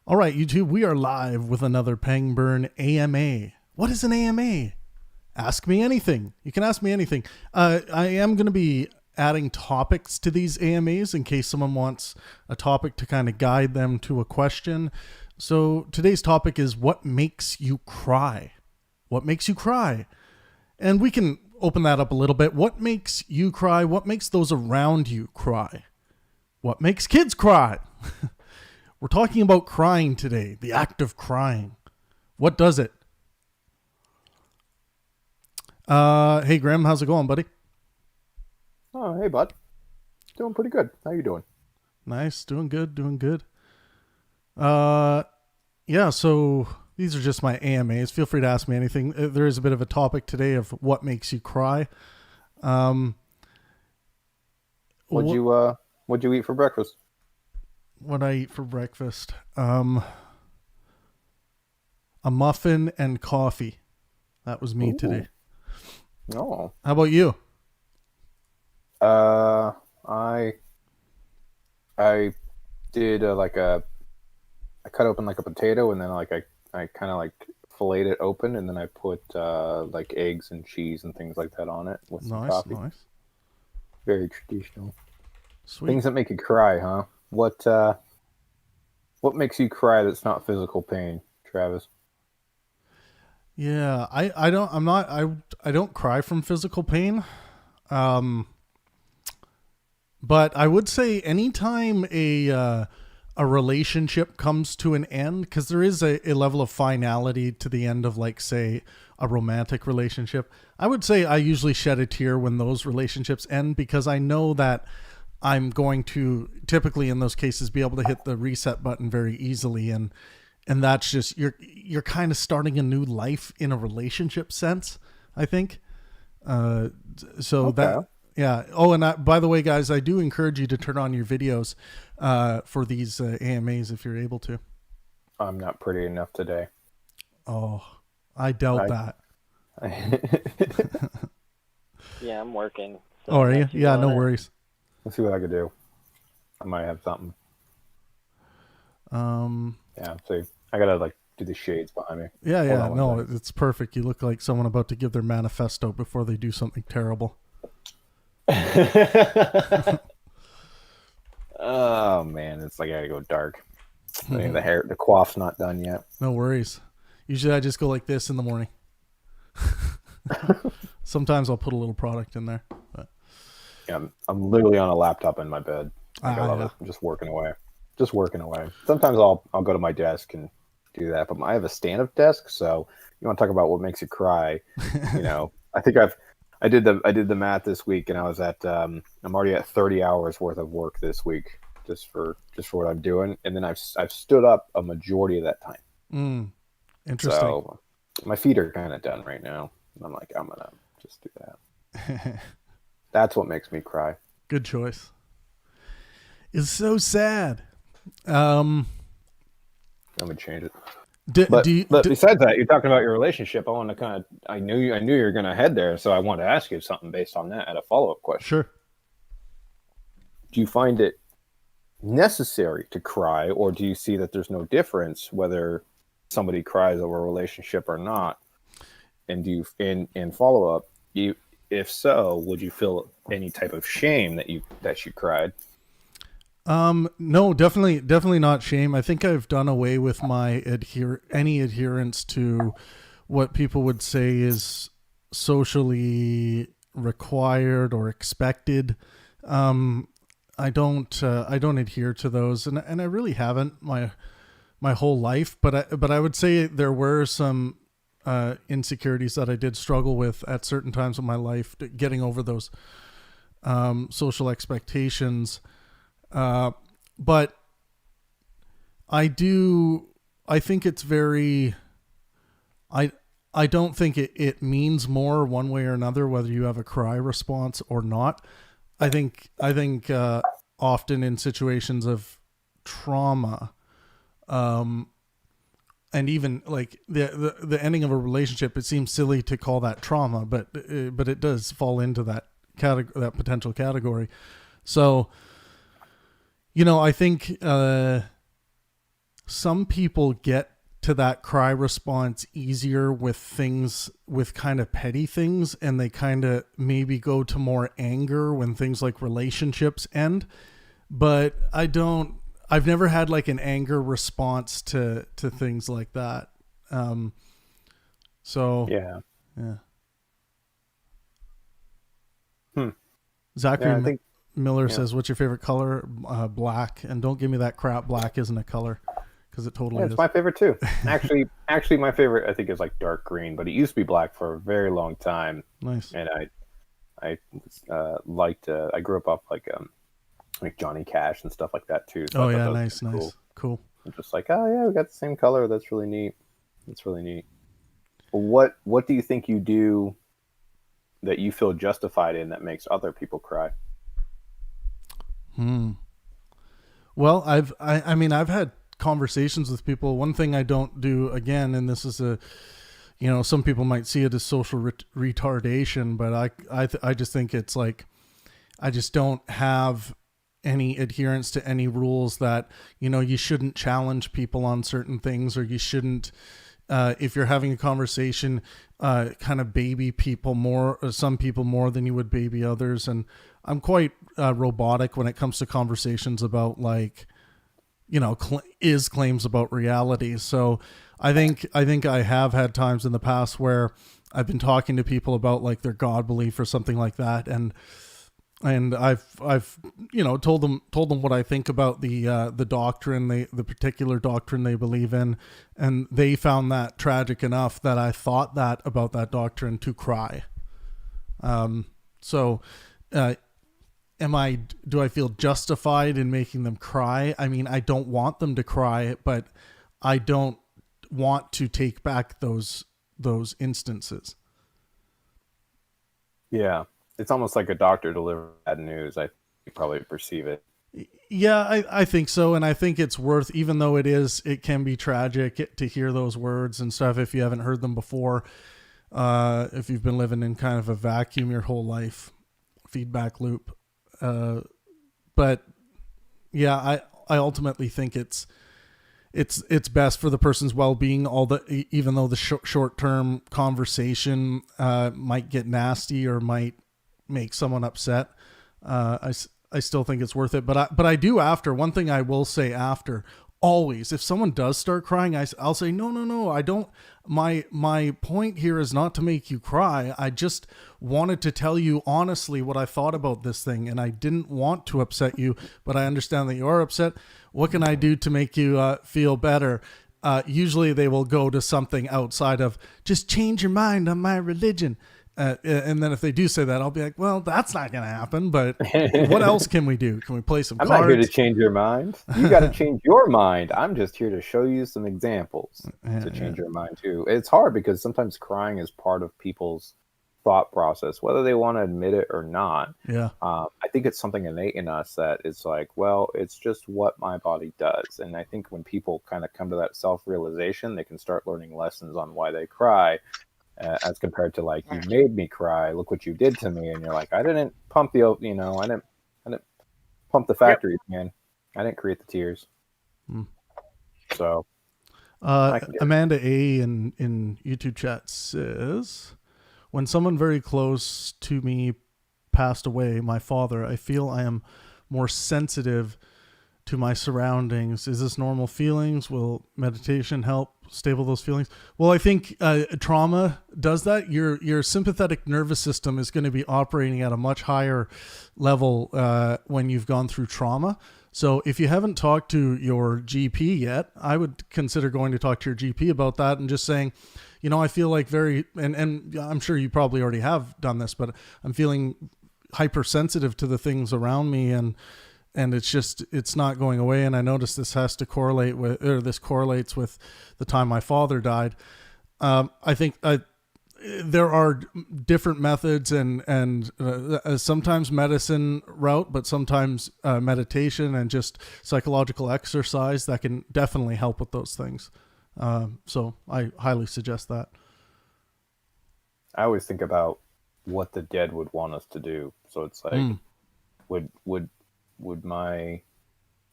All right, YouTube, we are live with another Pangburn AMA. What is an AMA? Ask me anything. You can ask me anything. I am going to be adding topics to these AMAs in case someone wants a topic to kind of guide them to a question. So today's topic is what makes you cry? What makes you cry? And we can open that up a little bit. What makes you cry? What makes those around you cry? What makes kids cry? We're talking about crying today, the act of crying. What does it? Hey, Graham, how's it going, buddy? Oh, hey, bud. Doing pretty good. How you doing? Nice, doing good, doing good. Yeah, so these are just my AMAs. Feel free to ask me anything. There is a bit of a topic today of what makes you cry. What'd you eat for breakfast? What I eat for breakfast? A muffin and coffee. That was me today. Oh. How about you? I did I cut open like a potato and then I kind of like filleted it open and then I put like eggs and cheese and things like that on it with some coffee. Nice. Very traditional. Sweet. Things that make you cry, huh? What makes you cry that's not physical pain, Travis? Yeah, I don't cry from physical pain. But I would say anytime a relationship comes to an end, because there is a level of finality to the end of, like, say, a romantic relationship, I would say I usually shed a tear when those relationships end, because I know that I'm going to typically in those cases be able to hit the reset button very easily, and that's just you're kind of starting a new life in a relationship sense, I think. So Okay. that. Yeah. Oh, and by the way, guys, I do encourage you to turn on your videos for these AMAs if you're able to. I'm not pretty enough today. Oh, I doubt that. Yeah, I'm working. So Oh, are you? Yeah, no worries. Let's see what I could do. I might have something. Yeah, see, I gotta like do the shades behind me. Yeah. No, it's perfect. You look like someone about to give their manifesto before they do something terrible. Oh man, it's like I gotta go dark. I mean, the coiff's not done yet. No worries. Usually I just go like this in the morning. Sometimes I'll put a little product in there. But. Yeah, I'm literally on a laptop in my bed. Like, I love yeah. it. I'm just working away. Sometimes I'll go to my desk and do that, but I have a stand-up desk, so you want to talk about what makes you cry? I think I did the math this week, and I was at I'm already at 30 hours worth of work this week just for what I'm doing, and then I've stood up a majority of that time. Interesting. So my feet are kind of done right now. I'm like, I'm gonna just do that. That's what makes me cry. Good choice. It's so sad. Let me change it. But besides that, you're talking about your relationship. I knew you were going to head there, so I wanted to ask you something based on that. At a follow-up question. Sure. Do you find it necessary to cry, or do you see that there's no difference whether somebody cries over a relationship or not? And do you, in follow-up, if so, would you feel any type of shame that you cried? No, definitely not shame. I think I've done away with my any adherence to what people would say is socially required or expected. I don't adhere to those, and I really haven't my whole life. But I would say there were some insecurities that I did struggle with at certain times of my life, getting over those social expectations. But I think it's very, I don't think it means more one way or another, whether you have a cry response or not. I think often in situations of trauma, and even like the ending of a relationship, it seems silly to call that trauma, but it does fall into that potential category. So, I think some people get to that cry response easier with things, with kind of petty things, and they kind of maybe go to more anger when things like relationships end. But I've never had like an anger response to things like that. So Yeah. yeah. Yeah, I Zachary think Miller yeah. says, "What's your favorite color?" Black. And don't give me that crap. Black isn't a color, because it totally Yeah, it's is. my favorite too. Actually, my favorite I think is like dark green, but it used to be black for a very long time, Nice. and I liked. I grew up off like Johnny Cash and stuff like that too. So I Oh thought yeah, that was nice, kinda cool. nice, cool. I'm just like, oh yeah, we got the same color. That's really neat. That's really neat. But what do you think you do that you feel justified in that makes other people cry? Well, I mean, I've had conversations with people. One thing I don't do, again, and this is some people might see it as social retardation, but I just think it's like, I just don't have any adherence to any rules that, you shouldn't challenge people on certain things, or you shouldn't, if you're having a conversation, kind of baby people more, or some people more than you would baby others. And I'm quite robotic when it comes to conversations about like, claims about reality. So I think I have had times in the past where I've been talking to people about like their God belief or something like that, and I've told them what I think about the doctrine, the particular doctrine they believe in, and they found that tragic enough that I thought that about that doctrine to cry. So do I feel justified in making them cry? I mean, I don't want them to cry, but I don't want to take back those instances. Yeah, it's almost like a doctor delivering bad news. I you probably perceive it. Yeah, I think so. And I think it's worth, even though it can be tragic to hear those words and stuff if you haven't heard them before, if you've been living in kind of a vacuum your whole life, feedback loop. But yeah, I ultimately think it's best for the person's well-being, even though the short-term conversation might get nasty or might make someone upset. I still think it's worth it, but I do after. One thing I will say after, always, if someone does start crying, I'll say, no, I don't. My point here is not to make you cry. I just wanted to tell you honestly what I thought about this thing, and I didn't want to upset you, but I understand that you are upset. What can I do to make you feel better? Usually they will go to something outside of just change your mind on my religion. And then if they do say that, I'll be like, well, that's not going to happen. But what else can we do? Can we play some I'm cards? not here to change your mind. You got to change your mind. I'm just here to show you some examples to change your mind too. It's hard because sometimes crying is part of people's thought process, whether they want to admit it or not. Yeah. I think it's something innate in us that it's like, well, it's just what my body does. And I think when people kind of come to that self-realization, they can start learning lessons on why they cry. As compared to like, you made me cry, look what you did to me, and you're like, I didn't pump I didn't pump the factory, man. I didn't create the tears. So Amanda A in YouTube chat says, when someone very close to me passed away, my father, I feel I am more sensitive to my surroundings. Is this normal feelings? Will meditation help stable those feelings? Well, I think trauma does that. Your sympathetic nervous system is going to be operating at a much higher level when you've gone through trauma. So if you haven't talked to your GP yet, I would consider going to talk to your GP about that and just saying, I feel like and I'm sure you probably already have done this, but I'm feeling hypersensitive to the things around me, and it's not going away. And I notice this this correlates with the time my father died. I think there are different methods and sometimes medicine route, but sometimes meditation and just psychological exercise that can definitely help with those things. So I highly suggest that. I always think about what the dead would want us to do. So it's like, would my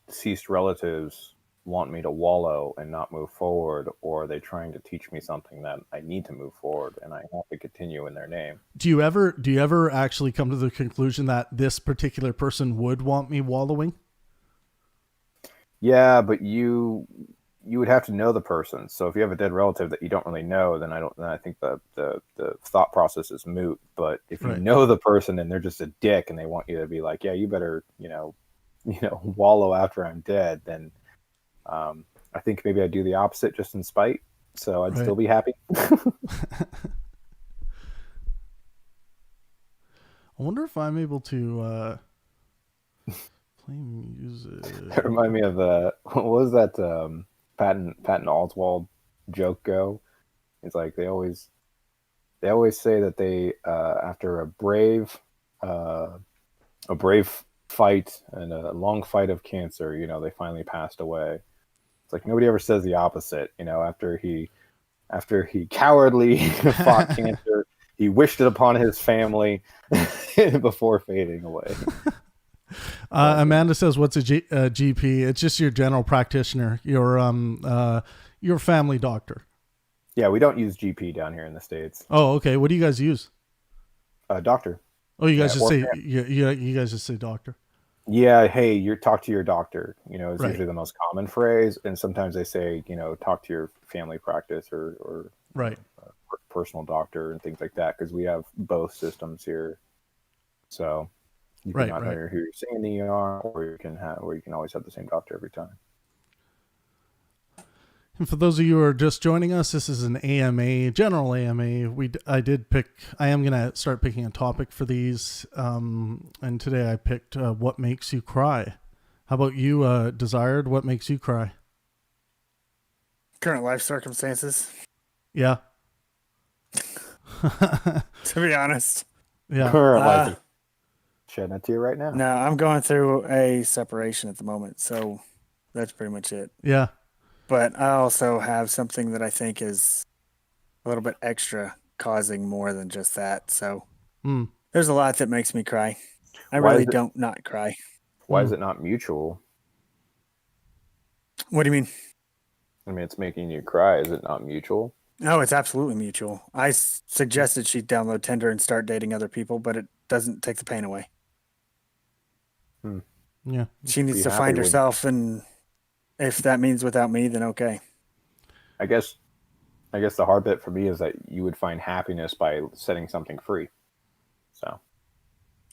deceased relatives want me to wallow and not move forward, or are they trying to teach me something that I need to move forward and I have to continue in their name? Do you ever actually come to the conclusion that this particular person would want me wallowing? Yeah, but you would have to know the person. So if you have a dead relative that you don't really know, then I think the thought process is moot. But if you Right. know the person and they're just a dick and they want you to be like, yeah, you better, wallow after I'm dead, then I think maybe I'd do the opposite just in spite. So I'd Right. still be happy. I wonder if I'm able to play music. That remind me of what was that Patton Oswalt joke go? It's like they always say that they after a brave fight and a long fight of cancer, they finally passed away. It's like nobody ever says the opposite. After he cowardly fought cancer, he wished it upon his family before fading away. Amanda says, "What's a GP? It's just your general practitioner, your family doctor." Yeah, we don't use GP down here in the States. Oh, okay. What do you guys use? Doctor. Oh, you guys Yeah, just say or- you guys just say doctor. Yeah, hey, you talk to your doctor. Is Right. usually the most common phrase, and sometimes they say, talk to your family practice or Right. personal doctor and things like that, because we have both systems here. So you can Right, not right. know who you're seeing in the ER, or you can always have the same doctor every time. And for those of you who are just joining us, this is an AMA, general AMA. I am going to start picking a topic for these. And today I picked what makes you cry. How about you, Desired? What makes you cry? Current life circumstances, Yeah. to be honest. Yeah. Current life is shedding a tear right now. No, I'm going through a separation at the moment, so that's pretty much it. Yeah. But I also have something that I think is a little bit extra, causing more than just that. So there's a lot that makes me cry. I really don't not cry. Why is it not mutual? What do you mean? I mean, it's making you cry. Is it not mutual? No, it's absolutely mutual. I suggested she download Tinder and start dating other people, but it doesn't take the pain away. Yeah. She needs to find herself, and if that means without me, then okay. I guess the hard bit for me is that you would find happiness by setting something free. So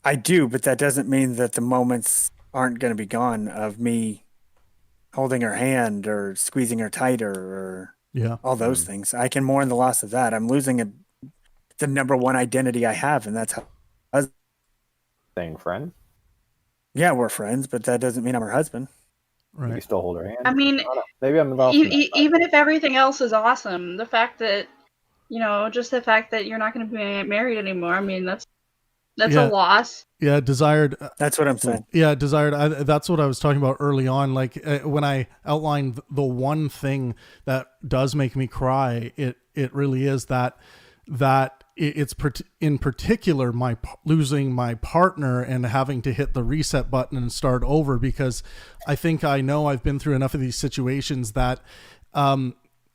I do, but that doesn't mean that the moments aren't going to be gone of me holding her hand or squeezing her tighter or all those things. I can mourn the loss of that. I'm losing the number one identity I have, and that's how. Staying friends? Yeah, we're friends, but that doesn't mean I'm her husband. Right. You still hold her hand? I mean, maybe I'm involved. Even if everything else is awesome, the fact that, just the fact that you're not going to be married anymore, I mean, that's a loss. Yeah, Desired. That's what I'm saying. Yeah, Desired. That's what I was talking about early on. Like when I outlined the one thing that does make me cry, it really is that it's in particular losing my partner and having to hit the reset button and start over, because I know I've been through enough of these situations that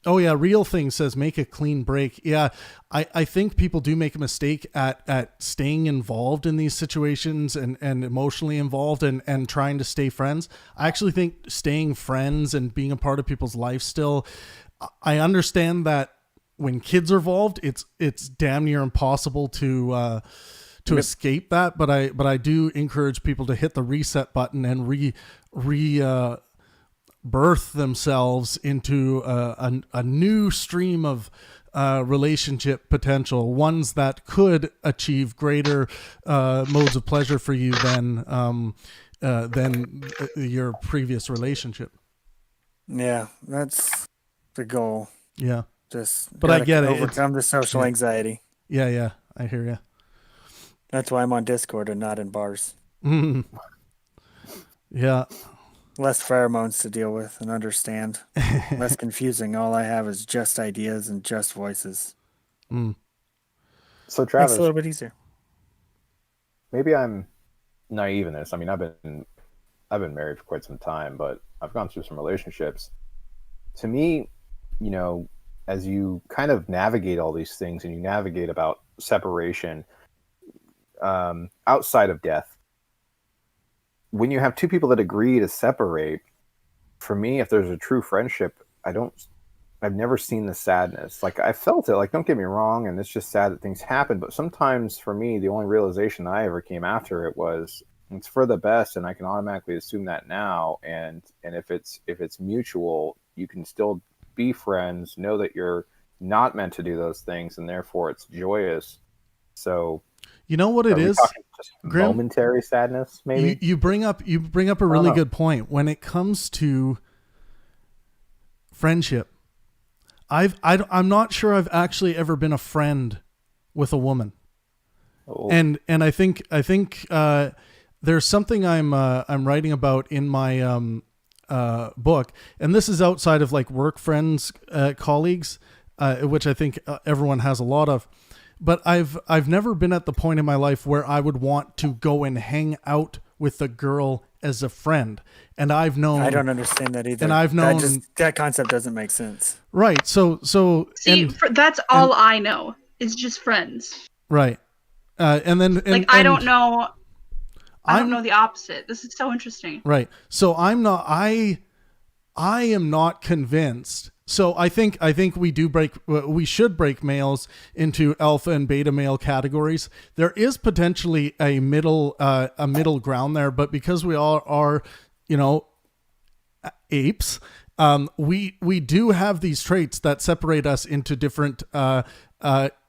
oh yeah, Real Thing says make a clean break. Yeah, I think people do make a mistake at staying involved in these situations and emotionally involved and trying to stay friends. I actually think staying friends and being a part of people's life still, I understand that when kids are involved, it's damn near impossible to escape that. But I do encourage people to hit the reset button and birth themselves into a new stream of relationship potential, ones that could achieve greater modes of pleasure for you than your previous relationship. Yeah, that's the goal. Yeah. But I get it. Overcome the social anxiety. Yeah, I hear you. That's why I'm on Discord and not in bars. Yeah. Less pheromones to deal with and understand. Less confusing. All I have is just ideas and just voices. So Travis, it's a little bit easier. Maybe I'm naive in this. I mean, I've been married for quite some time, but I've gone through some relationships. To me, you know, as you kind of navigate all these things and you navigate about separation, outside of death, when you have two people that agree to separate, for me, if there's a true friendship, I've never seen the sadness. Like, I felt it, like, don't get me wrong, and it's just sad that things happen, but sometimes for me, the only realization I ever came after it was it's for the best, and I can automatically assume that now, and if it's mutual, you can still be friends, know that you're not meant to do those things, and therefore it's joyous. So you know what it is, just momentary sadness, maybe. You bring up a really good point when it comes to friendship. I'm not sure I've actually ever been a friend with a woman. Oh. And I think there's something I'm writing about in my book, and this is outside of like work friends, colleagues, which I think everyone has a lot of. But I've never been at the point in my life where I would want to go and hang out with a girl as a friend. And I've known, I don't understand that either. And I've known that concept doesn't make sense. Right. So see, that's all I know is just friends. Right. And then I don't know. I don't know the opposite. This is so interesting. Right. So I am not convinced. So I think we should break males into alpha and beta male categories. There is potentially a middle ground there, but because we all are, apes, we do have these traits that separate us into different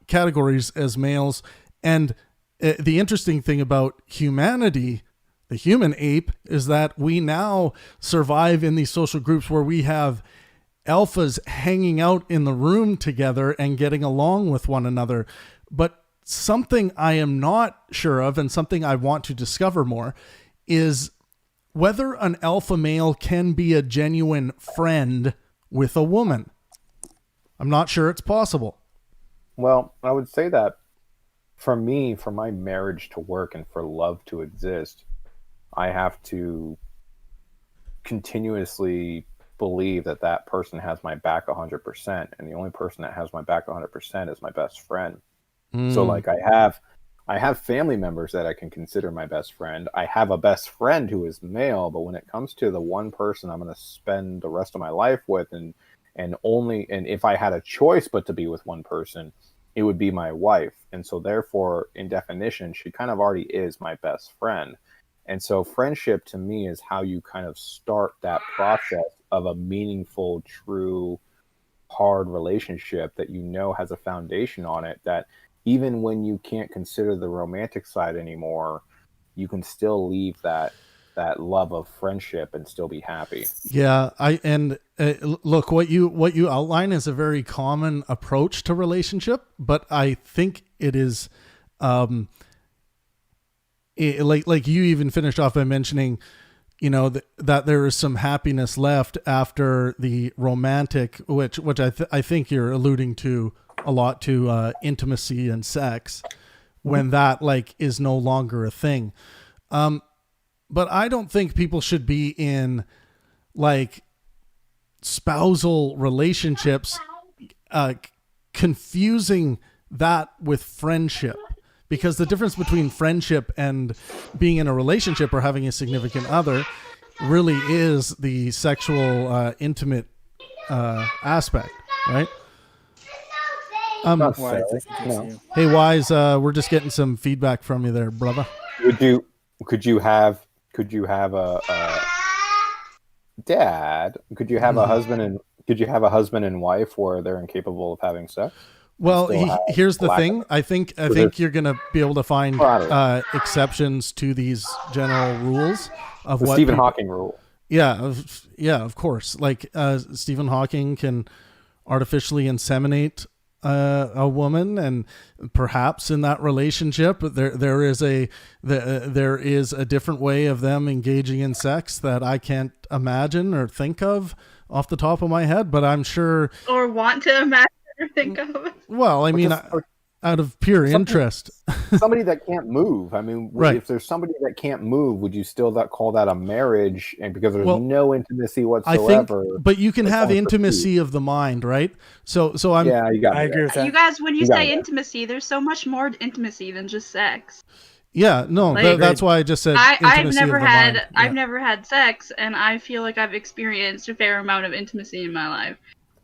categories as males. And the interesting thing about humanity, the human ape, is that we now survive in these social groups where we have alphas hanging out in the room together and getting along with one another. But something I am not sure of, and something I want to discover more, is whether an alpha male can be a genuine friend with a woman. I'm not sure it's possible. Well, I would say that for me, for my marriage to work and for love to exist, I have to continuously believe that person has my back 100%, and the only person that has my back 100% is my best friend. So like I have family members that I can consider my best friend. I have a best friend who is male, but when it comes to the one person I'm going to spend the rest of my life with, and if I had a choice but to be with one person, it would be my wife. And so therefore, in definition, she kind of already is my best friend. And so friendship to me is how you kind of start that process of a meaningful, true, hard relationship that has a foundation on it, that even when you can't consider the romantic side anymore, you can still leave that love of friendship and still be happy. Yeah, look, what you outline is a very common approach to relationship, but I think it is like you even finished off by mentioning, that there is some happiness left after the romantic, which I think you're alluding to a lot, to intimacy and sex, when that is no longer a thing. But I don't think people should be in spousal relationships, confusing that with friendship. Because the difference between friendship and being in a relationship or having a significant other really is the sexual, intimate aspect, right? Hey, Wise, we're just getting some feedback from you there, brother. Could you have a dad? Could you have a husband and wife where they're incapable of having sex? Well, here's the thing. I think you're going to be able to find exceptions to these general rules of the Stephen Hawking rule. Yeah, of course. Stephen Hawking can artificially inseminate a woman, and perhaps in that relationship there is a different way of them engaging in sex that I can't imagine or think of off the top of my head, but I'm sure, or want to imagine or think of. Well, I mean, out of pure interest. Somebody that can't move. I mean, Right. if there's somebody that can't move, would you still call that a marriage? And because there's Well, no intimacy I whatsoever. think, but you can have only intimacy of the mind, right? So I'm, Yeah, you got me I agree there. with that. You guys, when you got say it. intimacy, there's so much more to intimacy than just sex. yeah, no, Like- that's why I just said I've intimacy never of the had mind. I've Yeah. never had sex, and I feel like I've experienced a fair amount of intimacy in my life.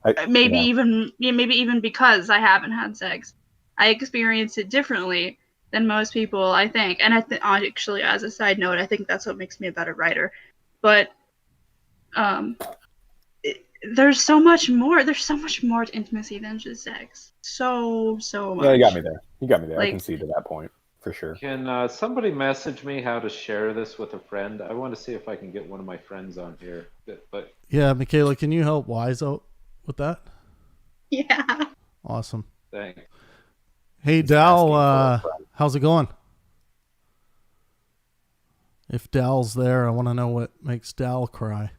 I- Maybe yeah. even because I haven't had sex, I experience it differently than most people, I think. And I think, actually, as a side note, I think that's what makes me a better writer. But there's so much more. There's so much more to intimacy than just sex. So much. Yeah, you got me there. You got me there. I Like- can see to that point for sure. Can somebody message me how to share this with a friend? I want to see if I can get one of my friends on here. But Yeah, Michaela, can you help Wise out with that? Yeah. Awesome. thanks. Hey, asking Dal, for a friend. how's it going? If Dal's there, I want to know what makes Dal cry.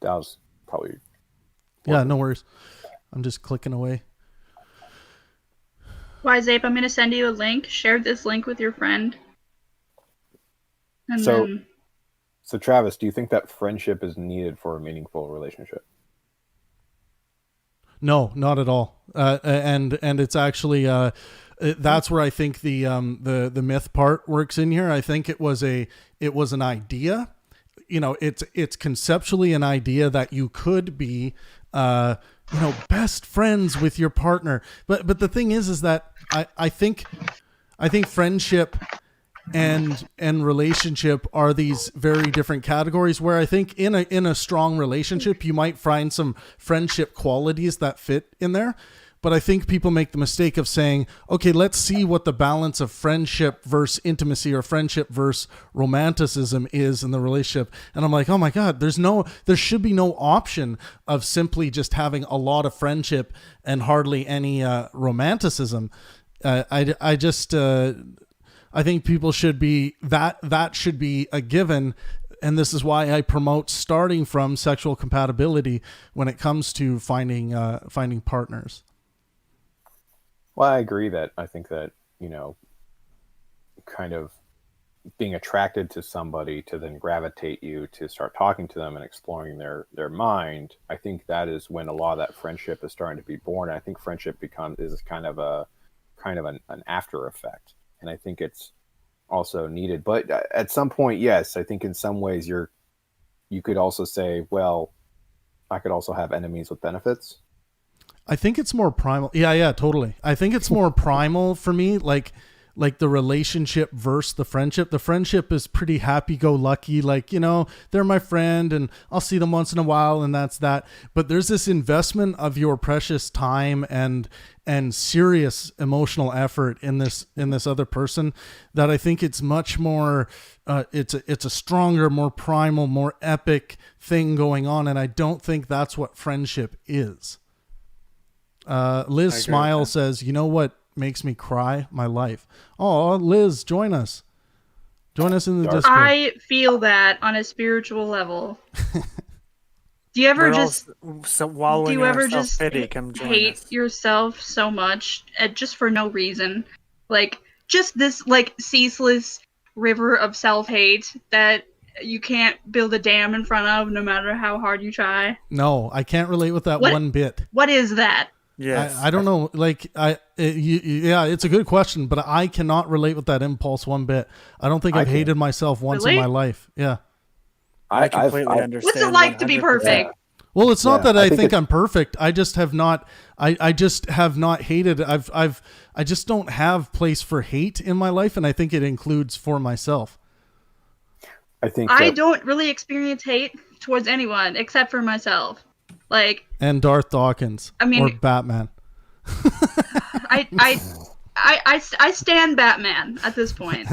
That was probably. Yeah, no worries. I'm just clicking away. Wise Ape, I'm gonna send you a link. Share this link with your friend. And So- then So, Travis, do you think that friendship is needed for a meaningful relationship? No, not at all. And it's actually that's where I think the myth part works in here. I think it was an idea. You know, it's conceptually an idea that you could be best friends with your partner. But the thing is that I think friendship and relationship are these very different categories, where I think in a strong relationship you might find some friendship qualities that fit in there. But I think people make the mistake of saying, okay, let's see what the balance of friendship versus intimacy or friendship versus romanticism is in the relationship. And I'm like, oh my God, there should be no option of simply just having a lot of friendship and hardly any romanticism. I think people should be, that should be a given. And this is why I promote starting from sexual compatibility when it comes to finding partners. Well, I agree that I think that, kind of being attracted to somebody to then gravitate you to start talking to them and exploring their mind. I think that is when a lot of that friendship is starting to be born. And I think friendship is kind of an after effect. And I think it's also needed. But at some point, yes, I think in some ways you could also say, well, I could also have enemies with benefits. I think it's more primal. Yeah, totally. I think it's more primal for me, like the relationship versus the friendship. The friendship is pretty happy-go-lucky, they're my friend and I'll see them once in a while and that's that. But there's this investment of your precious time and serious emotional effort in this other person that I think it's much more it's a stronger, more primal, more epic thing going on, and I don't think that's what friendship is. Liz Smile says, you know what makes me cry? My life. Oh, Liz, join us. Join us in the Discord. I feel that on a spiritual level. Do you ever just self-pity, come join hate us. yourself so much just for no reason? Like just this ceaseless river of self-hate that you can't build a dam in front of no matter how hard you try? No, I can't relate with that one bit. What is that? Yes. I don't know. It's a good question, but I cannot relate with that impulse one bit. I don't think I've hated myself once in my life. Yeah. I completely understand. What's it like to be 100%. perfect? Well, it's not that I think it's- I'm perfect. I just have not. I just have not hated. I just don't have place for hate in my life, and I think it includes for myself. I think I don't really experience hate towards anyone except for myself. And Darth Dawkins. I mean- or Batman. I stand Batman at this point.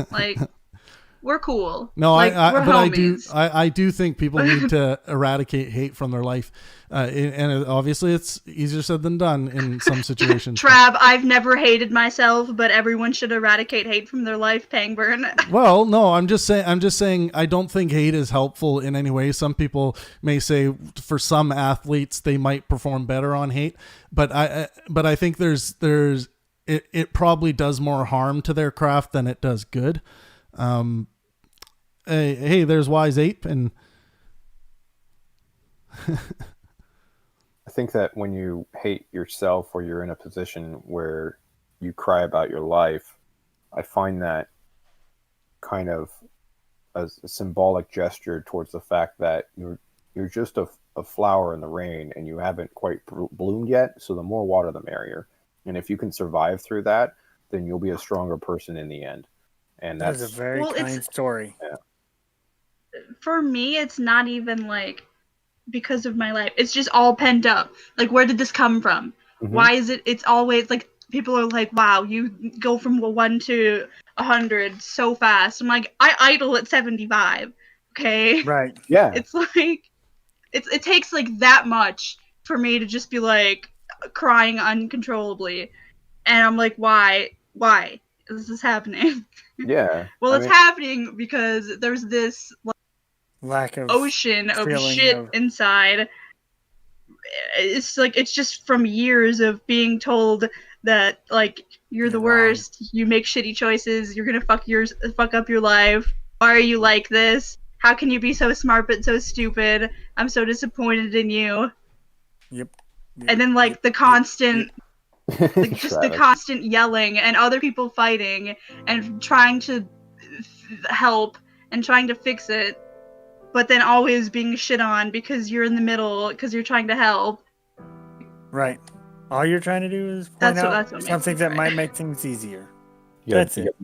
we're cool. No, like, we're but homies. I do think people need to eradicate hate from their life, and obviously it's easier said than done in some situations. Trav, I've never hated myself, but everyone should eradicate hate from their life. Pangburn. Well, no, I'm just saying I don't think hate is helpful in any way. Some people may say for some athletes they might perform better on hate, but I think it probably does more harm to their craft than it does good. Hey, there's Wise Ape, and I think that when you hate yourself or you're in a position where you cry about your life, I find that kind of a symbolic gesture towards the fact that you're just a flower in the rain and you haven't quite bloomed yet. So the more water, the merrier. And if you can survive through that, then you'll be a stronger person in the end. And that's a very kind story. Yeah. For me, it's not even like because of my life. It's just all pent up. Like, where did this come from? Mm-hmm. Why is it? It's always like people are like, "Wow, you go from 1 to 100 so fast." I'm like, I idle at 75. Okay. Right. Yeah. It's like it takes like that much for me to just be like crying uncontrollably, and I'm like, why is this happening? Yeah. Well, it's happening because there's this lack of ocean of shit inside. It's like it's just from years of being told that like you're the worst, you make shitty choices, you're gonna fuck up your life. Why are you like this? How can you be so smart but so stupid? I'm so disappointed in you. Yep. And then like the constant like just the Travis. constant yelling and other people fighting and trying to help and trying to fix it, but then always being shit on because you're in the middle because you're trying to help. Right. All you're trying to do is point out that's what something that might make things easier. That's it.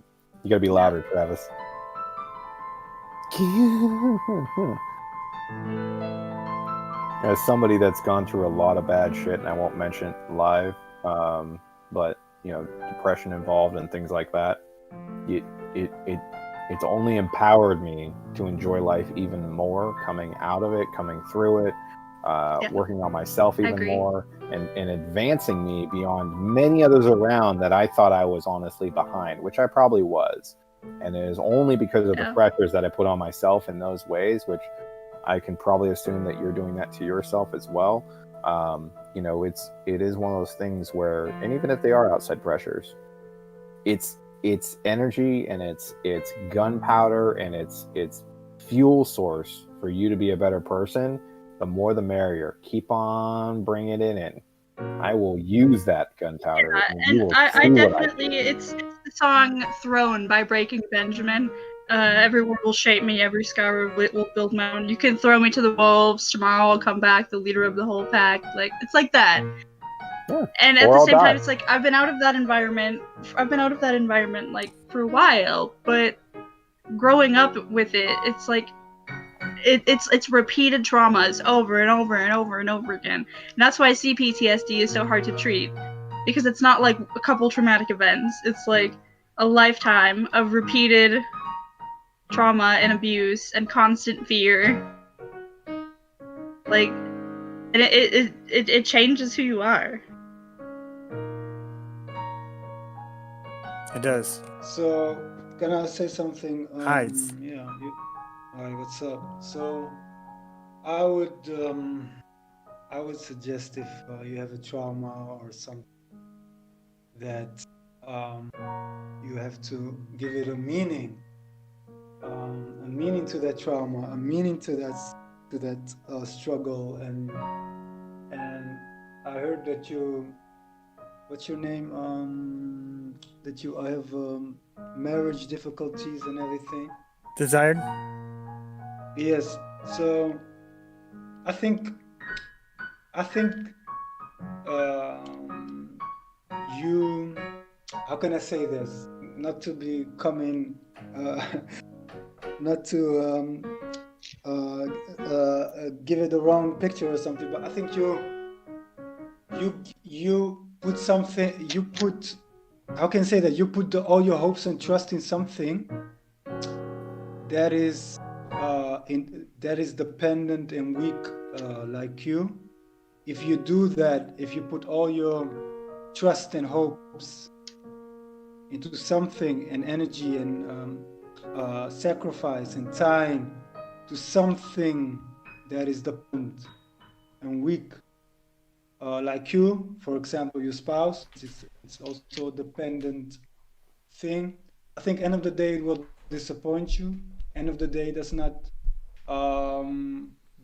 You gotta be louder, Travis. As somebody that's gone through a lot of bad shit, and I won't mention it live, but depression involved and things like that, it's only empowered me to enjoy life even more, coming out of it, coming through it, working on myself even more, and advancing me beyond many others around that I thought I was honestly behind, which I probably was. And it is only because of the pressures that I put on myself in those ways, which I can probably assume that you're doing that to yourself as well. It is one of those things where, and even if they are outside pressures, it's energy and it's gunpowder and it's fuel source for you to be a better person. The more the merrier. Keep on bringing it in. I will use that gunpowder. Yeah, and I definitely, it's the song "Throne" by Breaking Benjamin. Every word will shape me, every scar will build my own. You can throw me to the wolves, tomorrow I'll come back, the leader of the whole pack. Like, it's like that. Yeah. And at the same time, it's like I've been out of that environment like for a while, but growing up with it, it's like it's repeated traumas over and over and over and over again. And that's why CPTSD is so hard to treat, because it's not like a couple traumatic events. It's like a lifetime of repeated trauma and abuse and constant fear. Like, and it changes who you are. It does. So, can I say something? Hi. Hi, what's up? So, I would suggest if you have a trauma or something that you have to give it a meaning to that trauma, a meaning to that struggle, and I heard that what's your name? That you have marriage difficulties and everything. Desired? Yes. So I think you, how can I say this? Not to be coming, not to give it the wrong picture or something, but I think you put something, how can I say that? You put all your hopes and trust in something that is that is dependent and weak like you, if you do that, if you put all your trust and hopes into something and energy and sacrifice and time to something that is dependent and weak, like you, for example, your spouse, it's also a dependent thing. I think end of the day it will disappoint you. End of the day, that's not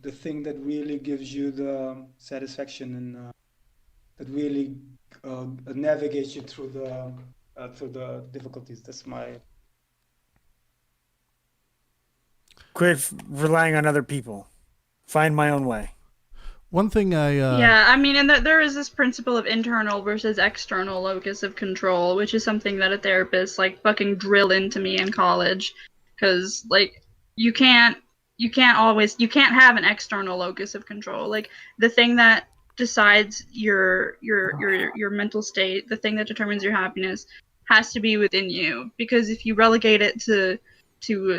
the thing that really gives you the satisfaction and that really navigates you through the difficulties. That's my. Quit relying on other people. Find my own way. One thing yeah, I mean, and there is this principle of internal versus external locus of control, which is something that a therapist like fucking drilled into me in college, because like you can't have an external locus of control. Like the thing that decides your mental state, the thing that determines your happiness, has to be within you. Because if you relegate it to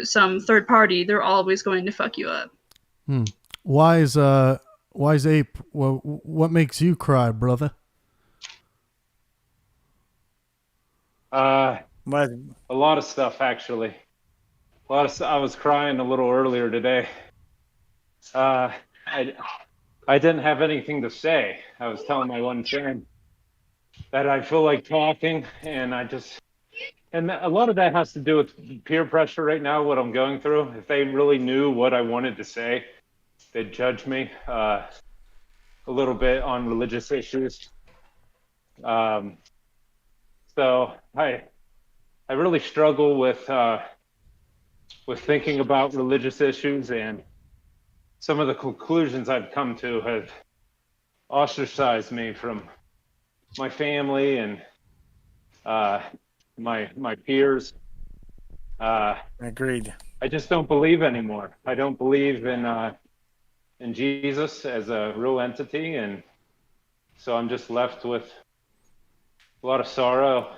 some third party, they're always going to fuck you up. Wise Ape, what makes you cry, brother? A lot of stuff, actually. I was crying a little earlier today. I didn't have anything to say. I was telling my one friend that I feel like talking, and a lot of that has to do with peer pressure right now, what I'm going through. If they really knew what I wanted to say, they'd judge me a little bit on religious issues. So I really struggle with thinking about religious issues, and some of the conclusions I've come to have ostracized me from my family and my peers. Agreed. I just don't believe anymore. I don't believe in Jesus as a real entity, and so I'm just left with a lot of sorrow.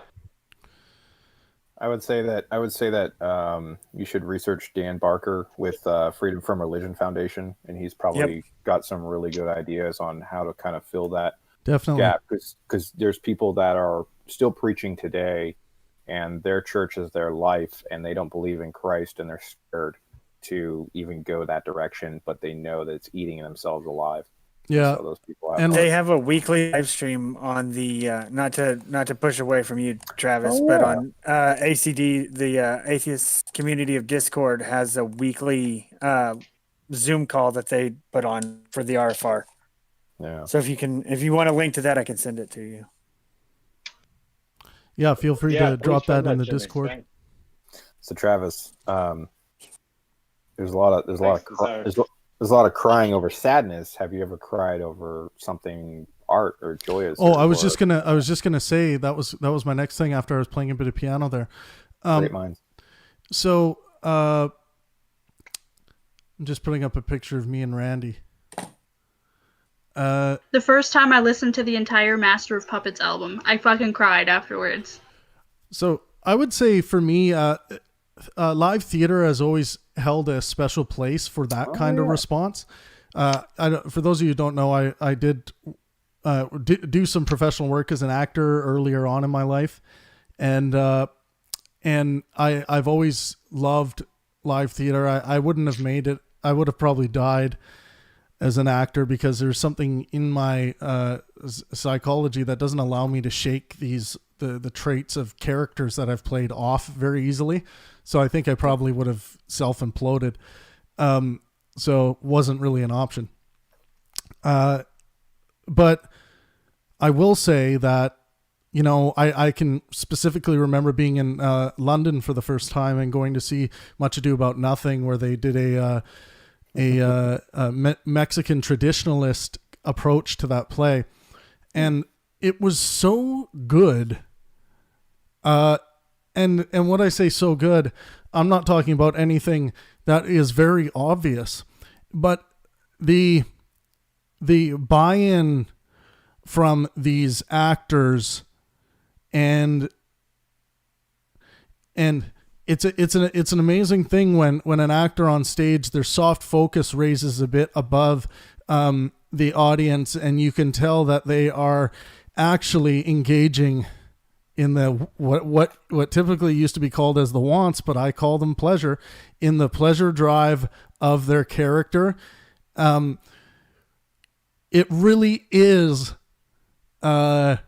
I would say that you should research Dan Barker with Freedom from Religion Foundation, and he's probably got some really good ideas on how to kind of fill that gap, because there's people that are still preaching today, and their church is their life, and they don't believe in Christ, and they're scared to even go that direction, but they know that it's eating themselves alive. Yeah, so those people and they have a weekly live stream on the not to push away from you, Travis, but on ACD, the Atheist Community of Discord has a weekly Zoom call that they put on for the RFR. Yeah. So if you want a link to that, I can send it to you. Yeah, feel free to drop that in the Discord. So Travis, there's a lot of crying over sadness. Have you ever cried over something art or joyous? I was just gonna say that was my next thing after I was playing a bit of piano there. Great minds. So I'm just putting up a picture of me and Randy. The first time I listened to the entire Master of Puppets album, I fucking cried afterwards. So I would say for me, live theater has always held a special place for that kind of response. For those of you who don't know, I did do some professional work as an actor earlier on in my life, and I've always loved live theater. I wouldn't have made it. I would have probably died as an actor, because there's something in my psychology that doesn't allow me to shake the traits of characters that I've played off very easily. So I think I probably would have self-imploded. So wasn't really an option. But I will say that, I can specifically remember being in London for the first time and going to see Much Ado About Nothing, where they did a Mexican traditionalist approach to that play, and it was so good. And when I say so good, I'm not talking about anything that is very obvious, but the buy-in from these actors and it's an amazing thing when an actor on stage, their soft focus raises a bit above the audience, and you can tell that they are actually engaging in the what typically used to be called as the wants, but I call them pleasure, in the pleasure drive of their character. It really is when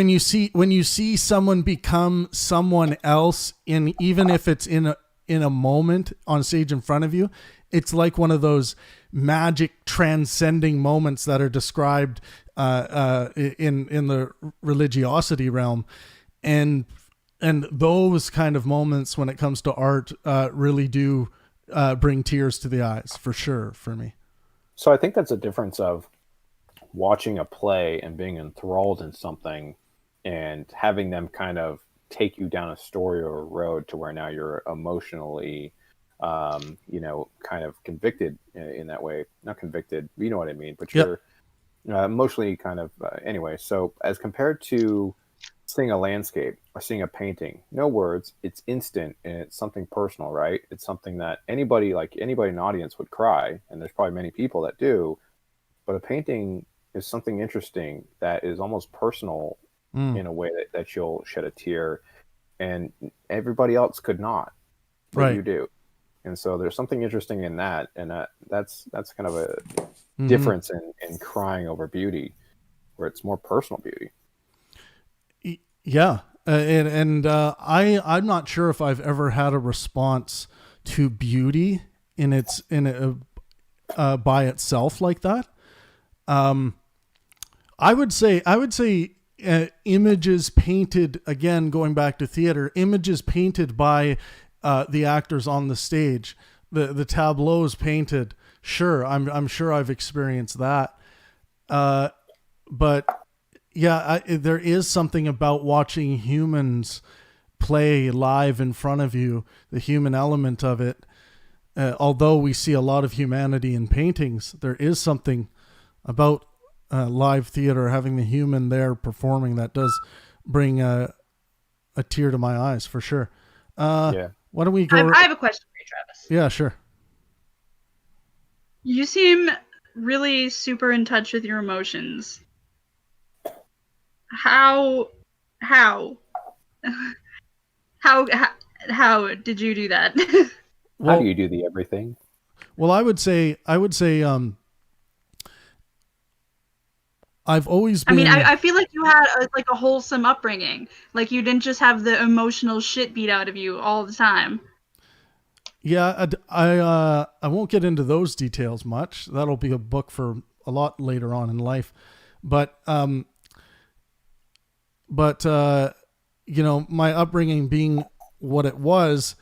you see someone become someone else, even if it's in a moment on stage in front of you, it's like one of those magic transcending moments that are described in the religiosity realm, and those kind of moments when it comes to art really do bring tears to the eyes, for sure, for me. So I think that's a difference of watching a play and being enthralled in something and having them kind of take you down a story or a road to where now you're emotionally kind of convicted in that way. Not convicted, you know what I mean, but you're emotionally kind of anyway. So as compared to seeing a landscape or seeing a painting, no words, it's instant and it's something personal, right? It's something that anybody in the audience would cry, and there's probably many people that do, but a painting is something interesting that is almost personal in a way that you'll shed a tear, and everybody else could not, but right. You do. And so there's something interesting in that, and that's kind of a difference in crying over beauty, where it's more personal beauty. Yeah, I'm not sure if I've ever had a response to beauty by itself like that. I would say images painted, again going back to theater, images painted by the actors on the stage, the tableaus painted. Sure, I'm sure I've experienced that, but. Yeah, there is something about watching humans play live in front of you, the human element of it. Although we see a lot of humanity in paintings, there is something about live theater, having the human there performing, that does bring a tear to my eyes, for sure. Why don't we go... I have a question for you, Travis. Yeah, sure. You seem really super in touch with your emotions. How did you do that? How do you do the everything? Well, I would say I've always been... I mean, I feel like you had a wholesome upbringing. Like, you didn't just have the emotional shit beat out of you all the time. Yeah, I won't get into those details much. That'll be a book for a lot later on in life. But my upbringing being what it was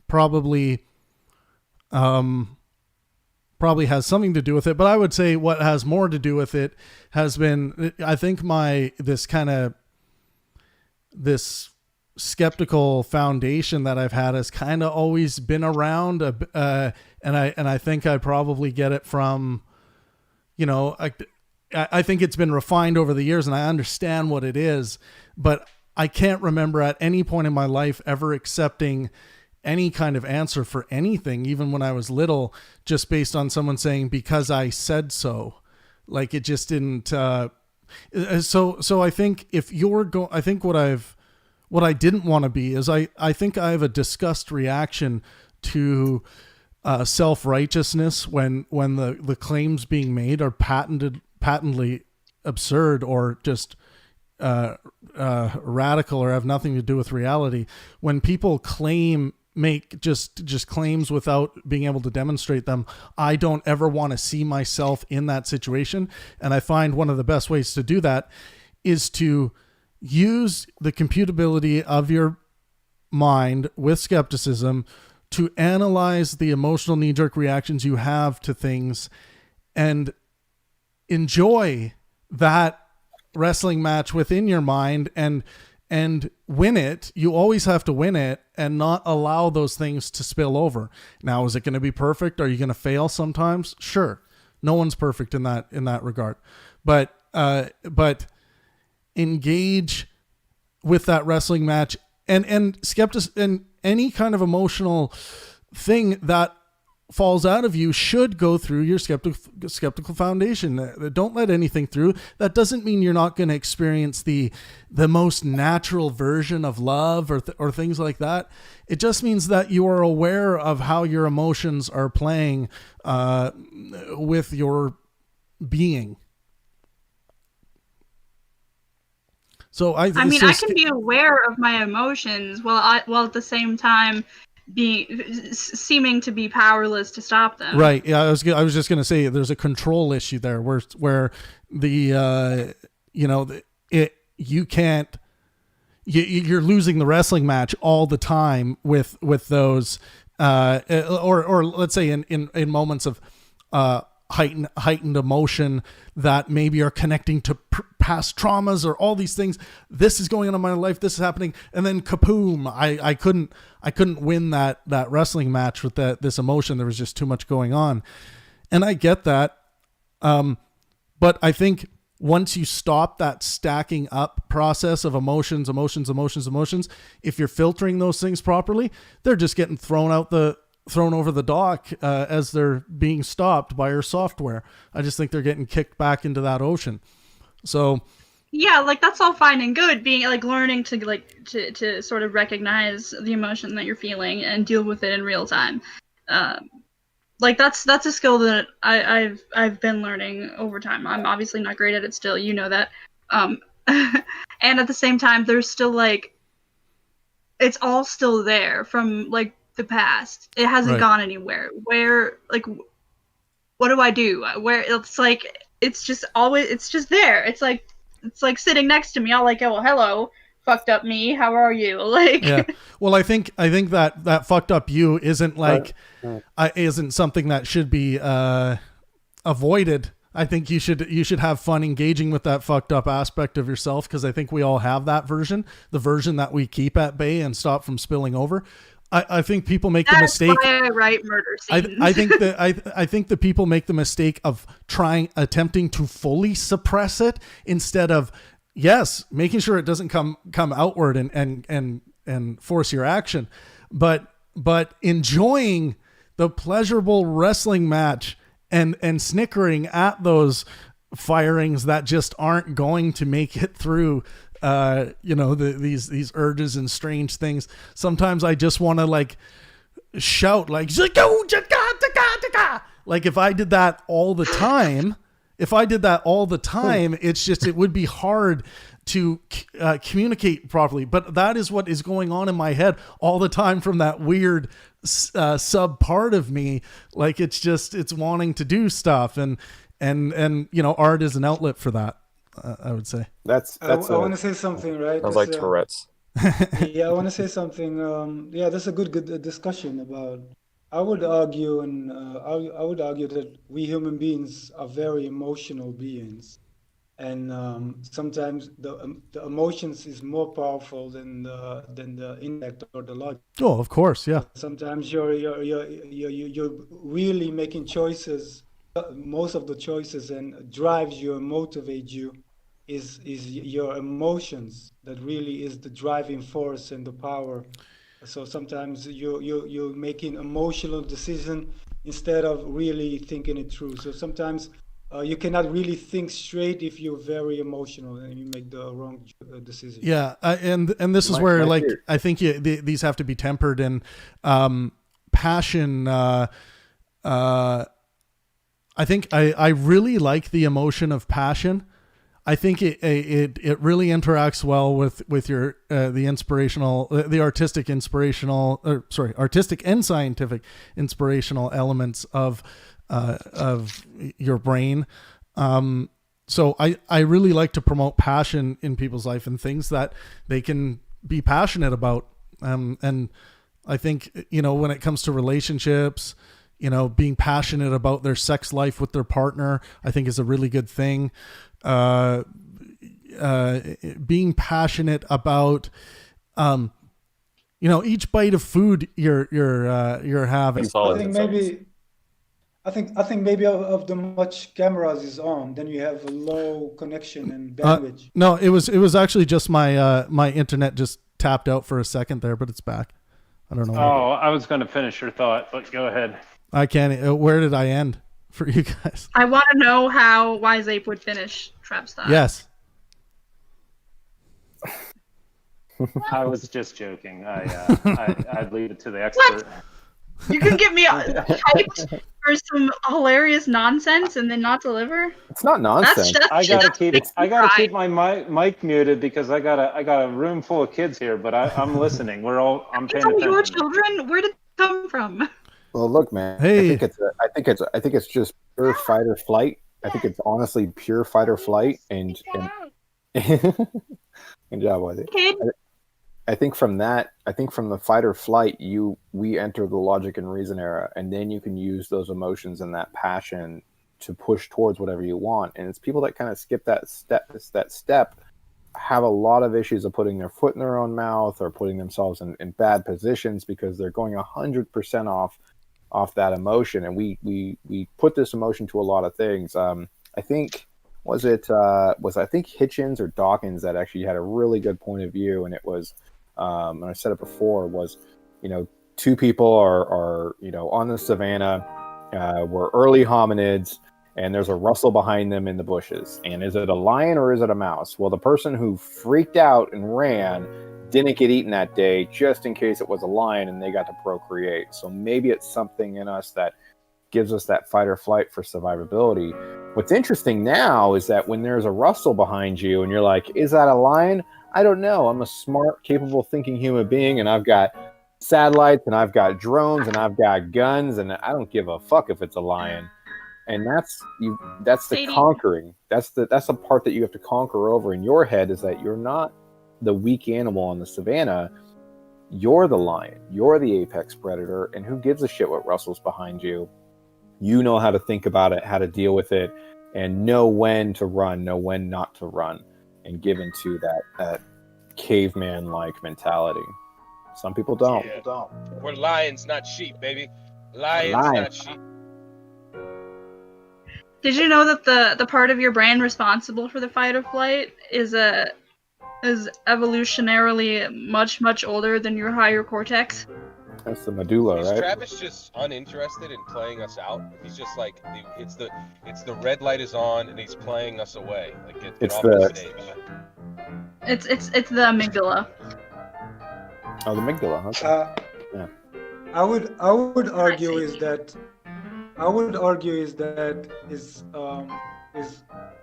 probably has something to do with it. But I would say what has more to do with it has been, I think, this skeptical foundation that I've had has kind of always been around, and I think I probably get it from, I think it's been refined over the years, and I understand what it is, but I can't remember at any point in my life ever accepting any kind of answer for anything, even when I was little, just based on someone saying, because I said so. Like, it just didn't. So I think I think what I didn't want to be is I think I have a disgust reaction to self-righteousness when the claims being made are patently absurd or just radical or have nothing to do with reality. When people make just claims without being able to demonstrate them, I don't ever want to see myself in that situation. And I find one of the best ways to do that is to use the computability of your mind with skepticism to analyze the emotional knee-jerk reactions you have to things and enjoy that wrestling match within your mind and win it. You always have to win it and not allow those things to spill over. Now, is it going to be perfect? Are you going to fail sometimes? Sure. No one's perfect in that regard, but engage with that wrestling match and skeptic and any kind of emotional thing that falls out of you should go through your skeptical foundation. Don't let anything through. That doesn't mean you're not going to experience the most natural version of love or things like that. It just means that you are aware of how your emotions are playing with your being. So I mean, I can be aware of my emotions while at the same time seeming to be powerless to stop them. Right. Yeah. I was just going to say there's a control issue there where the you're losing the wrestling match all the time with those or let's say in moments of heightened emotion that maybe are connecting to past traumas or all these things. This is going on in my life. This is happening. And then kaboom, I couldn't win that wrestling match with this emotion. There was just too much going on. And I get that. But I think once you stop that stacking up process of emotions, if you're filtering those things properly, they're just getting thrown over the dock as they're being stopped by your software. I just think they're getting kicked back into that ocean. So yeah, like that's all fine and good, being like learning to sort of recognize the emotion that you're feeling and deal with it in real time. Like that's a skill that I've been learning over time. I'm obviously not great at it still, you know that. And at the same time, there's still like, it's all still there from like the past. It hasn't gone anywhere. Where, like, what do I do? Where it's like, it's just there. It's like sitting next to me. I'll like, oh, well, hello, fucked up me. How are you? Like, yeah. Well, I think that fucked up you isn't like, isn't something that should be avoided. I think you should have fun engaging with that fucked up aspect of yourself, because I think we all have that version, the version that we keep at bay and stop from spilling over. I think people make the mistake. That's why I write murder scenes. I think that people make the mistake of attempting to fully suppress it instead of, yes, making sure it doesn't come outward and force your action, but enjoying the pleasurable wrestling match and snickering at those firings that just aren't going to make it through. These urges and strange things. Sometimes I just want to like shout like if I did that all the time, it would be hard to communicate properly. But that is what is going on in my head all the time from that weird sub part of me. Like it's wanting to do stuff, and art is an outlet for that. I would say I want to say something, right? Sounds like Tourette's. Yeah, I want to say something. That's a good discussion about. I would argue, I would argue that we human beings are very emotional beings, and sometimes the emotions is more powerful than the intellect or the logic. Oh, of course, yeah. Sometimes you're really making choices. Most of the choices and drives you and motivate you is your emotions. That really is the driving force and the power. So sometimes you're making emotional decision instead of really thinking it through. So sometimes you cannot really think straight if you're very emotional and you make the wrong decision. Yeah, and this is where like I think these have to be tempered, and passion. I think I really like the emotion of passion. I think it really interacts well with your the artistic and scientific inspirational elements of your brain. So I really like to promote passion in people's life and things that they can be passionate about. And I think when it comes to relationships, being passionate about their sex life with their partner, I think is a really good thing. Being passionate about, each bite of food you're having. I think maybe of the much cameras is on, then you have a low connection and bandwidth. No, it was actually just my my internet just tapped out for a second there, but it's back. I don't know. Oh, I was going to finish your thought, but go ahead. I can't. Where did I end for you guys? I want to know how Wise Ape would finish Trav's thought. Yes. I was just joking. I'd leave it to the expert. You can get me hyped for some hilarious nonsense and then not deliver. It's not nonsense. I gotta keep my mic muted because I got a room full of kids here, but I'm listening. I'm paying attention. Your children? Where did it come from? Well, look, man. Hey. I think it's just pure fight or flight. I think it's honestly pure fight or flight, and good job, Wise Ape. I think from the fight or flight, we enter the logic and reason era, and then you can use those emotions and that passion to push towards whatever you want. And it's people that kind of skip that step have a lot of issues of putting their foot in their own mouth or putting themselves in bad positions because they're going 100% off that emotion. And we put this emotion to a lot of things. I think was I think Hitchens or Dawkins that actually had a really good point of view, and it was. And I said it before, was, two people are on the savannah, we're early hominids, and there's a rustle behind them in the bushes. And is it a lion or is it a mouse? Well, the person who freaked out and ran didn't get eaten that day, just in case it was a lion and they got to procreate. So maybe it's something in us that gives us that fight or flight for survivability. What's interesting now is that when there's a rustle behind you and you're like, is that a lion? I don't know. I'm a smart, capable, thinking human being, and I've got satellites, and I've got drones, and I've got guns, and I don't give a fuck if it's a lion. And that's the conquering. That's the part that you have to conquer over in your head, is that you're not the weak animal on the savannah. You're the lion. You're the apex predator, and who gives a shit what rustles behind you? You know how to think about it, how to deal with it, and know when to run, know when not to run. And give into that caveman-like mentality. Some people don't. Yeah. We're lions, not sheep, baby. Lions, not sheep. Did you know that the part of your brain responsible for the fight or flight is evolutionarily much older than your higher cortex? That's the medulla, Is right? Travis just uninterested in playing us out? He's just like, it's the red light is on and he's playing us away. Like get off the stage. It's the amygdala. Oh, the amygdala. Okay. Yeah. I would argue is that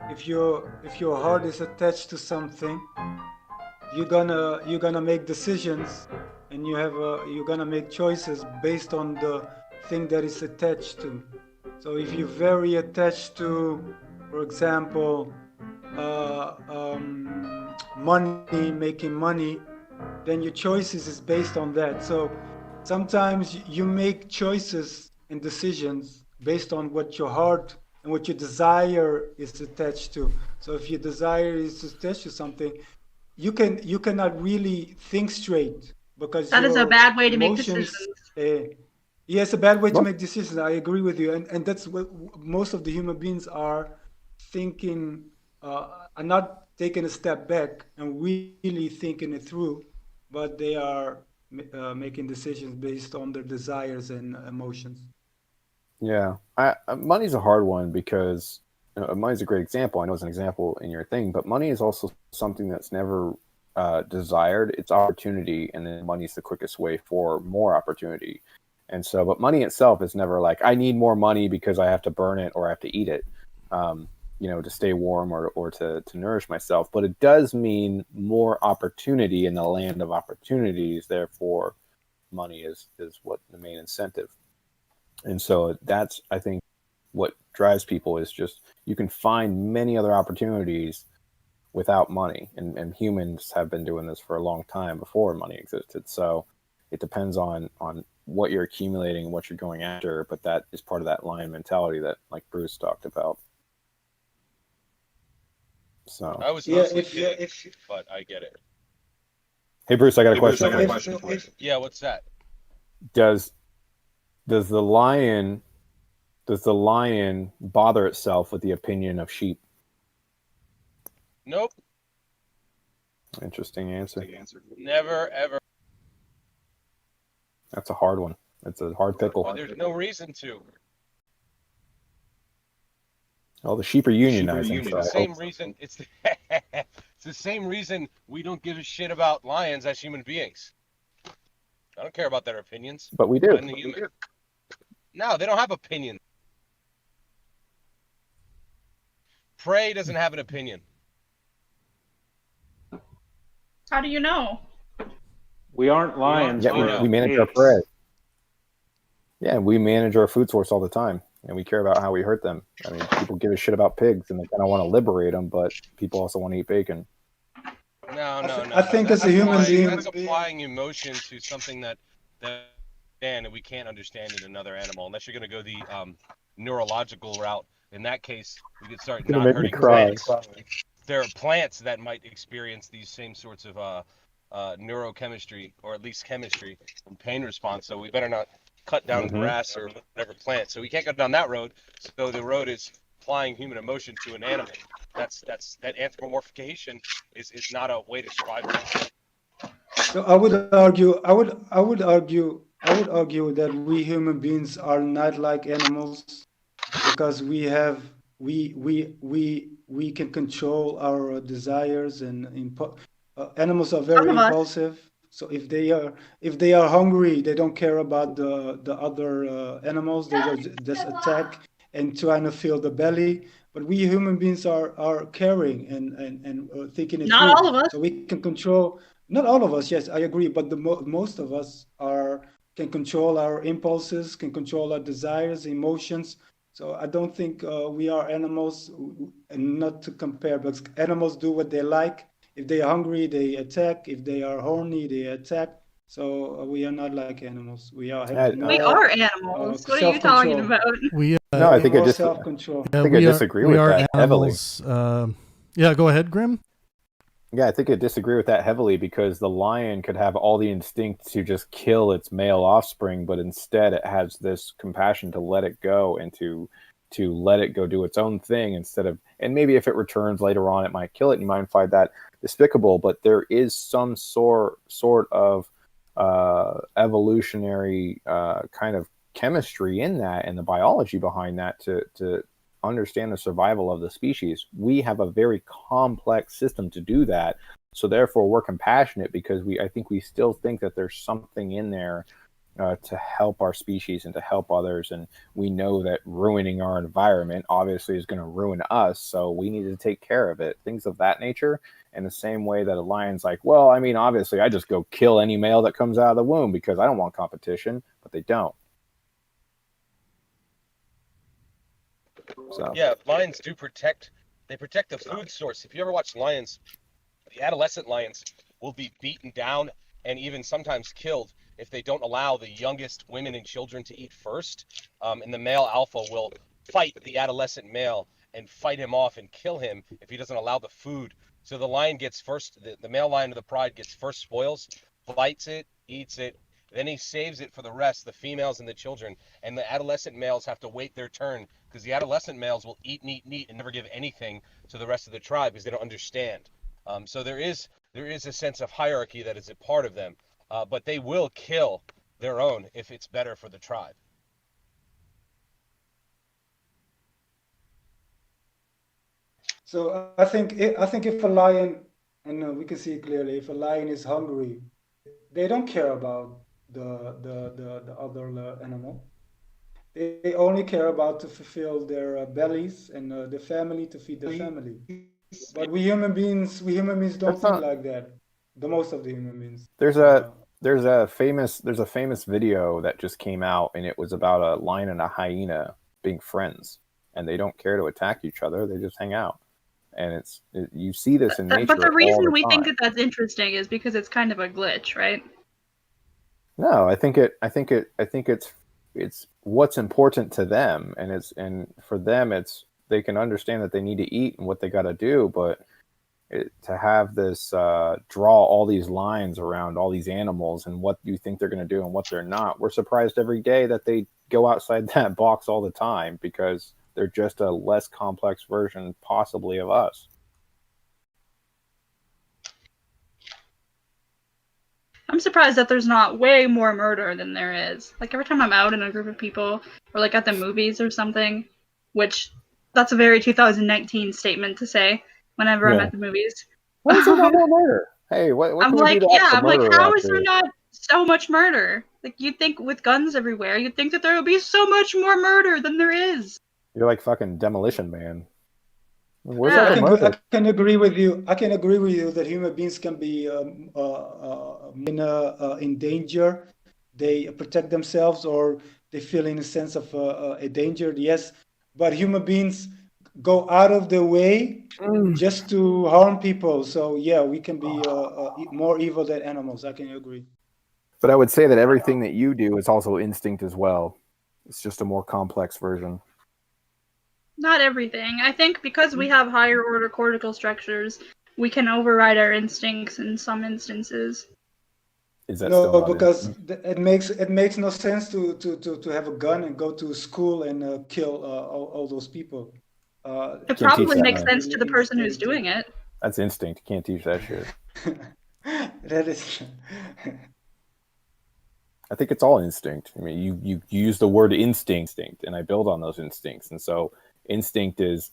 if your heart is attached to something, you're gonna make decisions, and you're gonna make choices based on the thing that is attached to. So if you're very attached to, for example, making money, then your choices is based on that. So sometimes you make choices and decisions based on what your heart and what your desire is attached to. So if your desire is attached to something, you cannot really think straight, because that is a bad way to make decisions. Yes, a bad way to make decisions. I agree with you, and that's what most of the human beings are thinking, are not taking a step back and really thinking it through, but they are making decisions based on their desires and emotions. Yeah, money's a hard one because money's a great example. I know it's an example in your thing, but money is also something that's never desired. It's opportunity, and then money's the quickest way for more opportunity. And so, but money itself is never like, I need more money because I have to burn it or I have to eat it, to stay warm or to nourish myself. But it does mean more opportunity in the land of opportunities. Therefore, money is what the main incentive. And so that's, I think, what drives people is just, you can find many other opportunities without money. And humans have been doing this for a long time before money existed. So it depends on what you're accumulating and what you're going after, but that is part of that lion mentality that, like Bruce talked about. So I was mostly kidding, but I get it. Hey Bruce, I got a question. Yeah, what's that? Does the lion bother itself with the opinion of sheep? Nope. Interesting answer. Never ever. That's a hard one. That's a hard pickle. Well, there's no reason to. Well, the sheep are unionizing. It's So the same reason. It's the same reason we don't give a shit about lions as human beings. I don't care about their opinions. But we do. No, they don't have opinions. Prey doesn't have an opinion. How do you know? We aren't lions. Yeah, we manage our prey. Yeah, we manage our food source all the time, and we care about how we hurt them. I mean, people give a shit about pigs, and they kind of want to liberate them, but people also want to eat bacon. No. I think as a human being, that's applying emotion to something that we can't understand in another animal, unless you're going to go the neurological route. In that case, we could start not hurting plants. There are plants that might experience these same sorts of neurochemistry, or at least chemistry, and pain response. So we better not cut down grass or whatever plant. So we can't go down that road. So the road is applying human emotion to an animal. That anthropomorphication is not a way to survive. So I would argue that we human beings are not like animals because we can control our desires and animals are very impulsive. So if they are hungry, they don't care about the other animals. They just attack and trying to fill the belly. But we human beings are caring and thinking it Not through. all of us. So we can control. Not all of us. Yes, I agree. But most of us can control our impulses, can control our desires, emotions. So I don't think we are animals, and not to compare, but animals do what they like. If they are hungry, they attack. If they are horny, they attack. So we are not like animals. We are animals. What are you talking about? No, I think I just self-control. I think I disagree with that heavily. Yeah, go ahead, Grim. Yeah, I think I disagree with that heavily because the lion could have all the instinct to just kill its male offspring, but instead it has this compassion to let it go and to let it go do its own thing instead of, and maybe if it returns later on, it might kill it. And you might find that despicable, but there is some sort of evolutionary kind of chemistry in that and the biology behind that to understand the survival of the species. We have a very complex system to do that, so therefore we're compassionate because I think we still think that there's something in there to help our species and to help others, and we know that ruining our environment obviously is going to ruin us, so we need to take care of it, things of that nature. In the same way that a lion's like, well, I mean, obviously I just go kill any male that comes out of the womb because I don't want competition, but they don't. So. Yeah, lions do protect the food source. If you ever watch lions, the adolescent lions will be beaten down and even sometimes killed if they don't allow the youngest women and children to eat first. And the male alpha will fight the adolescent male and fight him off and kill him if he doesn't allow the food. So the lion gets first, the male lion of the pride gets first spoils, bites it, eats it, then he saves it for the rest, the females and the children. And the adolescent males have to wait their turn because the adolescent males will eat and never give anything to the rest of the tribe because they don't understand. So there is a sense of hierarchy that is a part of them, but they will kill their own if it's better for the tribe. So I think if a lion, and we can see clearly, if a lion is hungry, they don't care about the other animal. They only care about to fulfill their bellies and the family, to feed the family. But we human beings don't think like that. The most of the human beings. There's a famous video that just came out, and it was about a lion and a hyena being friends, and they don't care to attack each other; they just hang out. And you see this in nature. But the reason we think that that's interesting is because it's kind of a glitch, right? No, I think it's what's important to them, and for them they can understand that they need to eat and what they got to do, but to have this draw all these lines around all these animals and what you think they're going to do and what they're not. We're surprised every day that they go outside that box all the time because they're just a less complex version possibly of us. I'm surprised that there's not way more murder than there is. Like every time I'm out in a group of people, or like at the movies or something, which that's a very 2019 statement to say whenever I'm Yeah. at the movies. Why is there not more murder? Hey, what I'm can we like, do to yeah, extra I'm like, murder how out is there there? not so much murder? Like you'd think with guns everywhere, you'd think that there would be so much more murder than there is. You're like fucking Demolition Man. Where's Yeah. all the murder? I can agree with you. I can agree with you that human beings can be in danger. They protect themselves, or they feel in a sense of a danger. Yes, but human beings go out of their way just to harm people. So yeah, we can be more evil than animals. I can agree. But I would say that everything that you do is also instinct as well. It's just a more complex version. Not everything. I think because we have higher order cortical structures, we can override our instincts in some instances. Is that still No, not because instinct? it makes no sense to have a gun and go to school and kill all those people. It Can't teach probably that, makes man. sense to the person who's doing it. That's instinct. You can't teach that shit. That is. I think it's all instinct. I mean, you use the word instinct, and I build on those instincts. And so instinct is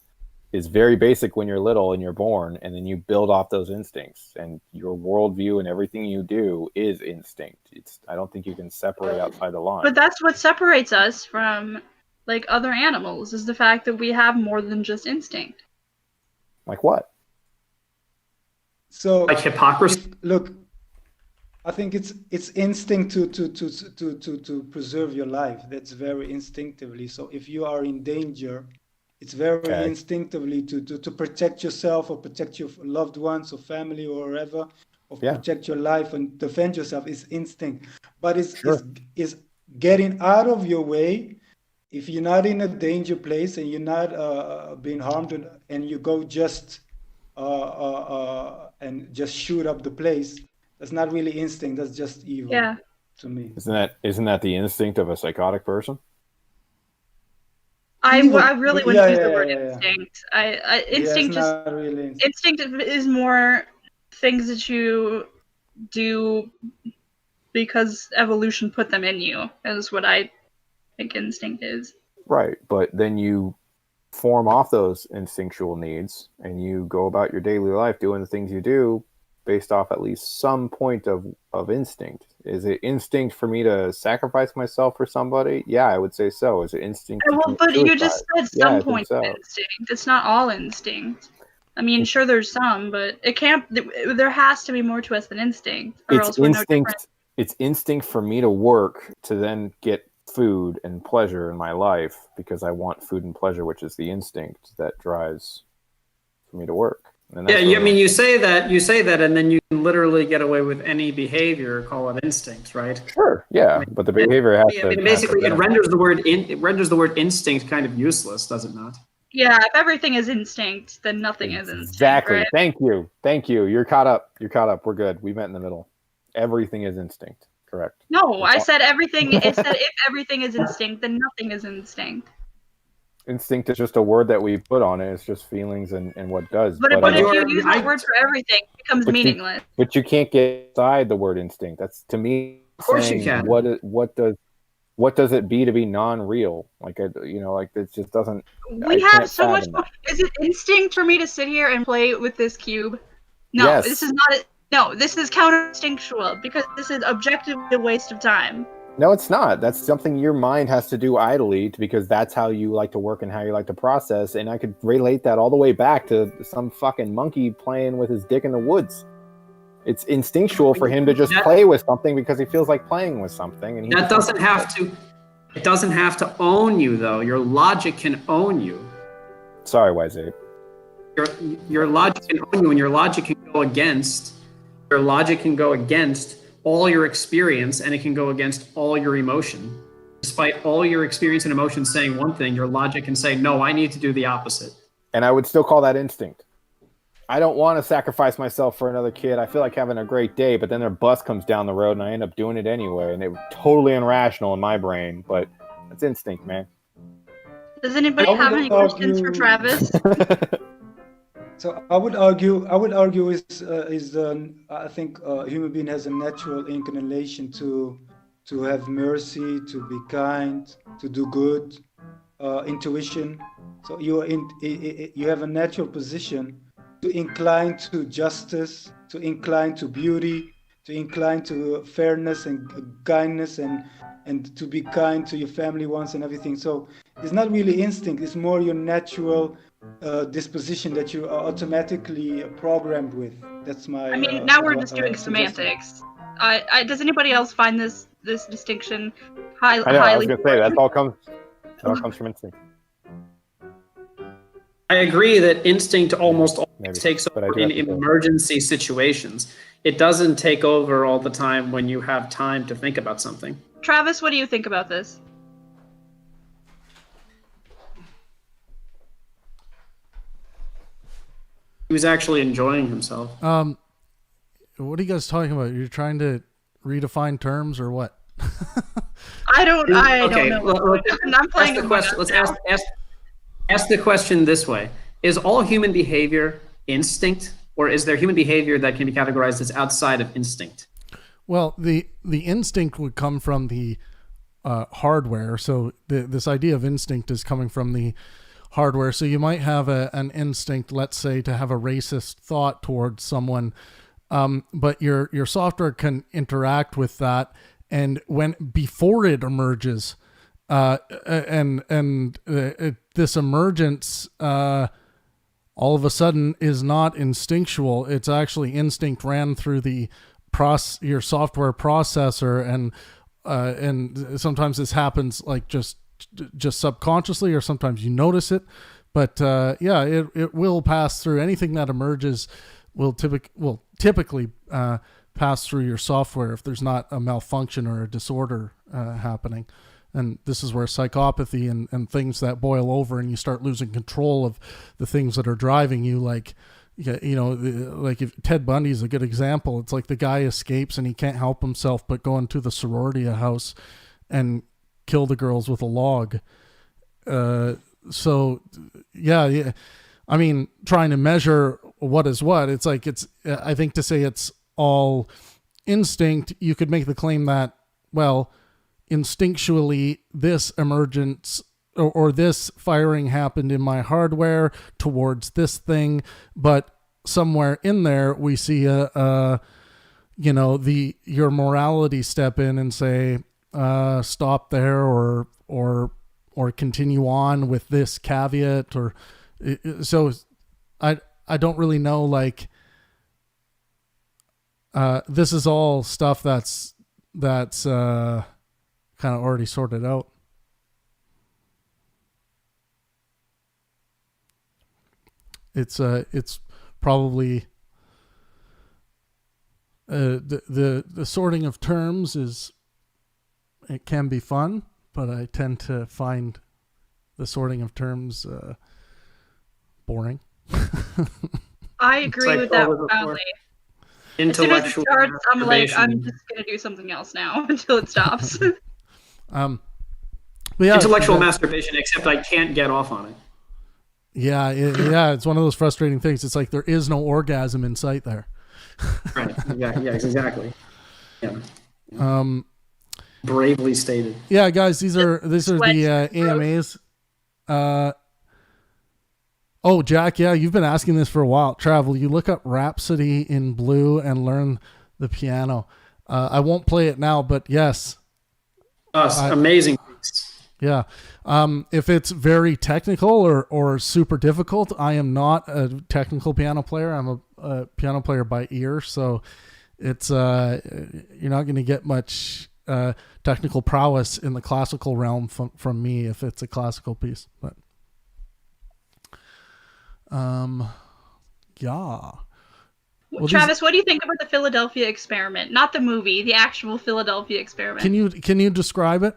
very basic when you're little and you're born, and then you build off those instincts. And your worldview and everything you do is instinct. I don't think you can separate outside the line. But that's what separates us from like other animals, is the fact that we have more than just instinct. Like what? So like hypocrisy. Look, I think it's instinct to preserve your life. That's very instinctively. So if you are in danger, it's very instinctively to protect yourself or protect your loved ones or family or whatever, or protect your life and defend yourself. Is instinct, but it's getting out of your way. If you're not in a danger place and you're not being harmed, and you go just and just shoot up the place, that's not really instinct. That's just evil. Yeah. To me. Isn't that the instinct of a psychotic person? I really wouldn't use the word instinct. Instinct instinct is more things that you do because evolution put them in you, is what I think instinct is. Right, but then you form off those instinctual needs and you go about your daily life doing the things you do based off at least some point of instinct. Is it instinct for me to sacrifice myself for somebody? Yeah, I would say so. Is it instinct? Well, but you just said some point of instinct. It's not all instinct. I mean, sure, there's some, but it can't. There has to be more to us than instinct, or else we're no different. It's instinct for me to work to then get food and pleasure in my life because I want food and pleasure, which is the instinct that drives for me to work. Yeah, I mean, you say that, and then you can literally get away with any behavior, call it instinct, right? Sure, yeah, but the behavior has to. Basically, it renders the word instinct kind of useless, does it not? Yeah, if everything is instinct, then nothing is instinct. Exactly. Right? Thank you. You're caught up. We're good. We met in the middle. Everything is instinct. Correct. No, I said everything. It said if everything is instinct, then nothing is instinct. Instinct is just a word that we put on it. It's just feelings and what does. But if you use that word for everything, it becomes meaningless. But you can't get inside the word instinct. That's, to me, of course you can. What does it be to be non-real? Like, like it just doesn't. We have so much more. Is it instinct for me to sit here and play with this cube? No, yes. This is not. No, this is counter-instinctual because this is objectively a waste of time. No, it's not. That's something your mind has to do idly because that's how you like to work and how you like to process. And I could relate that all the way back to some fucking monkey playing with his dick in the woods. It's instinctual for him to just play with something because he feels like playing with something. And that doesn't have to. It doesn't have to own you, though. Your logic can own you. Sorry, Wise-Ape. Your logic can own you, and your logic can go against. Your logic can go against all your experience, and it can go against all your emotion. Despite all your experience and emotion saying one thing, your logic can say, no, I need to do the opposite. And I would still call that instinct. I don't want to sacrifice myself for another kid. I feel like having a great day, but then their bus comes down the road and I end up doing it anyway. And it's totally irrational in my brain, but it's instinct, man. Does anybody have any questions for Travis? So I would argue I think a human being has a natural inclination to have mercy, to be kind, to do good, intuition. So you have a natural position to incline to justice, to incline to beauty, to incline to fairness and kindness, and to be kind to your family ones and everything. So it's not really instinct; it's more your natural disposition that you are automatically programmed with. That's my. I mean, now we're just doing semantics. Does anybody else find this distinction I know. I was highly? gonna say that all comes from instinct. I agree that instinct almost always Maybe, takes but I over do in have to say- emergency situations. It doesn't take over all the time when you have time to think about something. Travis, what do you think about this? He was actually enjoying himself. What are you guys talking about? You're trying to redefine terms or what? I don't know. I'm playing Ask the question. Let's ask the question this way: is all human behavior instinct, or is there human behavior that can be categorized as outside of instinct? Well, the instinct would come from the hardware. So this idea of instinct is coming from the hardware. So you might have an instinct, let's say, to have a racist thought towards someone, but your software can interact with that, and before it emerges, this emergence all of a sudden is not instinctual. It's actually instinct ran through your software processor, and sometimes this happens like just subconsciously, or sometimes you notice it. But it will pass through. Anything that emerges will typically pass through your software if there's not a malfunction or a disorder happening. And this is where psychopathy and things that boil over and you start losing control of the things that are driving you, like, like if Ted Bundy is a good example. It's like the guy escapes and he can't help himself but go into the sorority house and kill the girls with a log. So yeah. I mean, trying to measure what is what, it's like, I think to say it's all instinct, you could make the claim that, well, instinctually this emergence or this firing happened in my hardware towards this thing, but somewhere in there we see your morality step in and say stop there or continue on with this caveat, or so I don't really know, like this is all stuff that's kind of already sorted out. It's probably the sorting of terms it can be fun, but I tend to find the sorting of terms boring. I agree with that profoundly. As soon as it starts, I'm like, I'm just gonna do something else now until it stops. Intellectual masturbation, except I can't get off on it. Yeah, it's one of those frustrating things. It's like there is no orgasm in sight there. Right. Yeah, exactly. Yeah. Bravely stated. Yeah, guys, these are the AMAs. Oh, Jack, yeah, you've been asking this for a while. Trav, will you look up Rhapsody in Blue and learn the piano? I won't play it now, but yes. Amazing. Yeah. If it's very technical or super difficult, I am not a technical piano player. I'm a piano player by ear. So it's, you're not going to get much technical prowess in the classical realm from me if it's a classical piece. But, yeah. Well, Travis, what do you think about the Philadelphia experiment? Not the movie, the actual Philadelphia experiment. Can you describe it?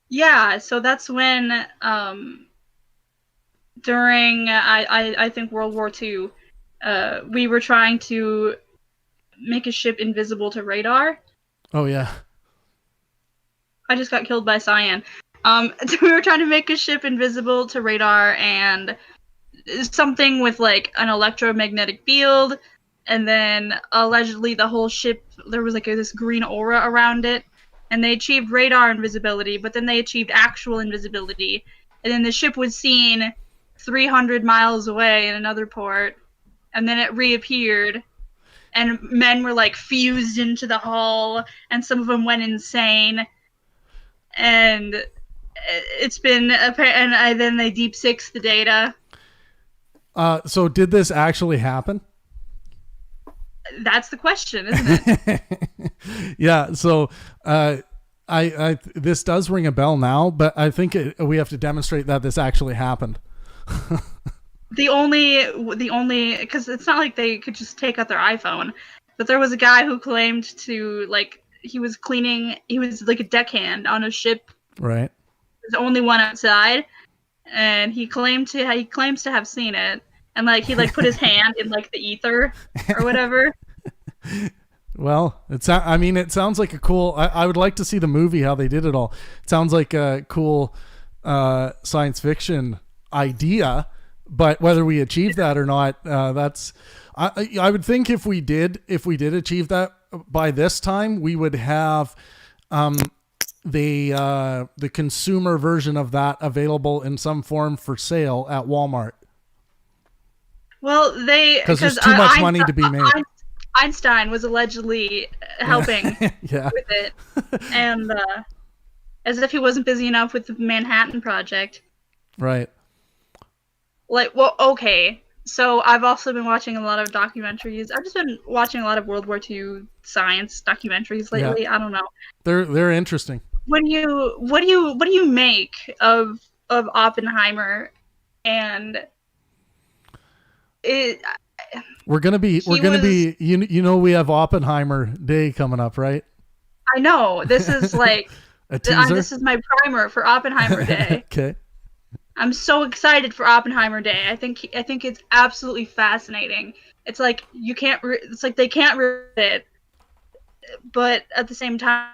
Yeah, so that's when during I think World War II, we were trying to make a ship invisible to radar. Oh yeah. I just got killed by cyan. We were trying to make a ship invisible to radar, and something with like an electromagnetic field, and then allegedly the whole ship, there was like this green aura around it, and they achieved radar invisibility, but then they achieved actual invisibility, and then the ship was seen 300 miles away in another port, and then it reappeared, and men were like fused into the hull, and some of them went insane, and it's been apparent, and then they deep six the data. So did this actually happen? That's the question, isn't it? Yeah. So, I this does ring a bell now, but I think we have to demonstrate that this actually happened. The only, because it's not like they could just take out their iPhone, but there was a guy who claimed to, like, he was like a deckhand on a ship. Right. The only one outside, and he claims to have seen it, and like he like put his hand in like the ether or whatever. Well, it sounds like a cool. I would like to see the movie how they did it all. It sounds like a cool science fiction idea, but whether we achieve that or not, that's. I would think if we did achieve that by this time, we would have the consumer version of that available in some form for sale at Walmart. Well, because there's too much money to be made. Einstein was allegedly helping yeah. with it, and as if he wasn't busy enough with the Manhattan Project. Right. Like, well, okay. So I've also been watching a lot of documentaries. I've just been watching a lot of World War II science documentaries lately. Yeah. I don't know. They're interesting. What do you make of Oppenheimer, and it? We're gonna be you know we have Oppenheimer Day coming up, right? I know. This is like this is my primer for Oppenheimer Day. Okay. I'm so excited for Oppenheimer Day. I think it's absolutely fascinating. It's like it's like they can't read it, but at the same time,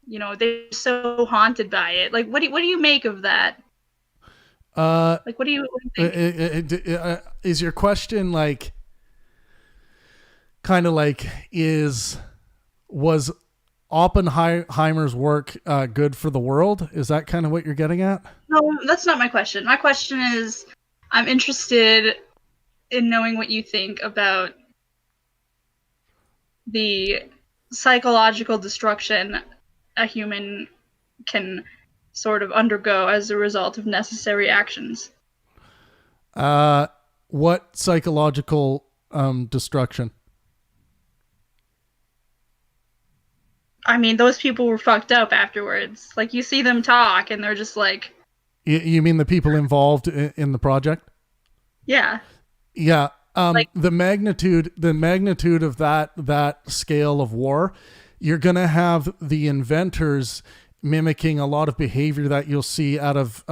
you know, they're so haunted by it. Like, what do you make of that? Like, what do you think? Is your question like, kind of like, was Oppenheimer's work good for the world? Is that kind of what you're getting at? No, that's not my question. My question is, I'm interested in knowing what you think about the psychological destruction a human can sort of undergo as a result of necessary actions. What psychological destruction? I mean, those people were fucked up afterwards. Like, you see them talk, and they're just like... You mean the people involved in the project? Yeah. Yeah. The magnitude of that scale of war, you're going to have the inventors mimicking a lot of behavior that you'll see out of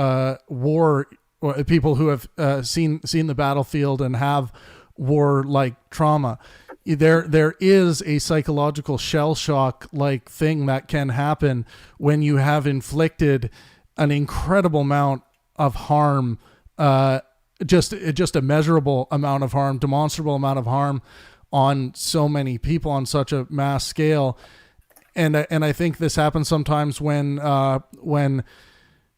war, or people who have seen the battlefield and have war-like trauma. There is a psychological shell shock like thing that can happen when you have inflicted an incredible amount of harm, just a measurable amount of harm, demonstrable amount of harm on so many people on such a mass scale. And I think this happens sometimes when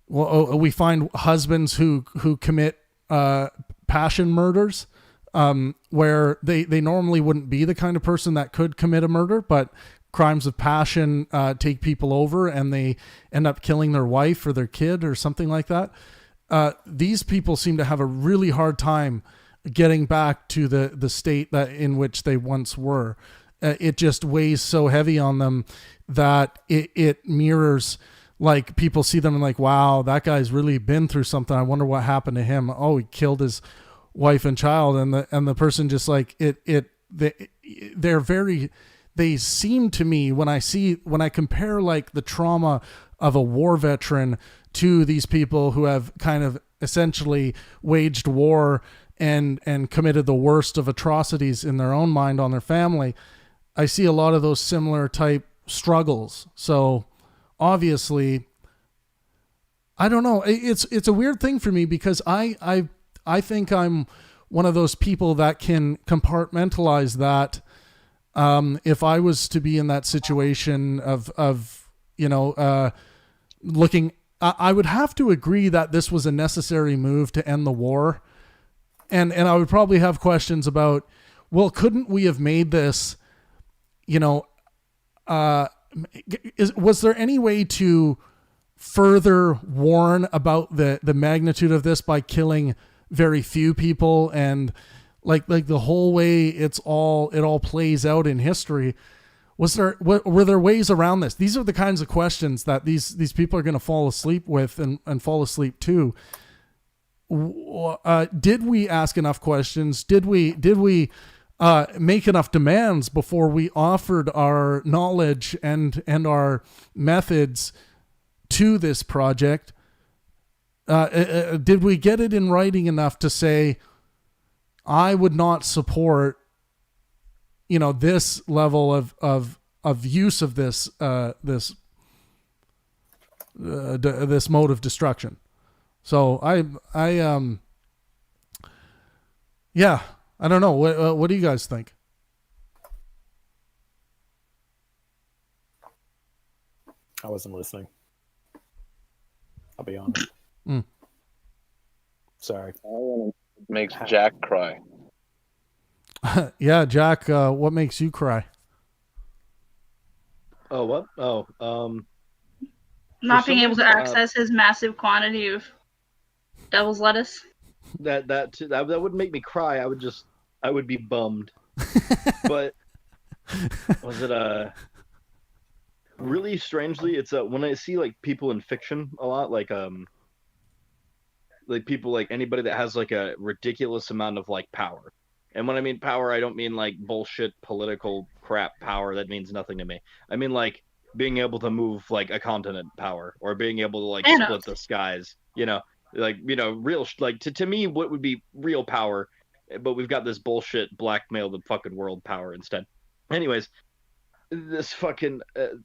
we find husbands who commit passion murders, where they normally wouldn't be the kind of person that could commit a murder, but crimes of passion take people over and they end up killing their wife or their kid or something like that. These people seem to have a really hard time getting back to the state that in which they once were. It just weighs so heavy on them that it mirrors, like, people see them and like, wow, that guy's really been through something. I wonder what happened to him. Oh, he killed his wife and child. And the person just like they seem to me, when I compare like the trauma of a war veteran to these people who have kind of essentially waged war and committed the worst of atrocities in their own mind on their family, I see a lot of those similar type struggles. So obviously, I don't know. It's a weird thing for me because I I think I'm one of those people that can compartmentalize that. If I was to be in that situation of looking, I would have to agree that this was a necessary move to end the war. And I would probably have questions about, well, couldn't we have made this, was there any way to further warn about the magnitude of this by killing very few people, and like the whole way it all plays out in history? Were there ways around this? These are the kinds of questions that these people are going to fall asleep with and fall asleep to. Did we ask enough questions? Did we make enough demands before we offered our knowledge and our methods to this project? Did we get it in writing enough to say, I would not support, this level of use of this this mode of destruction? So I don't know. What do you guys think? I wasn't listening. I'll be honest. Sorry. Makes Jack cry. Yeah, Jack, what makes you cry? Oh, what? Not being able to access his massive quantity of devil's lettuce. That wouldn't make me cry. I would be bummed. But was it really strangely, it's when I see like people in fiction a lot, like people, like anybody that has like a ridiculous amount of like power. And when I mean power, I don't mean like bullshit political crap power that means nothing to me. I mean like being able to move like a continent power, or being able to like split the skies, real, like to me, what would be real power, but we've got this bullshit blackmail the fucking world power instead. Anyways, this fucking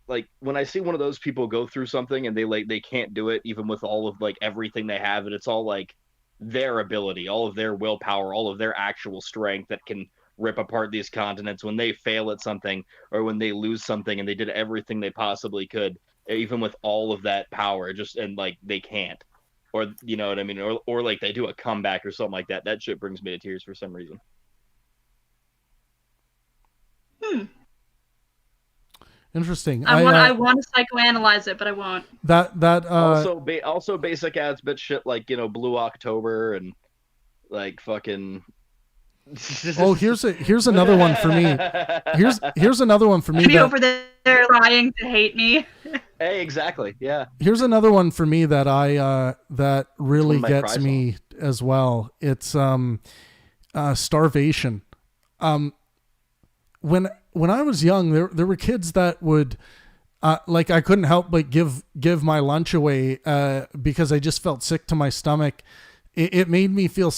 like when I see one of those people go through something and they can't do it even with all of like everything they have, and it's all like their ability, all of their willpower, all of their actual strength that can rip apart these continents, when they fail at something or when they lose something and they did everything they possibly could, even with all of that power, and like they can't, or you know what I mean, or like they do a comeback or something like that. That shit brings me to tears for some reason. Interesting. I want to psychoanalyze it, but I won't. Also basic ass bitch shit like Blue October and like fucking. Oh, here's another one for me. Here's another one for me. Be over there trying to hate me. Hey, exactly. Yeah. Here's another one for me that that really gets me as well. It's starvation. When I was young, there were kids that would like I couldn't help but give my lunch away because I just felt sick to my stomach. It made me feel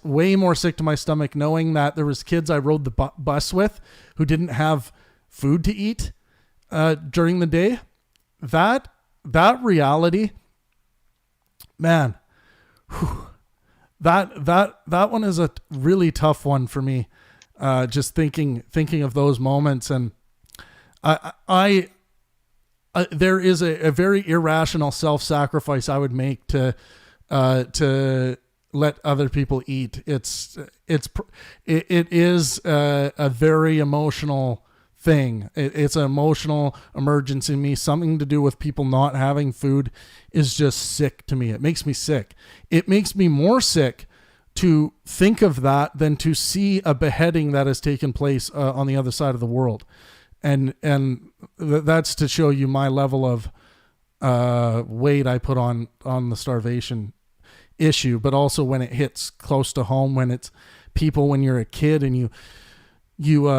way more sick to my stomach knowing that there was kids I rode the bus with who didn't have food to eat during the day. That reality, man, that one is a really tough one for me. Just thinking of those moments, and I there is a very irrational self-sacrifice I would make to let other people eat. It is a very emotional thing. It's an emotional emergency in me. Something to do with people not having food is just sick to me. It makes me sick. It makes me more sick to think of that than to see a beheading that has taken place on the other side of the world. And that's to show you my level of weight I put on the starvation issue, but also when it hits close to home, when it's people, when you're a kid and you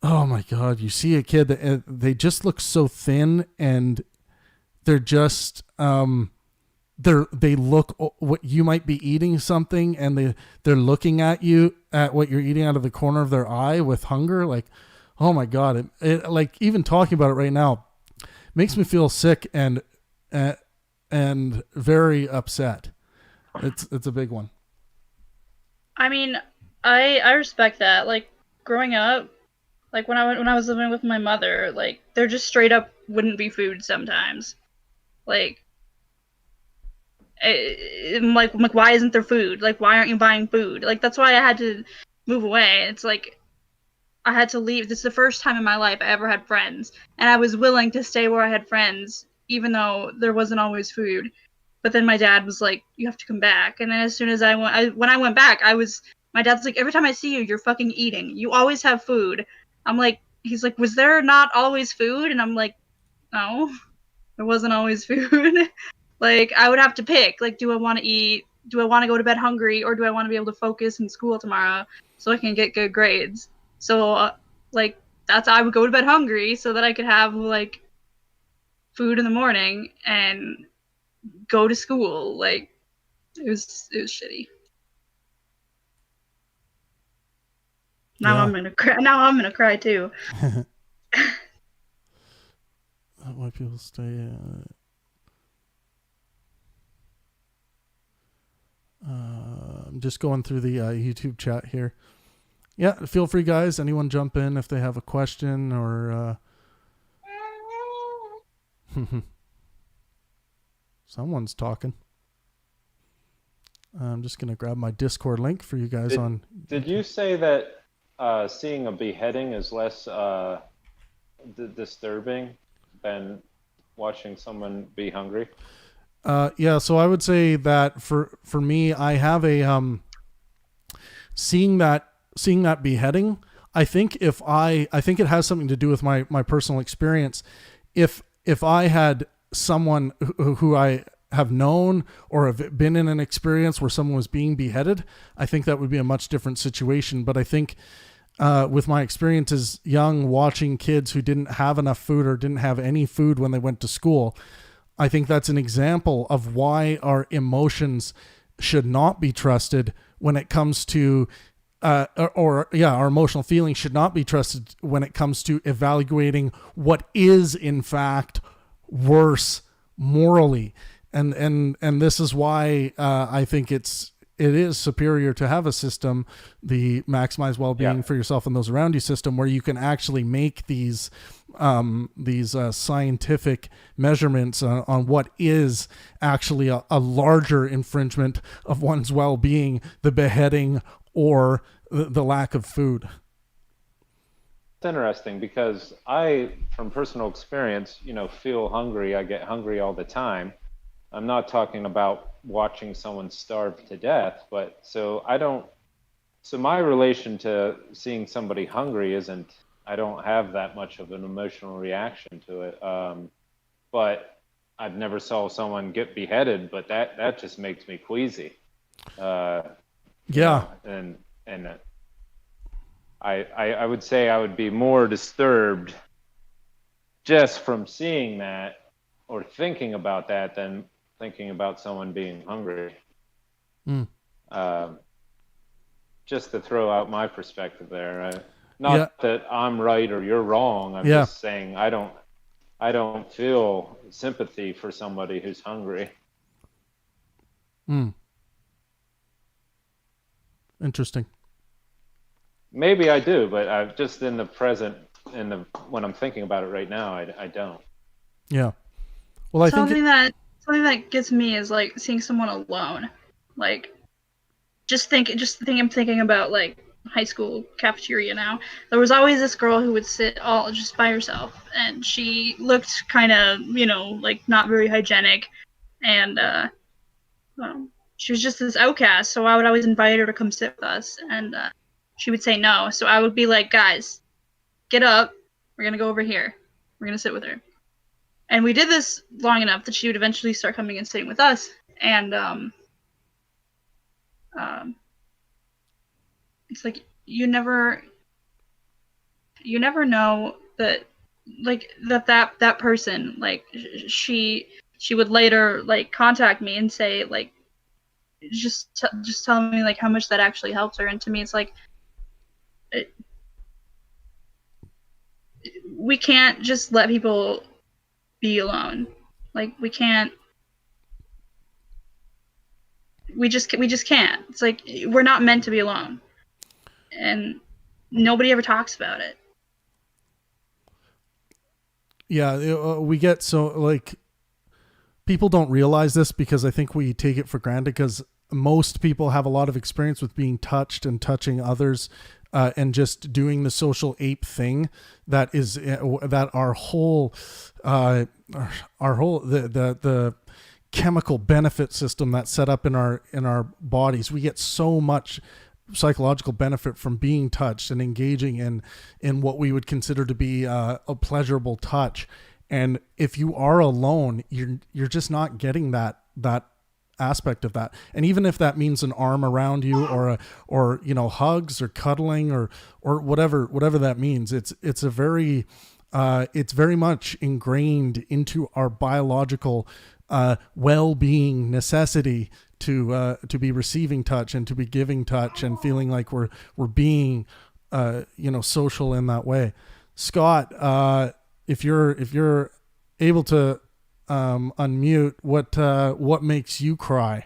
oh my God, you see a kid that they just look so thin, and they're just they look what you might be eating something, and they're looking at you at what you're eating out of the corner of their eye with hunger. Like, oh my God, it like even talking about it right now makes me feel sick and very upset. It's a big one. I mean, I respect that. Like growing up, like when I was living with my mother, like there just straight up wouldn't be food sometimes. Like, like why isn't there food? Like why aren't you buying food? Like that's why I had to move away. It's like I had to leave. This is the first time in my life I ever had friends, and I was willing to stay where I had friends, even though there wasn't always food. But then my dad was like, "You have to come back." And then as soon as when I went back, my dad's like, "Every time I see you, you're fucking eating. You always have food." I'm like, he's like, "Was there not always food?" And I'm like, "No, there wasn't always food." Like I would have to pick. Like, do I want to eat? Do I want to go to bed hungry, or do I want to be able to focus in school tomorrow so I can get good grades? So, like, that's I would go to bed hungry so that I could have like food in the morning and go to school. Like, it was shitty. Now Yeah. I'm gonna cry. Now I'm gonna cry too. Why people stay. I'm just going through the YouTube chat here. Yeah, feel free, guys. Anyone jump in if they have a question or. Someone's talking. I'm just going to grab my Discord link for you guys on. Did you say that seeing a beheading is less disturbing than watching someone be hungry? Yeah, so I would say that for me, I have a seeing that beheading. I think I think it has something to do with my personal experience. If I had someone who I have known or have been in an experience where someone was being beheaded, I think that would be a much different situation. But I think with my experience as young, watching kids who didn't have enough food or didn't have any food when they went to school, I think that's an example of why our emotions should not be trusted when it comes to our emotional feelings should not be trusted when it comes to evaluating what is in fact worse morally. And this is why I think it is superior to have a system, the maximize well-being for yourself and those around you system, where you can actually make these scientific measurements on what is actually a larger infringement of one's well-being, the beheading or the lack of food. It's interesting because I, from personal experience, feel hungry. I get hungry all the time. I'm not talking about watching someone starve to death, but so my relation to seeing somebody hungry isn't, I don't have that much of an emotional reaction to it. But I've never saw someone get beheaded, but that just makes me queasy. Yeah. And I would say I would be more disturbed just from seeing that or thinking about that than thinking about someone being hungry. Just to throw out my perspective there. Not that I'm right or you're wrong. I'm just saying I don't feel sympathy for somebody who's hungry. Interesting. Maybe I do, but I've just in the present, when I'm thinking about it right now, I don't. Yeah. Well, I think something that gets me is like seeing someone alone. Like, I'm thinking about like high school cafeteria now. There was always this girl who would sit all just by herself, and she looked kind of, like not very hygienic, and she was just this outcast. So I would always invite her to come sit with us, and she would say no. So I would be like, guys, get up. We're gonna go over here. We're gonna sit with her. And we did this long enough that she would eventually start coming and sitting with us. And it's like you never know that, like that person, like she would later like contact me and say like just tell me like how much that actually helps her. And to me, it's like we can't just let people be alone. Like we can't we just can't. It's like we're not meant to be alone, and nobody ever talks about it. Yeah, we get so like people don't realize this because I think we take it for granted because most people have a lot of experience with being touched and touching others, and just doing the social ape thing. That is that our whole the chemical benefit system that's set up in our bodies. We get so much psychological benefit from being touched and engaging in what we would consider to be a pleasurable touch. And if you are alone, you're just not getting that aspect of that. And even if that means an arm around you or you know, hugs or cuddling or whatever that means, it's very much ingrained into our biological well-being necessity to be receiving touch and to be giving touch and feeling like we're being you know, social in that way. Scott, if you're able to unmute, what makes you cry?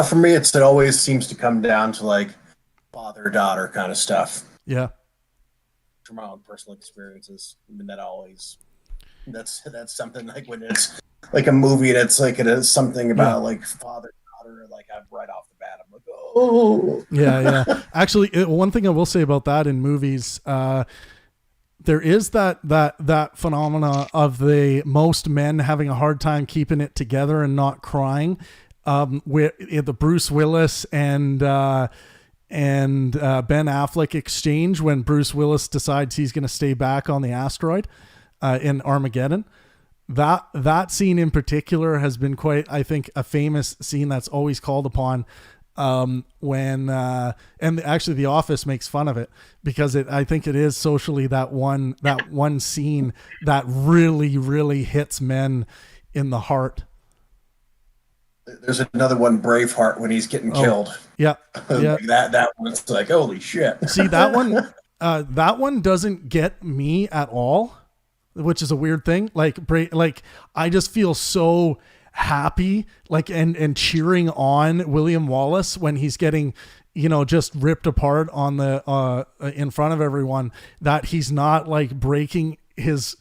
For me, it always seems to come down to like father-daughter kind of stuff. Yeah. From my own personal experiences, I mean, that's something like when it's like a movie and it's like it is something about like father-daughter, like I'm right off the bat, I'm like, oh. Yeah. Actually, one thing I will say about that in movies, there is that phenomena of the most men having a hard time keeping it together and not crying. With the Bruce Willis and Ben Affleck exchange when Bruce Willis decides he's going to stay back on the asteroid in Armageddon. That scene in particular has been quite, I think, a famous scene that's always called upon when and actually The Office makes fun of it because I think it is socially that one scene that really, really hits men in the heart. There's another one, Braveheart, when he's getting killed. Yeah. Like that one's like, holy shit. See, that one doesn't get me at all, which is a weird thing. Like I just feel so happy, like and cheering on William Wallace when he's getting, you know, just ripped apart on the in front of everyone, that he's not like breaking his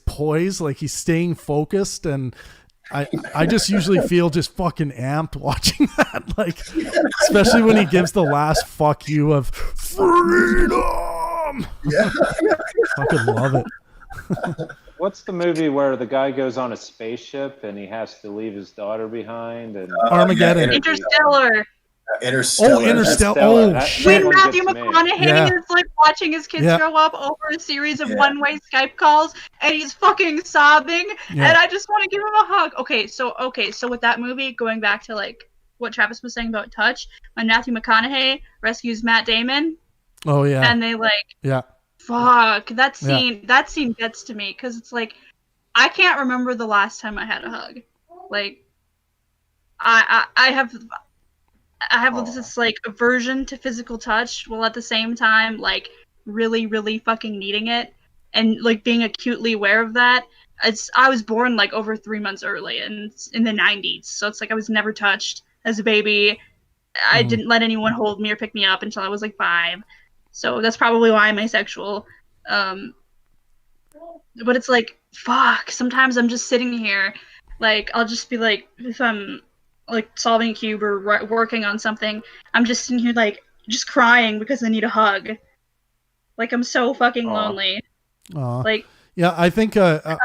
poise, like he's staying focused. And I just usually feel just fucking amped watching that, like especially when he gives the last fuck you of freedom. Yeah. Fucking love it. What's the movie where the guy goes on a spaceship and he has to leave his daughter behind? And Armageddon. Interstellar. Interstellar. Oh, shit. When Matthew McConaughey is like watching his kids grow up over a series of one-way Skype calls, and he's fucking sobbing, and I just want to give him a hug. Okay, so with that movie, going back to like what Travis was saying about touch, when Matthew McConaughey rescues Matt Damon. Oh yeah. And they fuck, that scene gets to me because it's like I can't remember the last time I had a hug. Like I have this like aversion to physical touch while at the same time like really, really fucking needing it and like being acutely aware of that. I was born like over 3 months early and in the 90s, so it's like I was never touched as a baby. I didn't let anyone hold me or pick me up until I was like 5. So that's probably why I'm asexual. But it's like, fuck, sometimes I'm just sitting here, like, I'll just be like, if I'm, like, solving a cube or working on something, I'm just sitting here, like, just crying because I need a hug. Like, I'm so fucking lonely. Like, yeah, I think, I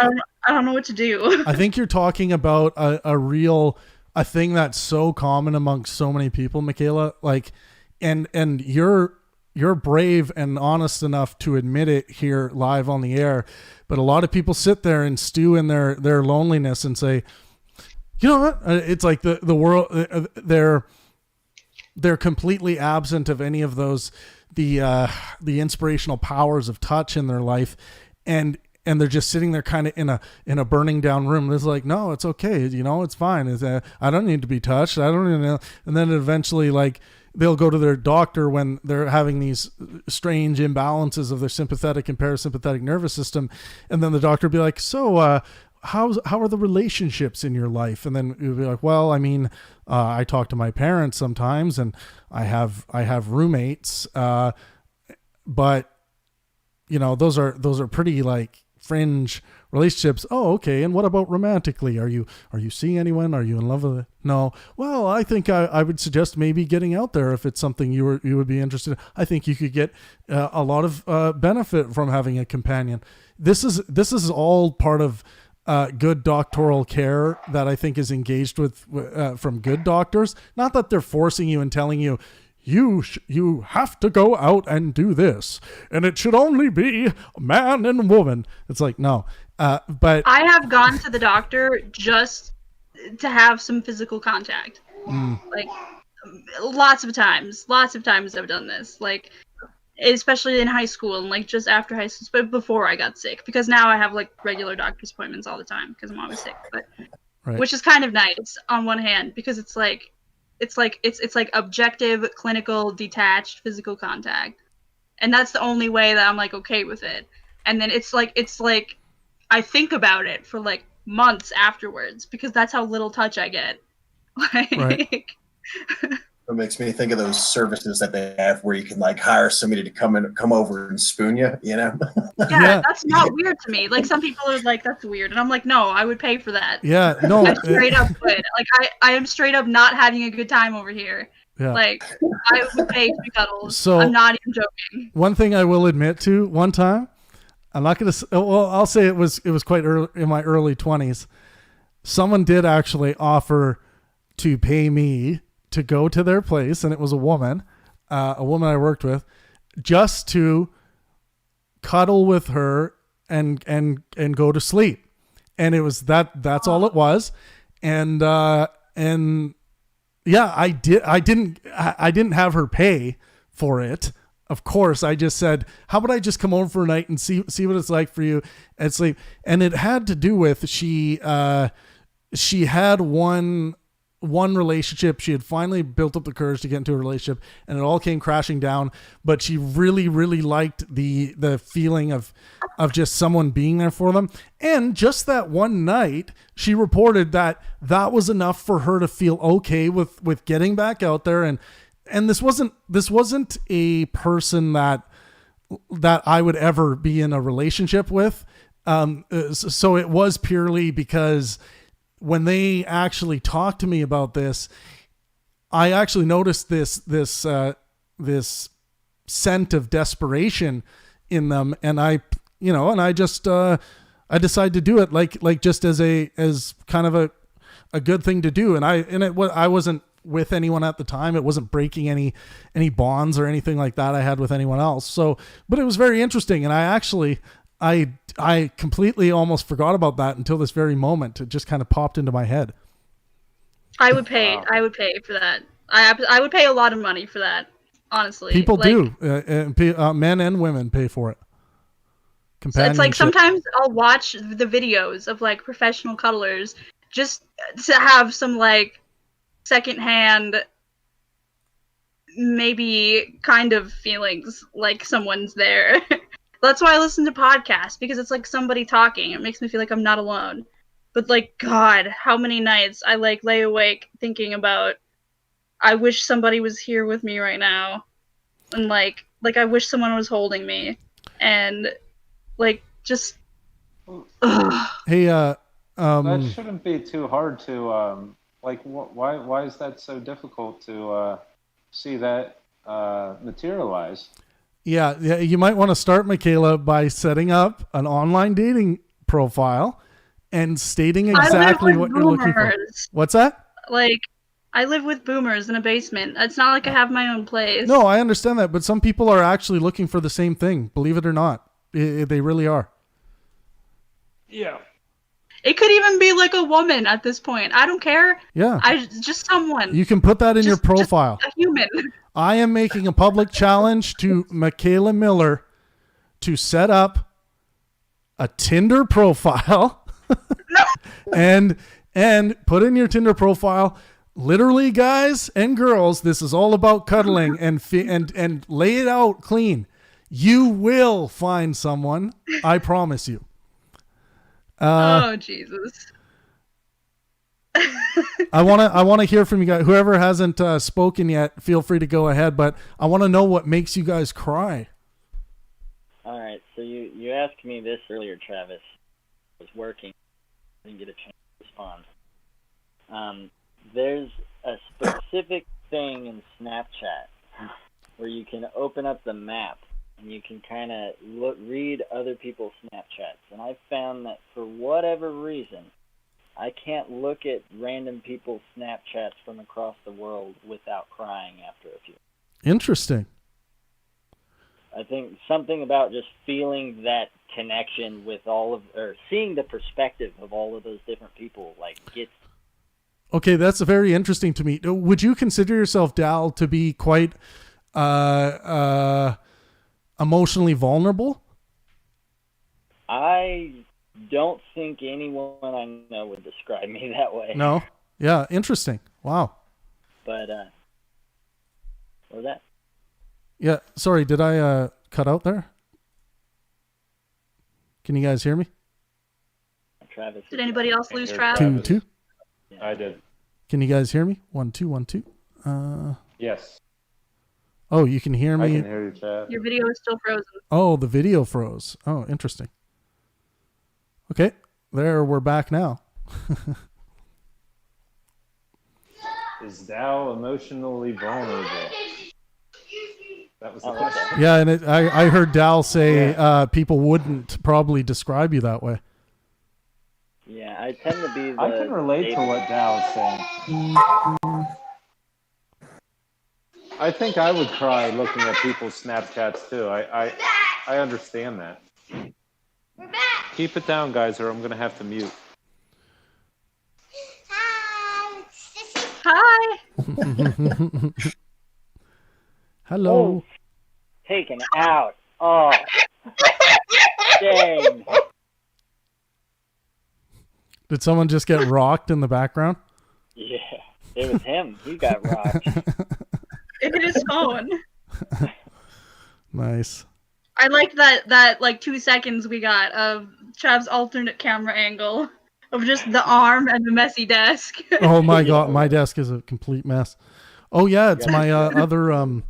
don't know what to do. I think you're talking about a thing that's so common amongst so many people, Michaela, like, and you're brave and honest enough to admit it here live on the air, but a lot of people sit there and stew in their loneliness and say, you know what? It's like the world, they're completely absent of any of those, the inspirational powers of touch in their life. And they're just sitting there kind of in a burning down room. It's like, no, it's okay. You know, it's fine. I don't need to be touched. I don't even know. And then eventually, like, they'll go to their doctor when they're having these strange imbalances of their sympathetic and parasympathetic nervous system. And then the doctor will be like, so, how are the relationships in your life? And then you'll be like, well, I mean, I talk to my parents sometimes, and I have roommates, but you know, those are pretty like fringe relationships. Oh, okay. And what about romantically? Are you seeing anyone? Are you in love with it? No. Well, I think I would suggest maybe getting out there if it's something you would be interested in. I think you could get a lot of benefit from having a companion. This is all part of good doctoral care that I think is engaged with from good doctors. Not that they're forcing you and telling you, you have to go out and do this, and it should only be man and woman. It's like, no. But I have gone to the doctor just to have some physical contact. Like, lots of times I've done this. Like, especially in high school and like just after high school, but before I got sick, because now I have like regular doctor's appointments all the time because I'm always sick. But right. Which is kind of nice on one hand, because it's like objective, clinical, detached physical contact, and that's the only way that I'm like okay with it. And then it's like I think about it for like months afterwards because that's how little touch I get. Like, right. It makes me think of those services that they have where you can like hire somebody to come over and spoon you, you know? Yeah, that's not weird to me. Like, some people are like, that's weird. And I'm like, no, I would pay for that. Yeah, no. I'm straight up good. Like, I am straight up not having a good time over here. Yeah. Like, I would pay to be cuddled. So, I'm not even joking. One thing I will admit to, one time, I'm not going to, well, I'll say it was quite early, in my early 20s. Someone did actually offer to pay me to go to their place, and it was a woman I worked with, just to cuddle with her and go to sleep. And it was that's all it was. And yeah, I didn't have her pay for it. Of course, I just said, how about I just come over for a night and see what it's like for you and sleep. And it had to do with she had one relationship. She had finally built up the courage to get into a relationship, and it all came crashing down. But she really, really liked the feeling of just someone being there for them. And just that one night, she reported that was enough for her to feel okay with getting back out there. And this wasn't a person that I would ever be in a relationship with. So it was purely because when they actually talked to me about this, I actually noticed this scent of desperation in them, and I decided to do it like just as kind of a good thing to do. I wasn't with anyone at the time. It wasn't breaking any bonds or anything like that I had with anyone else. So, but it was very interesting, and I completely almost forgot about that until this very moment. It just kind of popped into my head. I would pay. Wow. I would pay for that. I would pay a lot of money for that. Honestly, people do. Men and women pay for it. So it's like sometimes I'll watch the videos of like professional cuddlers just to have some like secondhand, maybe kind of feelings like someone's there. That's why I listen to podcasts, because it's like somebody talking. It makes me feel like I'm not alone. But like, God, how many nights I like lay awake thinking about, I wish somebody was here with me right now. And like I wish someone was holding me. And like, just, Hey, that shouldn't be too hard to, why is that so difficult to see that materialize? Yeah, you might want to start, Michaela, by setting up an online dating profile and stating exactly what you're looking for. What's that? Like, I live with boomers in a basement. It's not like I have my own place. No, I understand that, but some people are actually looking for the same thing. Believe it or not, they really are. Yeah. It could even be like a woman at this point. I don't care. Yeah. Just someone. You can put that in your profile. Just a human. I am making a public challenge to Michaela Miller to set up a Tinder profile and put in your Tinder profile, literally, guys and girls, this is all about cuddling, and lay it out clean. You will find someone, I promise you. Oh Jesus. I want to hear from you guys. Whoever hasn't spoken yet, feel free to go ahead. But I want to know what makes you guys cry. All right, so you asked me this earlier, Travis. I was working, didn't get a chance to respond. There's a specific thing in Snapchat where you can open up the map and you can kind of read other people's Snapchats. And I found that for whatever reason, I can't look at random people's Snapchats from across the world without crying after a few. Interesting. I think something about just feeling that connection with or seeing the perspective of all of those different people, gets. Okay, that's very interesting to me. Would you consider yourself, Dal, to be quite emotionally vulnerable? I don't think anyone I know would describe me that way. No? Yeah, interesting. Wow. But, what was that? Yeah, sorry, did I cut out there? Can you guys hear me? Travis. Did anybody else lose Trav? 2. I did. Can you guys hear me? 1 2 1 2. Yes. Oh, you can hear me. I can hear you, Trav. Your video is still frozen. Oh, the video froze. Oh, interesting. Okay, there, we're back now. Is Dow emotionally vulnerable? That was the question. Yeah, and I heard Dal say people wouldn't probably describe you that way. Yeah, I tend to be I can relate to what Dow is saying. I think I would cry looking at people's Snapchats too. I understand that. Keep it down, guys, or I'm going to have to mute. Hi. Hello. Oh, taken out. Oh, dang. Did someone just get rocked in the background? Yeah, it was him. He got rocked. It hit his phone. Nice. I liked that 2 seconds we got of Trav's alternate camera angle of just the arm and the messy desk. Oh my god, my desk is a complete mess. Oh yeah, it's my other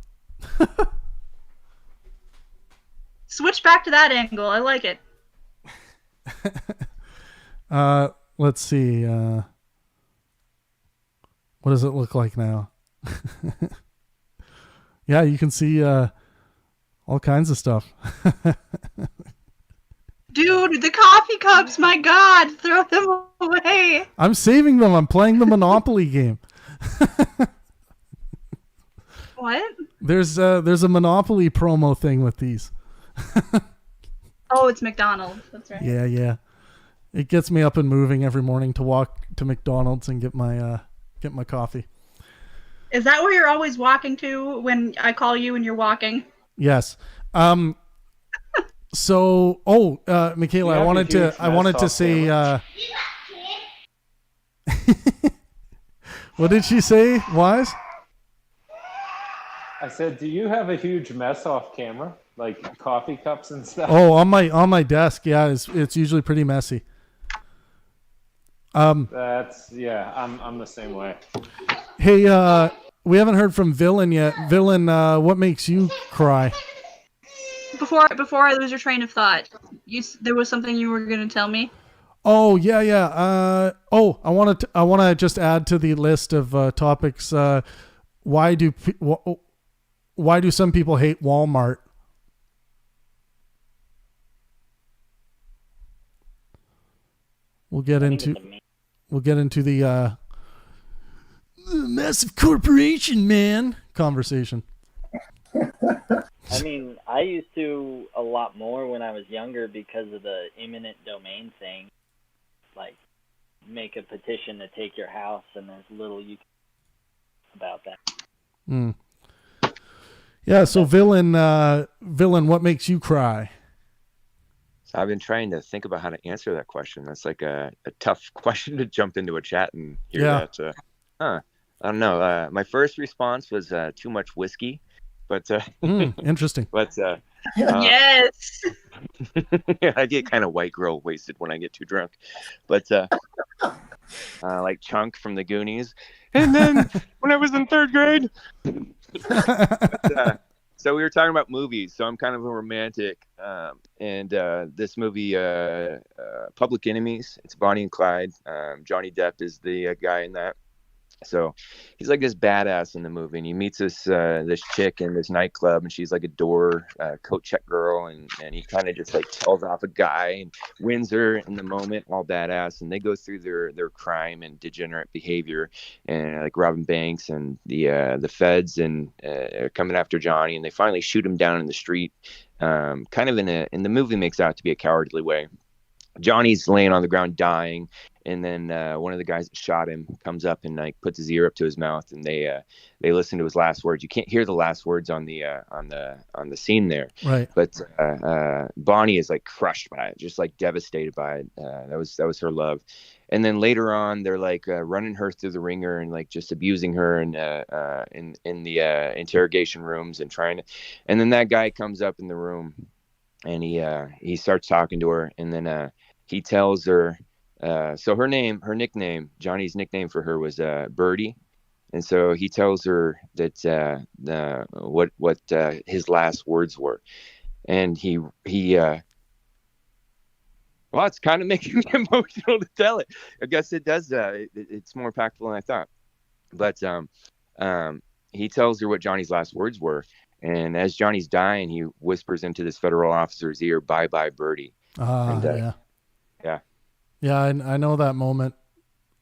Switch back to that angle. I like it. let's see. What does it look like now? Yeah, you can see all kinds of stuff. Dude, the coffee cups, my god, throw them away. I'm saving them. I'm playing the Monopoly game. What? There's a Monopoly promo thing with these. Oh, it's McDonald's. That's right. Yeah. It gets me up and moving every morning to walk to McDonald's and get my coffee. Is that where you're always walking to when I call you and you're walking? Yes. So, Michaela, I wanted to say, what did she say, Wise? I said, do you have a huge mess off camera? Like coffee cups and stuff? Oh, on my desk, yeah, it's usually pretty messy. I'm the same way. Hey, we haven't heard from Villain yet. Villain, what makes you cry? Before I lose your train of thought, there was something you were going to tell me. Oh yeah. I want to just add to the list of topics. Why do some people hate Walmart? We'll get into the massive corporation man conversation. I mean, I used to a lot more when I was younger because of the eminent domain thing. Like, make a petition to take your house, and there's little you can do about that. Yeah, so Villain, what makes you cry? So I've been trying to think about how to answer that question. That's like a tough question to jump into a chat and hear that. I don't know. My first response was too much whiskey. But interesting. But yes. I get kind of white girl wasted when I get too drunk, but like Chunk from the Goonies. And then when I was in third grade, so we were talking about movies. So I'm kind of a romantic, and this movie, Public Enemies. It's Bonnie and Clyde. Johnny Depp is the guy in that. So he's like this badass in the movie, and he meets this chick in this nightclub, and she's like a door coat check girl, and he kind of just like tells off a guy and wins her in the moment, all badass, and they go through their crime and degenerate behavior, and like robbing banks, and the feds and are coming after Johnny, and they finally shoot him down in the street, kind of in the movie makes out to be a cowardly way. Johnny's laying on the ground dying, and then one of the guys that shot him comes up and like puts his ear up to his mouth, and they listen to his last words. You can't hear the last words on the scene there, right? But Bonnie is like crushed by it, just like devastated by it. That was her love. And then later on, they're like running her through the ringer and like just abusing her and in the interrogation rooms and trying to. And then that guy comes up in the room, and he starts talking to her, and then he tells her. So her nickname, Johnny's nickname for her was Birdie, and so he tells her that what his last words were, and he well, it's kind of making me emotional to tell it. I guess it does. It's more impactful than I thought, but he tells her what Johnny's last words were, and as Johnny's dying, he whispers into this federal officer's ear, "Bye bye, Birdie." Yeah. Yeah. Yeah, I know that moment.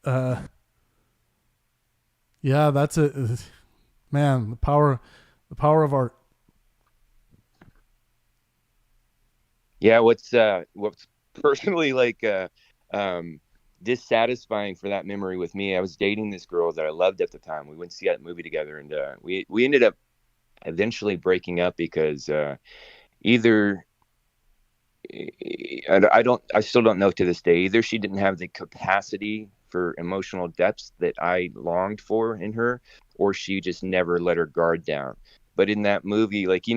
Yeah, that's a man. The power of art. Yeah, what's personally like dissatisfying for that memory with me. I was dating this girl that I loved at the time. We went to see that movie together, and we ended up eventually breaking up because either. I still don't know to this day. Either she didn't have the capacity for emotional depth that I longed for in her, or she just never let her guard down. But in that movie, like, you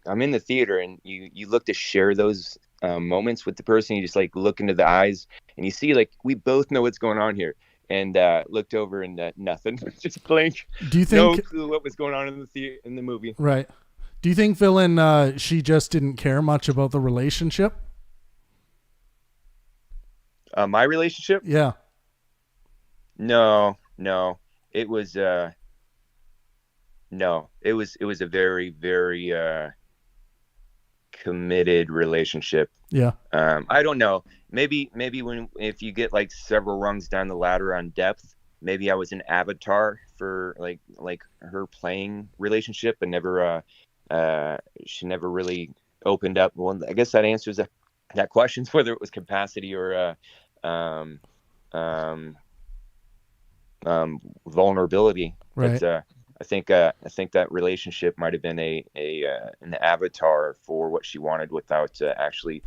I'm in the theater, and you look to share those moments with the person. You just like look into the eyes, and you see like we both know what's going on here. And looked over, and nothing, just blank. Do you think no clue what was going on in the movie? Right. Do you think, Villain, she just didn't care much about the relationship? My relationship? Yeah. No. It was no. It was a very, very committed relationship. Yeah. I don't know. Maybe if you get like several rungs down the ladder on depth, maybe I was an avatar for like her playing relationship, and never she never really opened up. Well, I guess that answers that question, whether it was capacity or vulnerability. Right. But I think that relationship might have been an avatar for what she wanted, without actually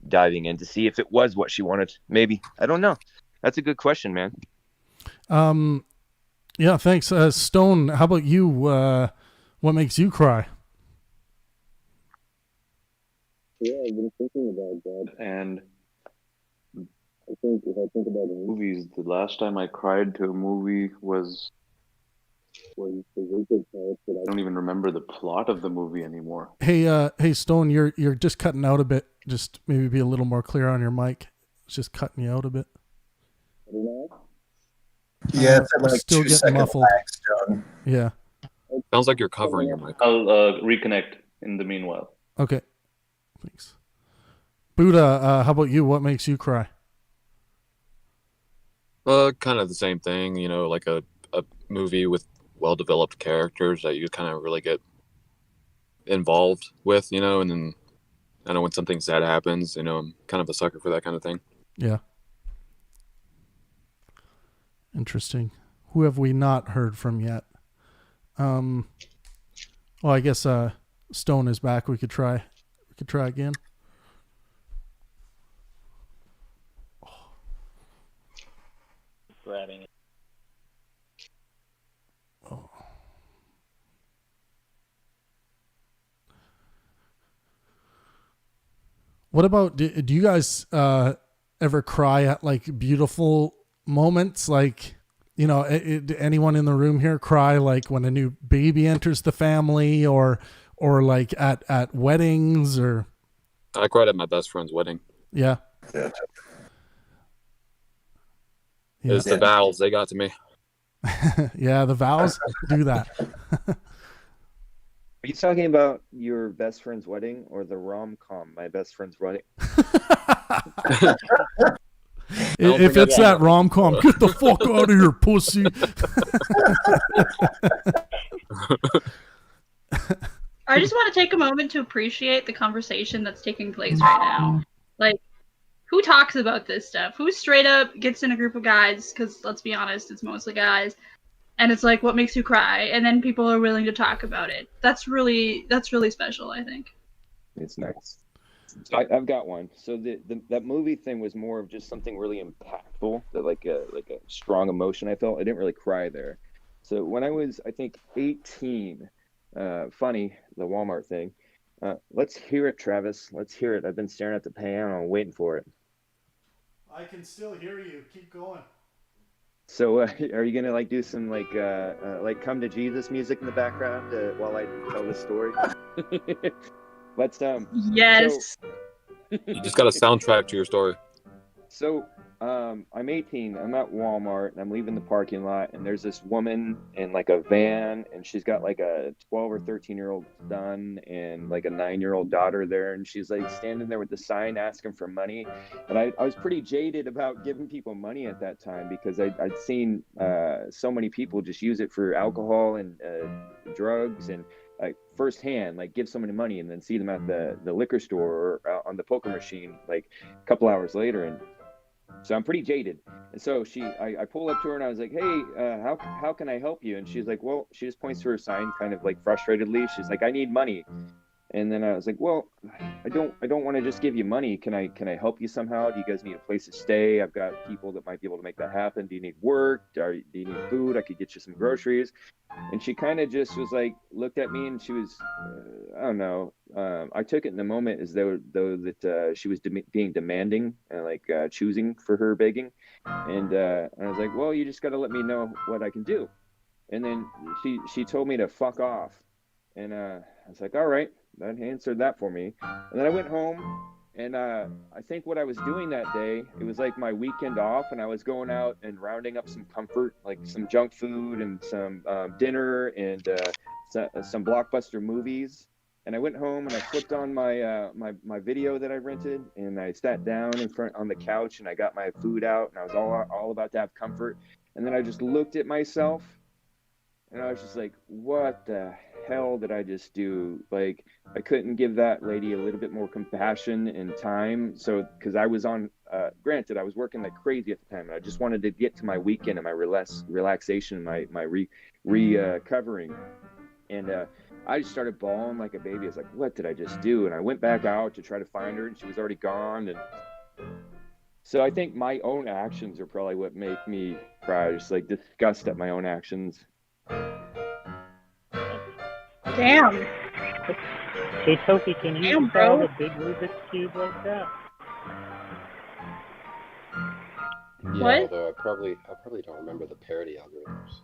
diving in to see if it was what she wanted. Maybe, I don't know. That's a good question, man. Yeah, thanks. Stone, how about you? What makes you cry? Yeah, I've been thinking about that, and I think if I think about the movies, the last time I cried to a movie was the Eradicate part, but I don't even remember the plot of the movie anymore. Hey, Stone, you're just cutting out a bit. Just maybe be a little more clear on your mic. It's just cutting you out a bit. I don't know. Yeah, it's at like still 2 getting second muffled. lags, John. Yeah. Sounds like you're covering your mic. I'll reconnect in the meanwhile. Okay. Thanks. Buddha, how about you? What makes you cry? Kind of the same thing, like a movie with well-developed characters that you kind of really get involved with, and then I know when something sad happens, I'm kind of a sucker for that kind of thing. Yeah. Interesting. Who have we not heard from yet? Well, I guess Stone is back. We could try again. Grabbing it. Oh. What about, do you guys ever cry at like beautiful moments? Like, you know, anyone in the room here cry like when a new baby enters the family, or like at weddings? Or I cried at my best friend's wedding. Yeah. Yeah. It was the vows. They got to me. Yeah, the vows do that. Are you talking about your best friend's wedding or the rom-com My Best Friend's Wedding? If it's that rom-com, get the fuck out of here, pussy. I just want to take a moment to appreciate the conversation that's taking place right now. Like, who talks about this stuff? Who straight up gets in a group of guys, because let's be honest, it's mostly guys, and it's like, what makes you cry? And then people are willing to talk about it. That's really special, I think. It's nice. I've got one. So that movie thing was more of just something really impactful, that like a strong emotion I felt. I didn't really cry there. So when I was, I think, 18, funny, the Walmart thing. Let's hear it, Travis. Let's hear it. I've been staring at the piano and waiting for it. I can still hear you. Keep going. So are you gonna like do some like Come to Jesus music in the background while I tell this story? Let's Yes. You just got a soundtrack to your story. So I'm 18. I'm at Walmart and I'm leaving the parking lot, and there's this woman in like a van, and she's got like a 12 or 13-year-old son and like a 9-year-old daughter there, and she's like standing there with the sign asking for money. And I was pretty jaded about giving people money at that time, because I'd seen so many people just use it for alcohol and drugs, and like firsthand, like give somebody money and then see them at the liquor store or on the poker machine like a couple hours later. And so I'm pretty jaded. And so I pull up to her and I was like, hey, how can I help you? And she's like, well, she just points to her sign kind of like frustratedly. She's like, I need money. And then I was like, well, I don't want to just give you money. Can I help you somehow? Do you guys need a place to stay? I've got people that might be able to make that happen. Do you need work? Do you need food? I could get you some groceries. And she kind of just was like, looked at me, and she was, I don't know. I took it in the moment as though that she was being demanding and like choosing for her begging. And I was like, well, you just got to let me know what I can do. And then she told me to fuck off. And I was like, all right. That answered that for me. And then I went home, and I think what I was doing that day, it was like my weekend off, and I was going out and rounding up some comfort, like some junk food and some dinner and some blockbuster movies. And I went home and I flipped on my video that I rented, and I sat down in front on the couch, and I got my food out, and I was all about to have comfort. And then I just looked at myself, and I was just like, what the hell did I just do? Like, I couldn't give that lady a little bit more compassion and time. So, because I was on, granted, I was working like crazy at the time, and I just wanted to get to my weekend and my relaxation, my recovering. And I just started bawling like a baby. I was like, what did I just do? And I went back out to try to find her, and she was already gone. And so I think my own actions are probably what make me cry, just like disgust at my own actions. Damn. Hey, Sophie, can you solve a big Rubik's Cube like that? Yeah, What? although I probably don't remember the parity algorithms.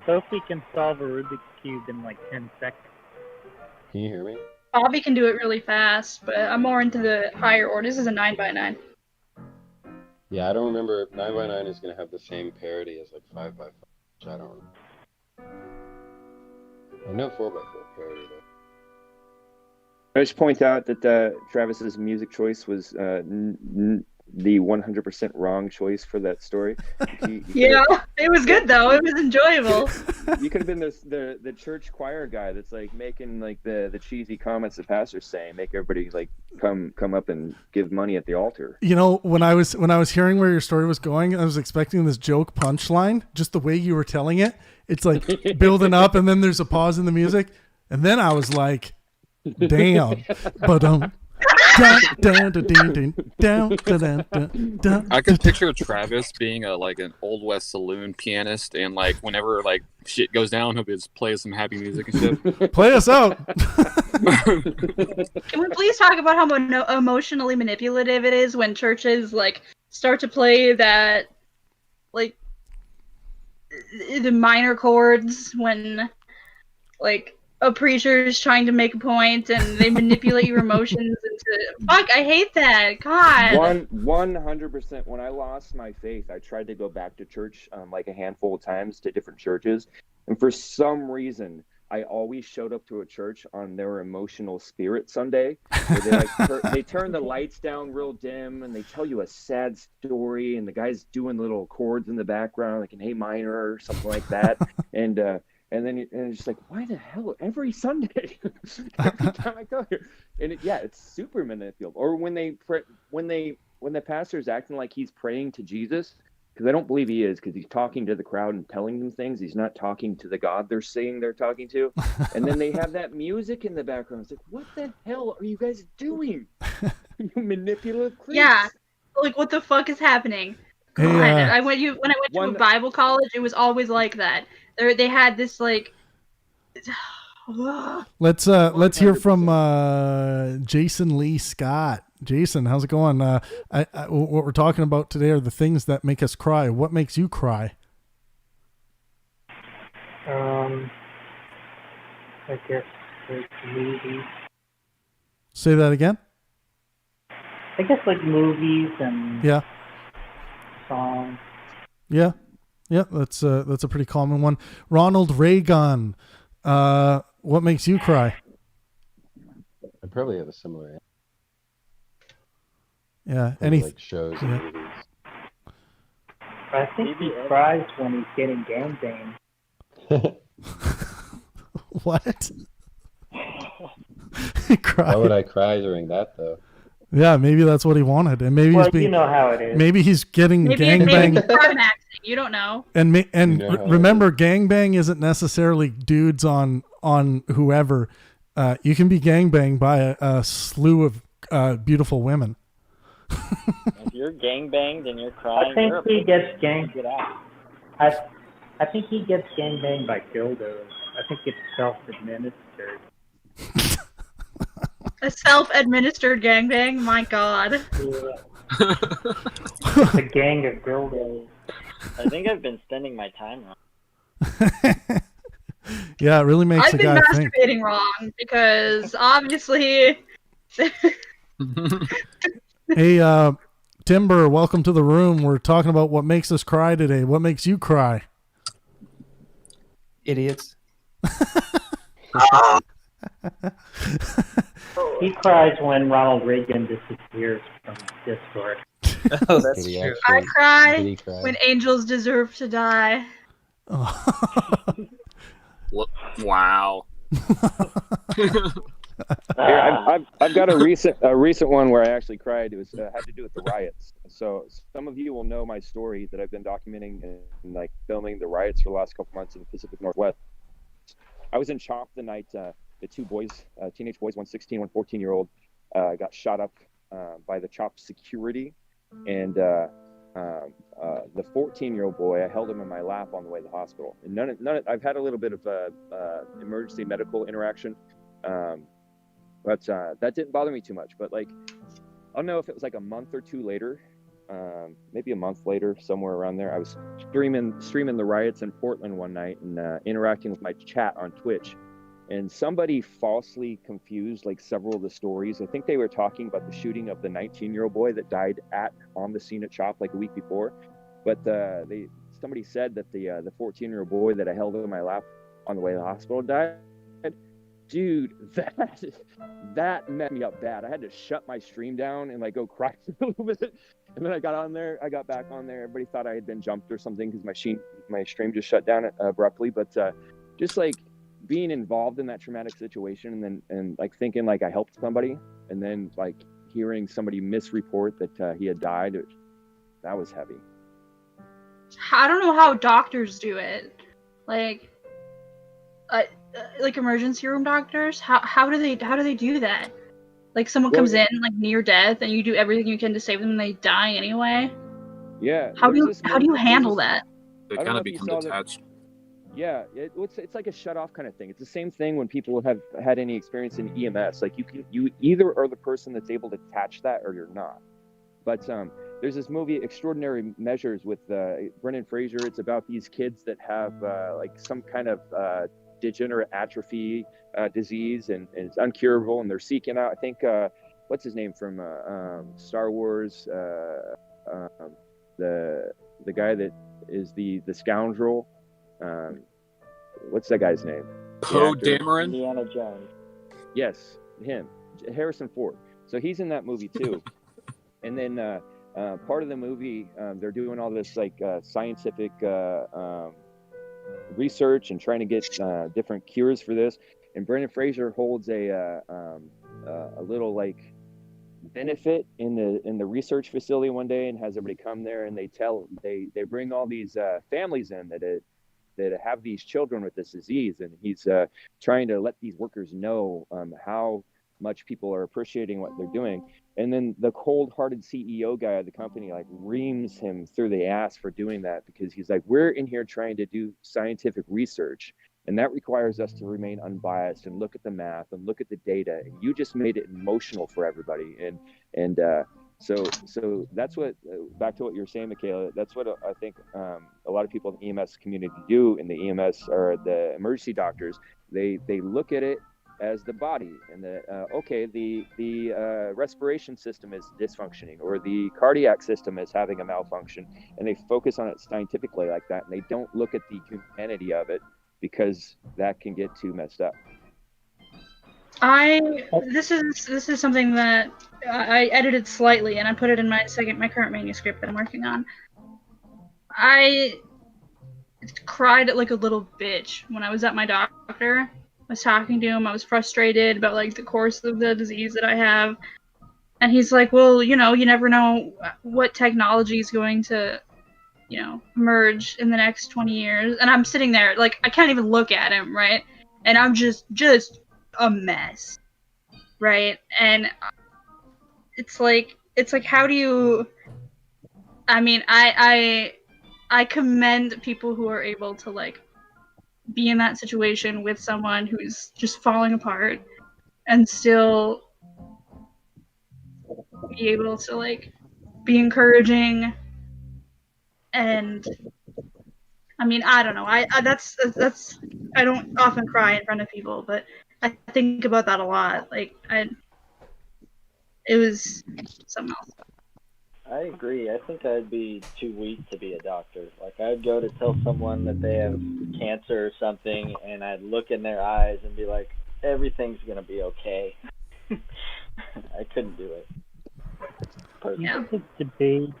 Sophie can solve a Rubik's Cube in like 10 seconds. Can you hear me? Bobby can do it really fast, but I'm more into the higher order. This is a 9x9. Yeah, I don't remember. 9x9 is going to have the same parity as like 5x5, which I don't remember. I know 4x4 parity though. I just point out that Travis's music choice was the 100% wrong choice for that story. Yeah, it was good though. It was enjoyable. You could have been the church choir guy that's like making like the cheesy comments the pastor's saying, make everybody like come up and give money at the altar. You know, when I was hearing where your story was going, I was expecting this joke punchline. Just the way you were telling it, it's like building up, and then there's a pause in the music, and then I was like, "Damn!" But I could picture Travis being an Old West saloon pianist, and like whenever like shit goes down, he'll just play some happy music and shit. Play us out. Can we please talk about how emotionally manipulative it is when churches like start to play that, like, the minor chords when, like, a preacher is trying to make a point and they manipulate your emotions into. Fuck, I hate that. God. 100%. When I lost my faith, I tried to go back to church like a handful of times to different churches, and for some reason, I always showed up to a church on their emotional spirit Sunday, where they they turn the lights down real dim and they tell you a sad story, and the guy's doing little chords in the background, like an A minor or something like that, and then it's just like, why the hell every Sunday, every time I go here, and it's super manipulative. Or when the pastor's acting like he's praying to Jesus. Because I don't believe he is, because he's talking to the crowd and telling them things. He's not talking to the God they're saying they're talking to. And then they have that music in the background. It's like, what the hell are you guys doing? You manipulative creeps. Yeah. Like, what the fuck is happening? God. Hey, when I went to a Bible college, it was always like that. They had this, like... Let's hear from Jason Lee Scott. Jason, how's it going? What we're talking about today are the things that make us cry. What makes you cry? I guess like movies. Say that again. I guess like movies and songs. Yeah, that's a pretty common one. Ronald Reagan, what makes you cry? I probably have a similar answer. Yeah, like shows and movies. I think he cries when he's getting gangbanged. What? Why would I cry during that though? Yeah, maybe that's what he wanted, and maybe he's being. You know how it is. Maybe he's getting gangbanged. Maybe he's climaxing. You don't know. And remember, gangbang isn't necessarily dudes on whoever. You can be gangbanged by a slew of beautiful women. If you're gangbanged and you're crying, I think you're he gets gang. Get out. I think he gets gangbanged by dildos. I think it's self-administered. A self-administered gangbang? My God. Yeah. It's a gang of dildos. I think I've been spending my time wrong. Yeah, it really makes I've the been guy think. masturbating wrong because obviously. Hey, Timber, welcome to the room. We're talking about what makes us cry today. What makes you cry? Idiots. He cries when Ronald Reagan disappears from Discord. Oh, that's true. I cry when angels deserve to die. Wow. Here, I've got a recent one where I actually cried. It was had to do with the riots. So some of you will know my story that I've been documenting and like filming the riots for the last couple months in the Pacific Northwest. I was in CHOP the night the two boys, teenage boys, one 16, one 14-year-old, got shot up by the CHOP security, and the 14-year-old boy, I held him in my lap on the way to the hospital. And none of I've had a little bit of emergency medical interaction. But that didn't bother me too much. But like, I don't know if it was like a month or two later, maybe a month later, somewhere around there. I was streaming the riots in Portland one night and interacting with my chat on Twitch. And somebody falsely confused like several of the stories. I think they were talking about the shooting of the 19-year-old boy that died on the scene at CHOP like a week before. But somebody said that the 14-year-old boy that I held in my lap on the way to the hospital died. Dude, that messed me up bad. I had to shut my stream down and like go cry for a little bit. And then I got back on there. Everybody thought I had been jumped or something because my stream just shut down abruptly. But just like being involved in that traumatic situation and like thinking like I helped somebody, and then like hearing somebody misreport that he had died, that was heavy. I don't know how doctors do it. Like emergency room doctors. How do they do that? Like someone Well, comes in like near death, and you do everything you can to save them, and they die anyway. Yeah. How do there's you this handle that? They I don't kind know of if you become saw that. detached. Yeah, it's like a shut off kind of thing. It's the same thing when people have had any experience in EMS. Like you either are the person that's able to detach that or you're not. But there's this movie Extraordinary Measures with Brendan Fraser. It's about these kids that have like some kind of degenerate atrophy disease, and it's uncurable, and they're seeking out. I think what's his name from Star Wars, the guy that is the scoundrel. What's that guy's name? Poe Dameron? Indiana Jones. Yes, him, Harrison Ford. So he's in that movie too. And then part of the movie, they're doing all this like scientific research and trying to get different cures for this. And Brendan Fraser holds a little like benefit in the research facility one day, and has everybody come there, and they bring all these families in that have these children with this disease, and he's trying to let these workers know how much people are appreciating what they're doing. And then the cold-hearted CEO guy of the company like reams him through the ass for doing that, because he's like, we're in here trying to do scientific research, and that requires us to remain unbiased and look at the math and look at the data, and you just made it emotional for everybody. And so that's what, back to what you're saying, Michaela, that's what I think a lot of people in the EMS community do, in the EMS or the emergency doctors. They look at it as the body, and the respiration system is dysfunctioning, or the cardiac system is having a malfunction, and they focus on it scientifically like that, and they don't look at the humanity of it, because that can get too messed up. This is something that I edited slightly, and I put it in my current manuscript that I'm working on. I cried like a little bitch when I was at my doctor. I was talking to him. I was frustrated about like the course of the disease that I have, and he's like, "Well, you never know what technology is going to, emerge in the next 20 years." And I'm sitting there like I can't even look at him, right? And I'm just a mess, right? And it's like how do you? I mean, I commend people who are able to like be in that situation with someone who's just falling apart and still be able to like be encouraging. And I mean, I don't know. That's I don't often cry in front of people, but I think about that a lot. Like it was something else. I agree. I think I'd be too weak to be a doctor. Like, I'd go to tell someone that they have cancer or something, and I'd look in their eyes and be like, everything's going to be okay. I couldn't do it. Yeah. You could debate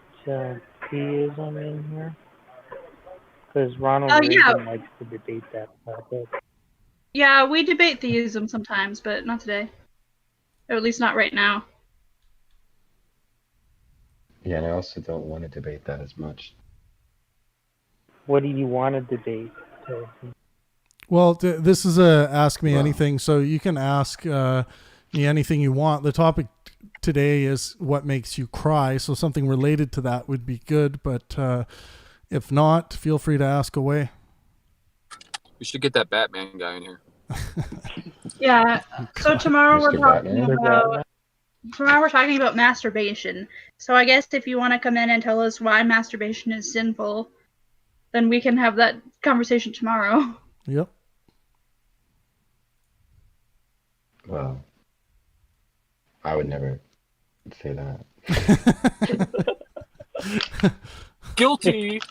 theism in here? Because Ronald Reagan likes to debate that topic. Yeah, we debate theism sometimes, but not today. Or at least not right now. Yeah, and I also don't want to debate that as much. What do you want to debate? Well, this is a Ask Me Anything, so you can ask me anything you want. The topic today is what makes you cry, so something related to that would be good, but if not, feel free to ask away. We should get that Batman guy in here. Yeah, so tomorrow we're talking about... Tomorrow we're talking about masturbation. So I guess if you want to come in and tell us why masturbation is sinful, then we can have that conversation tomorrow. Yep. Well, I would never say that. Guilty!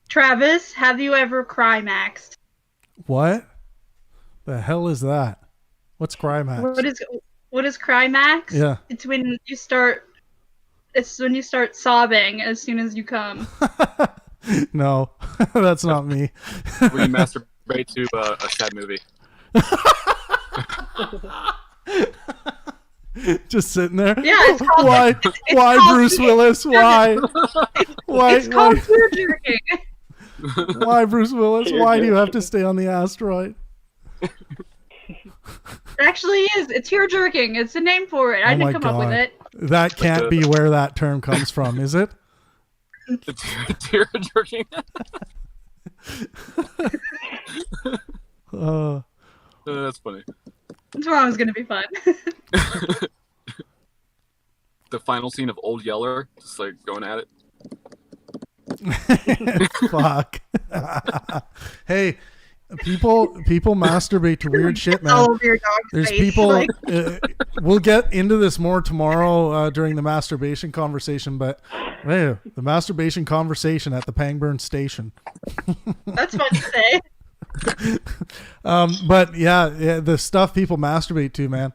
Travis, have you ever cry-maxed? What? The hell is that? What's cry-max? What is cry-max? Yeah. It's when you start sobbing as soon as you come. No, that's not me. When you masturbate to a sad movie. Just sitting there. Yeah, it's called, why Bruce Willis? Why? It's called tear jerking. Why, Bruce Willis? Why do you have to stay on the asteroid? It actually is. It's tear jerking. It's a name for it. I didn't come up with it. That can't be where that term comes from, is it? Tear jerking. That's funny. Tomorrow is gonna be fun. The final scene of Old Yeller, just like going at it. Fuck. Hey, people masturbate to weird shit, man. All over your dog's There's face, people. like- We'll get into this more tomorrow during the masturbation conversation, but hey, the masturbation conversation at the Pangburn station. That's fun to say. But yeah, the stuff people masturbate to, man.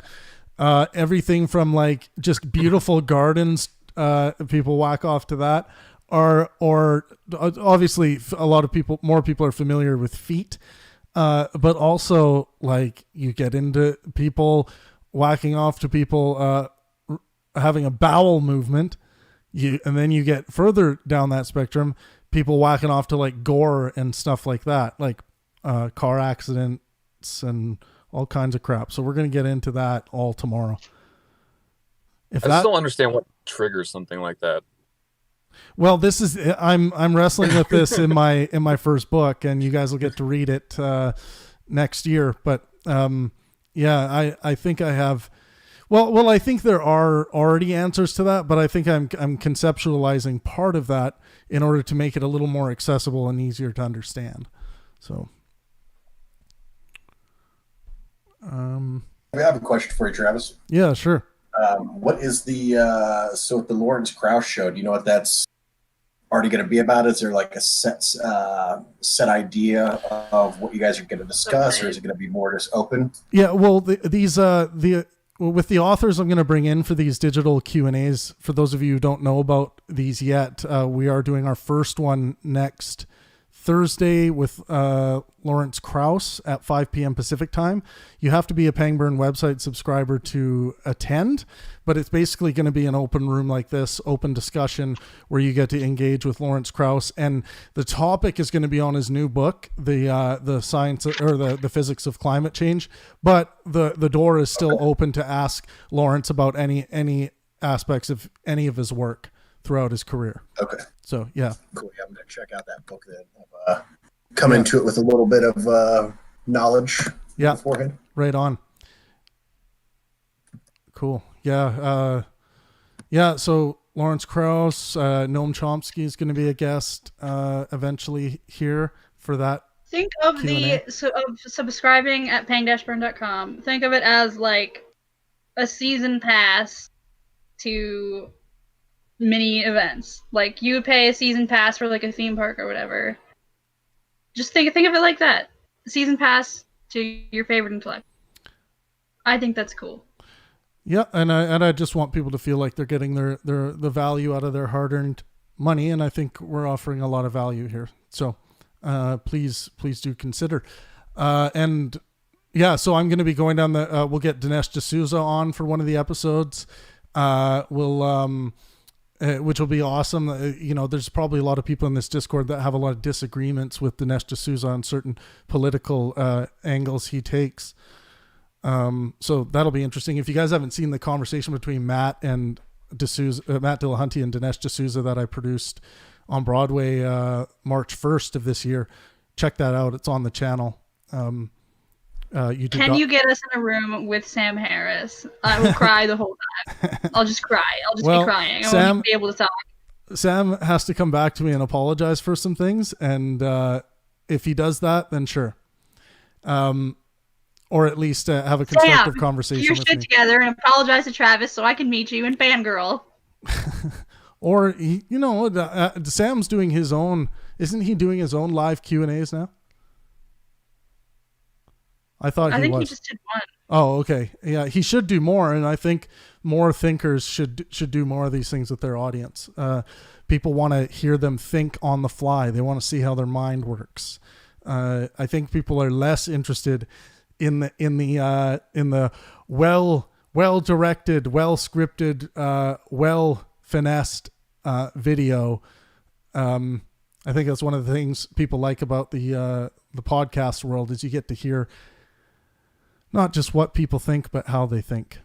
Everything from like just beautiful gardens, people whack off to that, or obviously more people are familiar with feet, but also like you get into people whacking off to people having a bowel movement, and then you get further down that spectrum, people whacking off to like gore and stuff like that, like car accidents and all kinds of crap. So we're going to get into that all tomorrow. I just don't understand what triggers something like that. Well, this is I'm wrestling with this in my first book, and you guys will get to read it next year. But yeah, I think I have. Well, I think there are already answers to that, but I think I'm conceptualizing part of that in order to make it a little more accessible and easier to understand. So. I have a question for you, Travis. Yeah, sure. What is the so at the Lawrence Krauss show? Do you know what that's already going to be about? Is there like a set idea of what you guys are going to discuss, or is it going to be more just open? Yeah, well, with the authors I'm going to bring in for these digital Q&As. For those of you who don't know about these yet, we are doing our first one next Thursday with Lawrence Krauss at 5 p.m. Pacific time. You have to be a Pangburn website subscriber to attend, but it's basically going to be an open room like this, open discussion where you get to engage with Lawrence Krauss, and the topic is going to be on his new book, the science or the physics of climate change. But the door is still open to ask Lawrence about any aspects of any of his work throughout his career. Okay. So yeah. Cool. Yeah, I'm going to check out that book then. Come into it with a little bit of knowledge beforehand. Right on. Cool. Yeah. So Lawrence Krauss, Noam Chomsky is going to be a guest eventually here for that. Think of Q&A. of subscribing at pang-burn.com. Think of it as like a season pass to mini events. Like you would pay a season pass for like a theme park or whatever. Just think of it like that. Season pass to your favorite intellect. I think that's cool. Yeah, and I just want people to feel like they're getting the value out of their hard-earned money, and I think we're offering a lot of value here. So please do consider. And yeah, so I'm going to be going down we'll get Dinesh D'Souza on for one of the episodes. Which will be awesome. There's probably a lot of people in this Discord that have a lot of disagreements with Dinesh D'Souza on certain political angles he takes. So that'll be interesting. If you guys haven't seen the conversation between Matt Dillahunty and Dinesh D'Souza that I produced on Broadway March 1st of this year, check that out. It's on the channel. Can you get us in a room with Sam Harris? I will cry the whole time. I'll just cry. I'll just be crying. I won't even be able to talk. Sam has to come back to me and apologize for some things, and if he does that, then sure. Or at least have a constructive conversation Get your with shit me. together and apologize to Travis so I can meet you and fangirl. Or Sam's doing his own. Isn't he doing his own live Q&As now? I think he just did one. Oh, okay. Yeah, he should do more, and I think more thinkers should do more of these things with their audience. People want to hear them think on the fly. They want to see how their mind works. I think people are less interested in the well directed, well scripted, well finessed video. I think that's one of the things people like about the podcast world is you get to hear not just what people think, but how they think.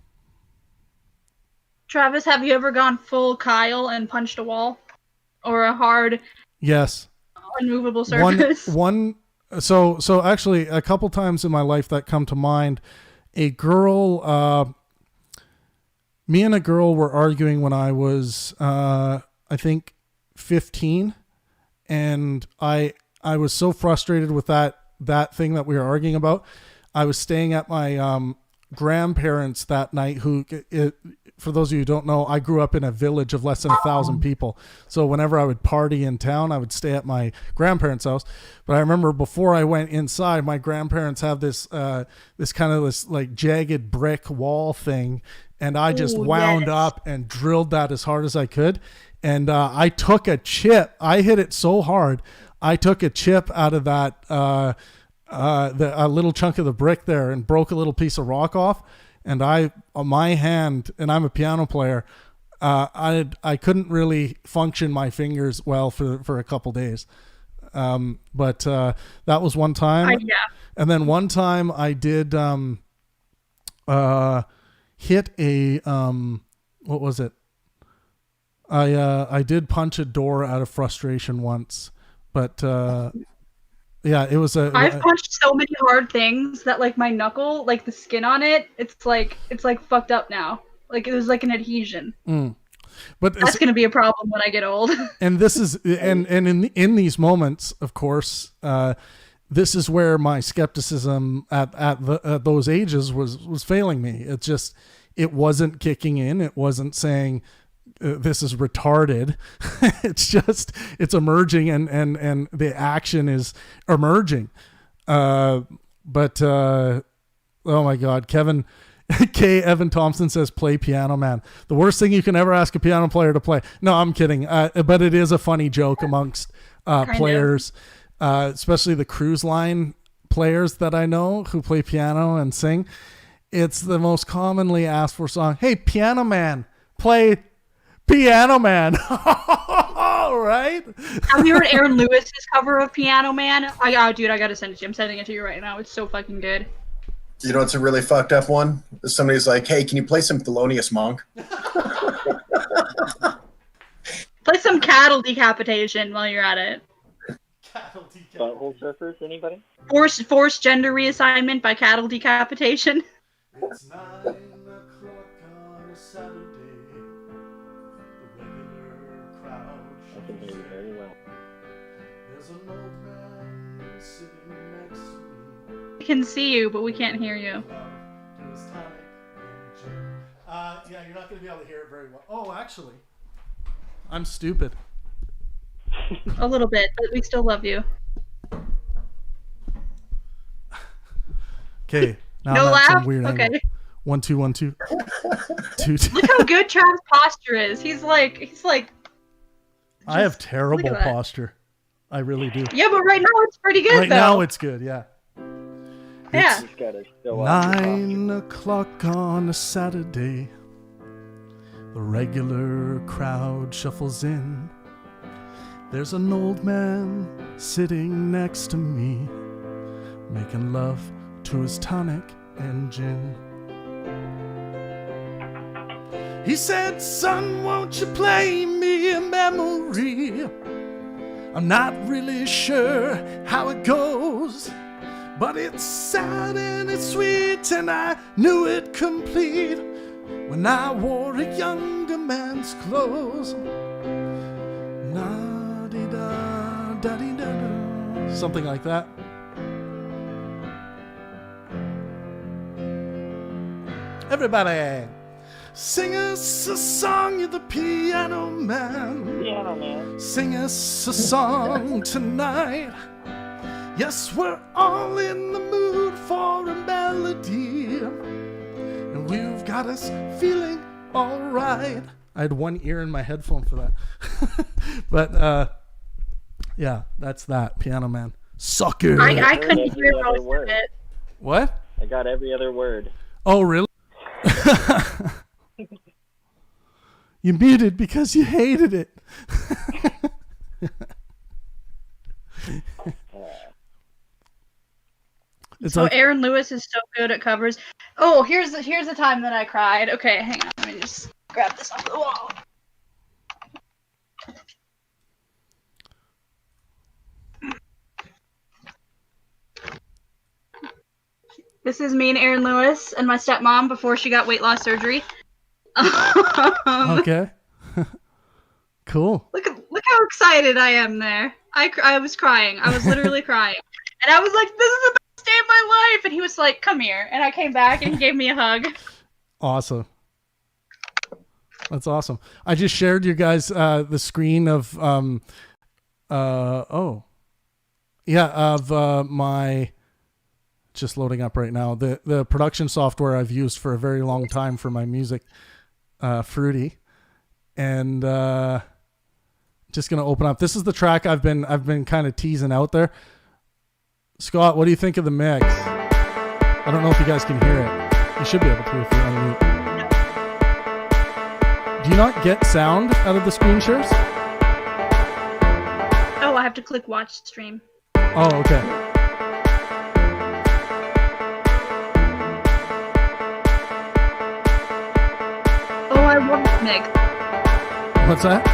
Travis, have you ever gone full Kyle and punched a wall? Or a hard, Yes. unmovable surface? So actually, a couple times in my life that come to mind, me and a girl were arguing when I was, I think, 15. And I was so frustrated with that thing that we were arguing about. I was staying at my grandparents that night for those of you who don't know, I grew up in a village of less than 1,000 people. So whenever I would party in town, I would stay at my grandparents' house. But I remember before I went inside, my grandparents have this like jagged brick wall thing. And I just wound up and drilled that as hard as I could. And I took a chip. I hit it so hard. I took a chip out of that, a little chunk of the brick there and broke a little piece of rock off. And my hand, and I'm a piano player, I couldn't really function my fingers well for a couple days. But that was one time. Yeah. And then one time I did hit a what was it? I did punch a door out of frustration once, but yeah, it was I've punched so many hard things that like my knuckle, like the skin on it, it's like fucked up now. Like it was like an adhesion. But that's gonna be a problem when I get old. And this is and in these moments, of course, this is where my skepticism at those ages was failing me. It wasn't kicking in. It wasn't saying this is retarded. it's emerging and the action is emerging. But oh my God, Evan Thompson says, play Piano Man. The worst thing you can ever ask a piano player to play. No, I'm kidding. But it is a funny joke amongst players, especially the cruise line players that I know who play piano and sing. It's the most commonly asked for song. Hey, Piano Man, play Piano Man. Right? Have you heard Aaron Lewis's cover of Piano Man? Dude, I gotta send it to you. I'm sending it to you right now. It's so fucking good. You know what's a really fucked up one? Somebody's like, hey, can you play some Thelonious Monk? Play some Cattle Decapitation while you're at it. Butthole surfers, anybody? Forced Gender Reassignment by Cattle Decapitation. It's 9 o'clock on a Saturday. The regular crowd. I can hear you very well. There's an old man sitting next to me. We can see you, but we can't hear you. Yeah, you're not going to be able to hear it very well. Oh, actually, I'm stupid. A little bit, but we still love you. Okay. Now No I'm at laugh? some weird Okay. angle. 1 2 1 2 2 2. Look how good Trav's posture is. He's like. I have look terrible at that. posture. I really do. Yeah, but right now it's pretty good. Right though. now it's good. Yeah. Yeah. 9 o'clock on a Saturday. The regular crowd shuffles in. There's an old man sitting next to me, making love to his tonic and gin. He said, son, won't you play me a memory? I'm not really sure how it goes, but it's sad and it's sweet, and I knew it complete when I wore a younger man's clothes. Na-di-da, da-di-da-da. Something like that. Everybody, sing us a song, you're the piano man. Piano Man. Sing us a song tonight. Yes, we're all in the mood for a melody, and we've got us feeling alright. I had one ear in my headphone for that. But yeah, that's that. Piano Man. Sucker. I couldn't hear most of it. What? I got every other word. Oh, really? You muted because you hated it. It's So like Aaron Lewis is so good at covers. Oh, here's the time that I cried. Okay, hang on. Let me just grab this off the wall. This is me and Aaron Lewis and my stepmom before she got weight loss surgery. okay. Cool. Look how excited I am there. I was crying. I was literally crying. And I was like, this is the best day of my life. And he was like, come here. And I came back and he gave me a hug. Awesome. That's awesome. I just shared you guys the screen of my just loading up right now. The production software I've used for a very long time for my music, Fruity. And just gonna open up. This is the track I've been kind of teasing out there. Scott, what do you think of the mix? I don't know if you guys can hear it. You should be able to if you're on mute. Do you not get sound out of the screen shares? Oh, I have to click watch stream. Oh, okay. Oh, I love this mix. What's that?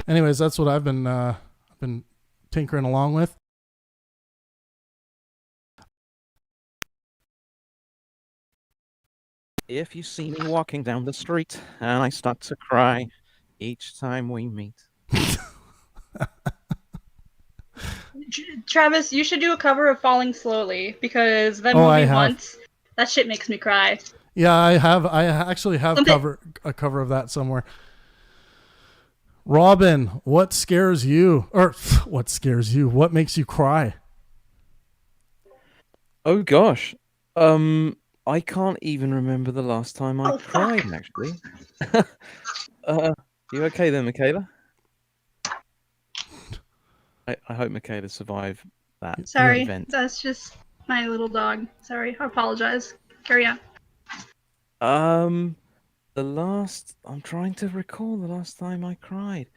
Anyways, that's what I've been tinkering along with. If you see me walking down the street and I start to cry each time we meet. Travis, you should do a cover of Falling Slowly because that I movie have. once, that shit makes me cry. Yeah, I have. I actually have Something- a cover of that somewhere. Robin, what scares you? Or what scares you? What makes you cry? Oh gosh. I can't even remember the last time I cried, actually. You okay then, Michaela? I hope Michaela survived that Sorry, event. that's just my little dog. Sorry, I apologize. Carry on. I'm trying to recall the last time I cried.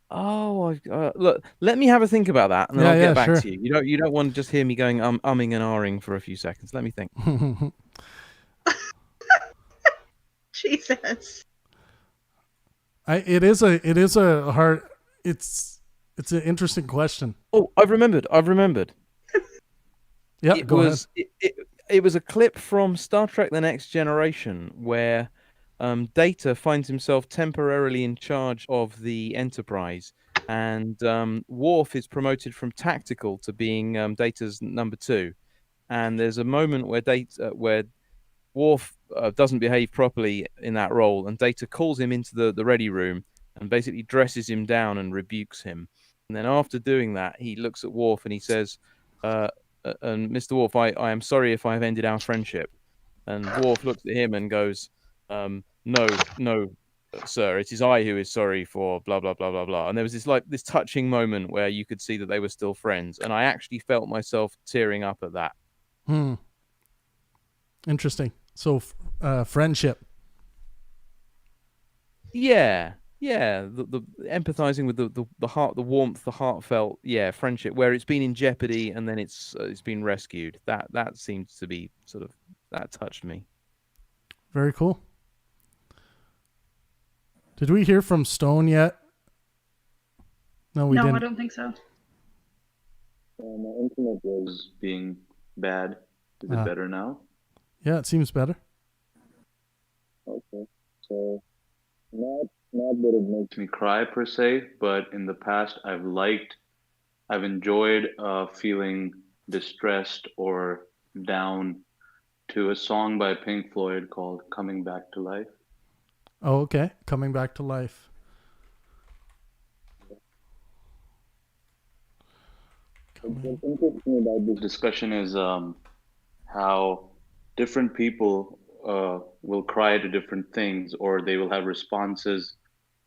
Oh, look, let me have a think about that, and then Yeah, I'll yeah, get back sure. to you. You don't want to just hear me going umming and ahhing for a few seconds. Let me think. Jesus. It is a hard. It's an interesting question. Oh, I've remembered. Yeah, It go was it was a clip from Star Trek: The Next Generation where Data finds himself temporarily in charge of the Enterprise, and Worf is promoted from tactical to being Data's number 2. And there's a moment where Worf doesn't behave properly in that role, and Data calls him into the ready room and basically dresses him down and rebukes him. And then after doing that, he looks at Worf and he says, and Mr. Worf, I am sorry if I've ended our friendship. And Worf looks at him and goes, no, sir, it is I who is sorry for blah, blah, blah, blah, blah. And there was this touching moment where you could see that they were still friends. And I actually felt myself tearing up at that. Interesting. So, friendship. Yeah. The empathizing with the heart, the warmth, the heartfelt, friendship, where it's been in jeopardy and then it's been rescued. That seems to be that touched me. Very cool. Did we hear from Stone yet? No, we didn't. No, I don't think so. My internet was being bad. Is it better now? Yeah, it seems better. Okay. So Not that it makes me cry per se, but in the past I've enjoyed feeling distressed or down to a song by Pink Floyd called "Coming Back to Life." Oh, okay. Coming back to life. What's interesting about this discussion is how different people will cry to different things, or they will have responses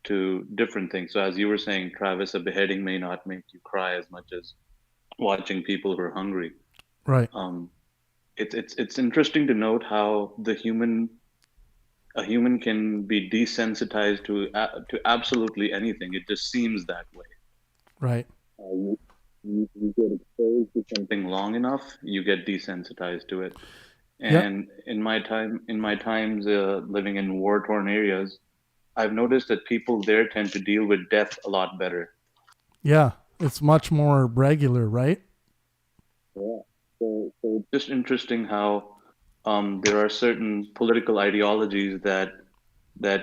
to different things. So, as you were saying, Travis, a beheading may not make you cry as much as watching people who are hungry. Right. It's interesting to note how a human can be desensitized to absolutely anything. It just seems that way. Right. You get exposed to something long enough, you get desensitized to it. And in my times living in war-torn areas, I've noticed that people there tend to deal with death a lot better. Yeah, it's much more regular, right? Yeah. So it's just interesting how there are certain political ideologies that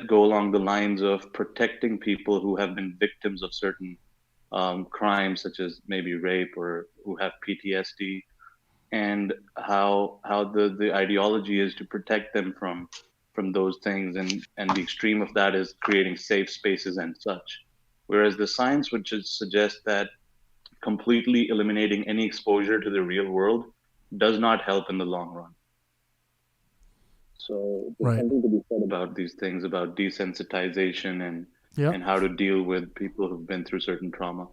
go along the lines of protecting people who have been victims of certain crimes, such as maybe rape, or who have PTSD, and how the ideology is to protect them from those things, and the extreme of that is creating safe spaces and such. Whereas the science would just suggest that completely eliminating any exposure to the real world does not help in the long run. So there's something to be said about these things, about desensitization and how to deal with people who've been through certain trauma.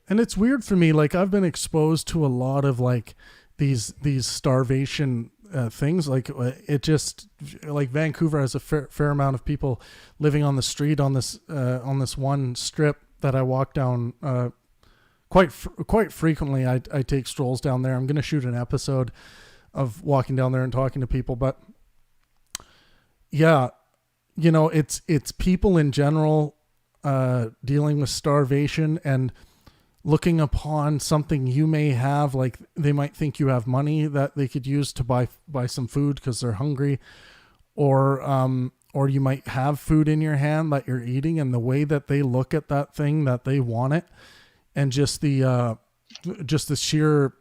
And it's weird for me, like I've been exposed to a lot of like these starvation things. Like it just, like Vancouver has a fair amount of people living on the street on this one strip that I walk down quite frequently. I take strolls down there. I'm going to shoot an episode of walking down there and talking to people, but yeah, you know, it's people in general dealing with starvation and looking upon something you may have, like they might think you have money that they could use to buy some food because they're hungry, or you might have food in your hand that you're eating, and the way that they look at that thing, that they want it, and just the sheer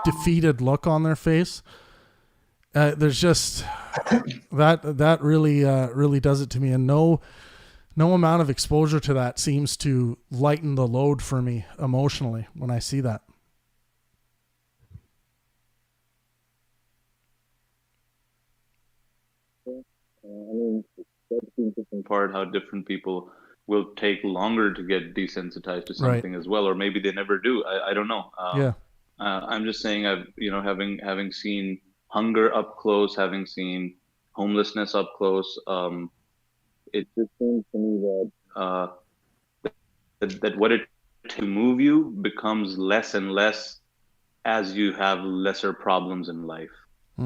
defeated look on their face. There's just that really does it to me, and no amount of exposure to that seems to lighten the load for me emotionally when I see that. I mean, that's the interesting part, how different people will take longer to get desensitized to something as well, or maybe they never do. I don't know. I'm just saying, having seen hunger up close, having seen homelessness up close, it just seems to me that what it to move you becomes less and less as you have lesser problems in life. I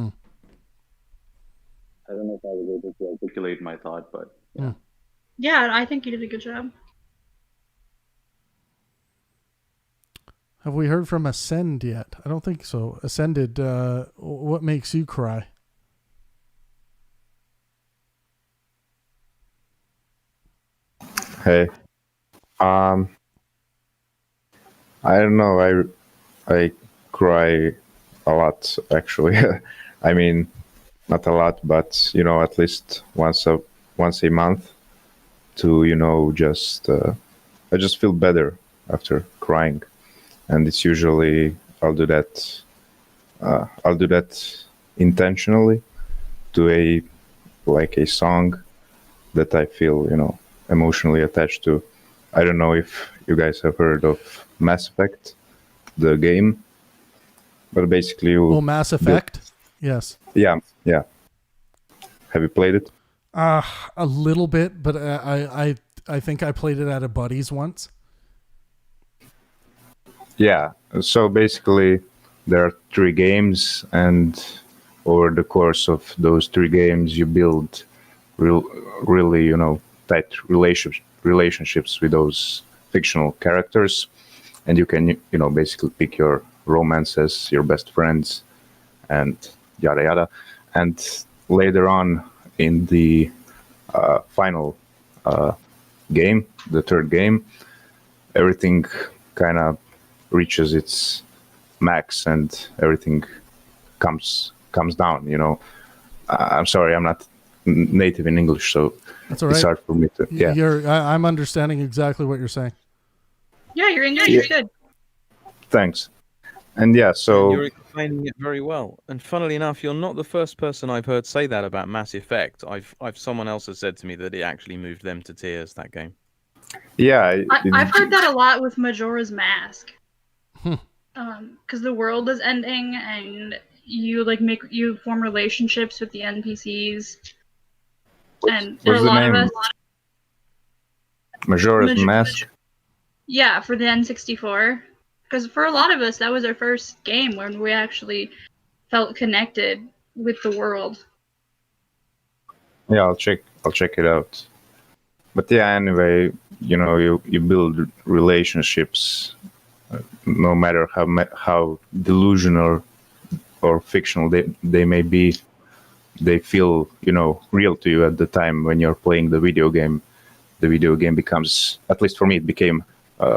don't know if I was able to articulate my thought, but yeah. Yeah, I think you did a good job. Have we heard from Ascend yet? I don't think so. Ascended, what makes you cry? Hey, I don't know. I cry a lot, actually. I mean, not a lot, but at least once a month. To I just feel better after crying, and it's usually I'll do that intentionally to a song that I feel emotionally attached to. I don't know if you guys have heard of Mass Effect, the game, but basically Mass Effect? Yes. Yeah. Have you played it? A little bit, but I think I played it at a buddy's once. Yeah. So basically, there are 3 games, and over the course of those 3 games, you build really tight relationships with those fictional characters, and you can basically pick your romances, your best friends, and yada yada. And later on in the final game, the third game, everything kind of reaches its max and everything comes down. I'm sorry, I'm not native in English, so that's all right. It's hard for me to. Yeah, I'm understanding exactly what you're saying. Yeah, your English is good. Thanks. And yeah, so you're explaining it very well. And funnily enough, you're not the first person I've heard say that about Mass Effect. Someone else has said to me that it actually moved them to tears, that game. Yeah, I've heard that a lot with Majora's Mask. Because the world is ending, and you form relationships with the NPCs, and a lot of us. Majora's Mask. Yeah, for the N64. Because for a lot of us, that was our first game when we actually felt connected with the world. Yeah, I'll check it out. But yeah, anyway, you build relationships, no matter how delusional or fictional they may be. They feel real to you at the time when you're playing the video game. The video game becomes, at least for me, it became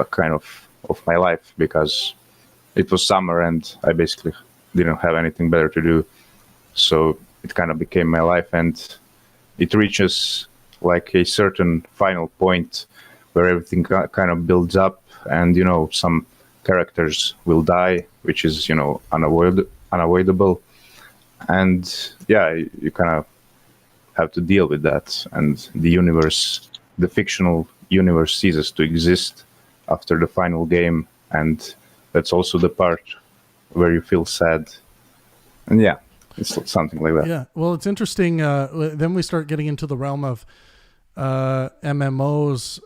kind of my life, because it was summer and I basically didn't have anything better to do. So it kind of became my life, and it reaches like a certain final point where everything kind of builds up, and some characters will die, which is unavoidable, and yeah, you kind of have to deal with that, and the fictional universe ceases to exist after the final game, and that's also the part where you feel sad. And yeah, it's something like that. Yeah, well, it's interesting. Then we start getting into the realm of MMOs,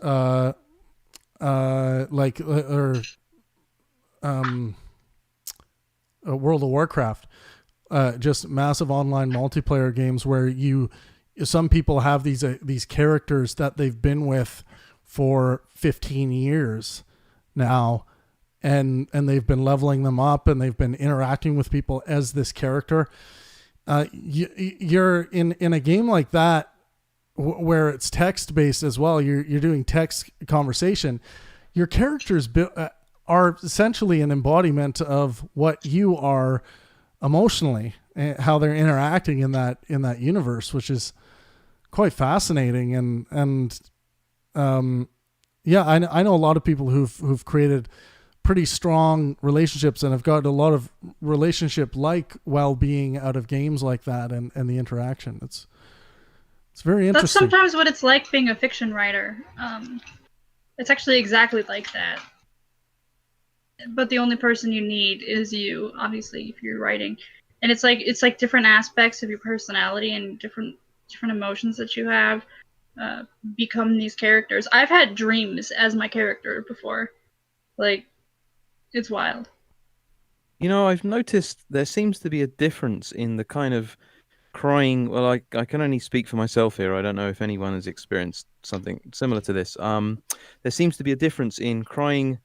World of Warcraft, just massive online multiplayer games where some people have these characters that they've been with for 15 years now, and they've been leveling them up, and they've been interacting with people as this character. You're in a game like that where it's text based as well. You're doing text conversation. Your characters are essentially an embodiment of what you are emotionally, how they're interacting in that universe, which is quite fascinating. And yeah, I know a lot of people who've created pretty strong relationships and have got a lot of relationship like well-being out of games like that, and the interaction. It's very interesting. That's sometimes what it's like being a fiction writer. It's actually exactly like that. But the only person you need is you, obviously, if you're writing. And it's like different aspects of your personality and different emotions that you have become these characters. I've had dreams as my character before. It's wild. I've noticed there seems to be a difference in the kind of crying. Well, I can only speak for myself here. I don't know if anyone has experienced something similar to this. There seems to be a difference in crying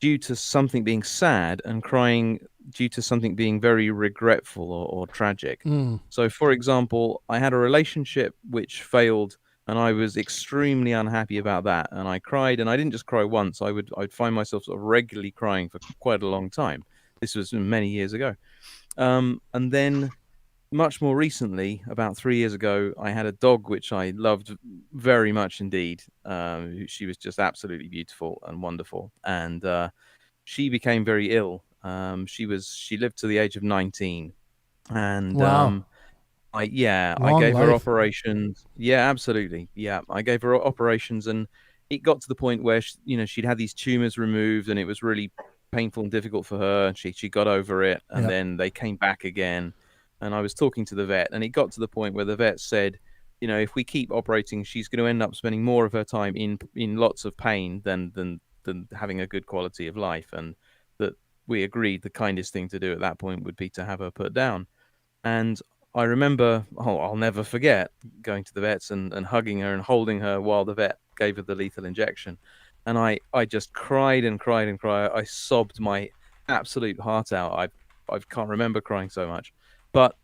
due to something being sad and crying due to something being very regretful or tragic. So, for example, I had a relationship which failed, and I was extremely unhappy about that. And I cried, and I didn't just cry once. I'd find myself sort of regularly crying for quite a long time. This was many years ago. And then much more recently, about 3 years ago, I had a dog which I loved very much indeed. She was just absolutely beautiful and wonderful. And she became very ill. She lived to the age of 19. And wow. I Long gave her life. operations. Yeah, absolutely. Yeah, I gave her operations, and it got to the point where she'd had these tumors removed, and it was really painful and difficult for her. And she got over it, and then they came back again. And I was talking to the vet, and it got to the point where the vet said, if we keep operating, she's going to end up spending more of her time in lots of pain than having a good quality of life. And that we agreed the kindest thing to do at that point would be to have her put down. And I remember, I'll never forget going to the vets and hugging her and holding her while the vet gave her the lethal injection. And I just cried and cried and cried. I sobbed my absolute heart out. I can't remember crying so much. But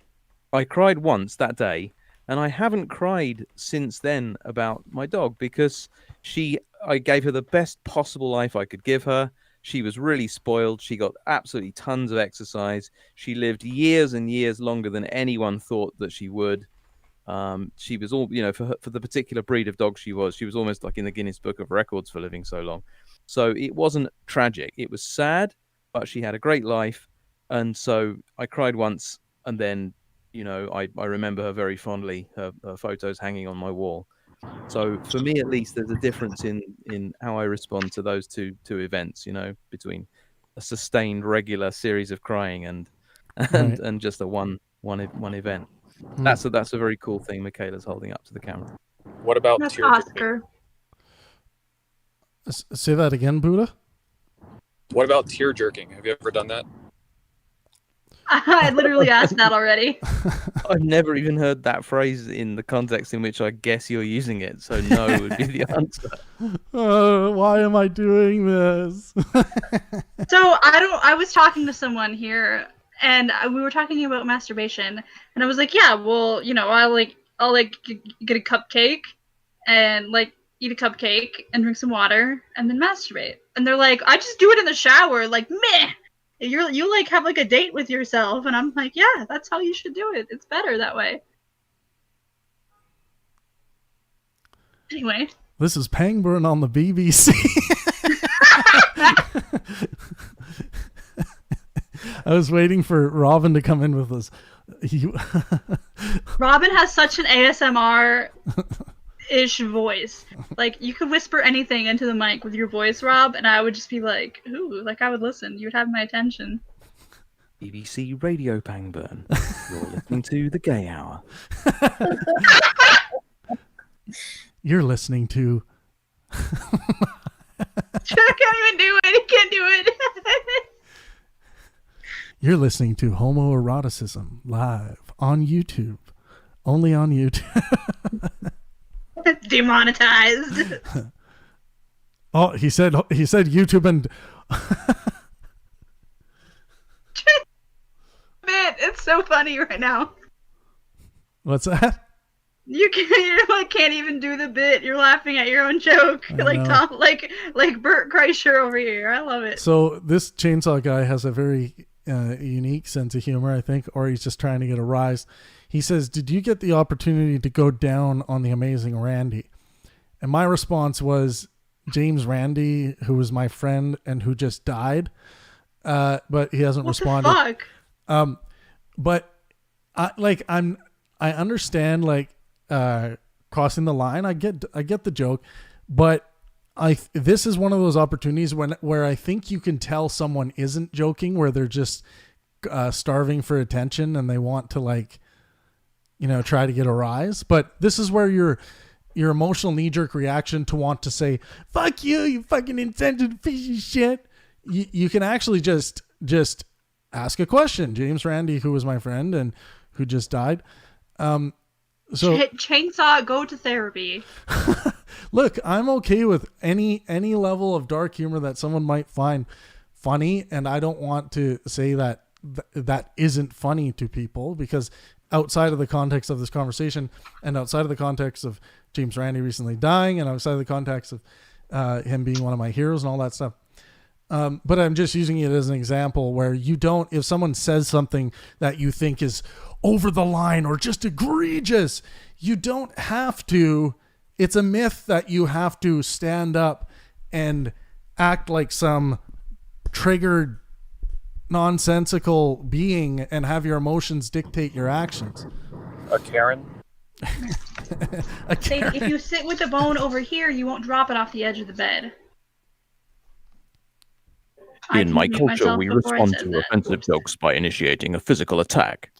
I cried once that day, And I haven't cried since then about my dog because I gave her the best possible life I could give her. She was really spoiled. She got absolutely tons of exercise. She lived years and years longer than anyone thought that she would. She was all, for the particular breed of dog she was almost like in the Guinness Book of Records for living so long. So it wasn't tragic. It was sad, but she had a great life. And so I cried once, and then, I remember her very fondly, her photos hanging on my wall. So for me, at least, there's a difference in how I respond to those two events, between a sustained regular series of crying and Right. and just a one event. Hmm. That's a very cool thing Michaela's holding up to the camera. What about That's tear jerking? Oscar. Say that again, Buddha. What about tear jerking? Have you ever done that? I literally asked that already. I've never even heard that phrase in the context in which I guess you're using it, so no would be the answer. Why am I doing this? So I was talking to someone here, and we were talking about masturbation, and I was like, yeah, well, I'll get a cupcake, and eat a cupcake and drink some water, and then masturbate. And they're like, I just do it in the shower, meh. You have a date with yourself, and I'm like, yeah, that's how you should do it. It's better that way. Anyway. This is Pangburn on the BBC. I was waiting for Robin to come in with this. Robin has such an ASMR-ish voice. You could whisper anything into the mic with your voice, Rob, and I would just be like, ooh, I would listen. You would have my attention. BBC Radio Pangburn. You're listening to The Gay Hour. You're listening to... I can't even do it. He can't do it. You're listening to Homoeroticism live on YouTube. Only on YouTube. Demonetized. Oh, he said YouTube and... Man, it's so funny right now. What's that? You can't even do the bit. You're laughing at your own joke, Tom, like Bert Kreischer over here. I love it. So this chainsaw guy has a very unique sense of humor, I think, or he's just trying to get a rise. He says, "Did you get the opportunity to go down on the amazing Randy?" And my response was, James Randi, who was my friend and who just died, but he hasn't responded. What the fuck? But I understand crossing the line. I get the joke, but this is one of those opportunities where I think you can tell someone isn't joking, where they're just starving for attention and they want to try to get a rise. But this is where your emotional knee-jerk reaction to want to say "fuck you, you fucking insensitive piece of shit," you can actually just ask a question. James Randi, who was my friend and who just died. So chainsaw, go to therapy. Look, I'm okay with any level of dark humor that someone might find funny, and I don't want to say that isn't funny to people, because outside of the context of this conversation and outside of the context of James Randi recently dying and outside of the context of him being one of my heroes and all that stuff, but I'm just using it as an example where if someone says something that you think is over the line or just egregious, you don't have to. It's a myth that you have to stand up and act like some triggered, nonsensical being and have your emotions dictate your actions. A Karen? If you sit with the bone over here, you won't drop it off the edge of the bed. In my culture, we respond to offensive jokes by initiating a physical attack.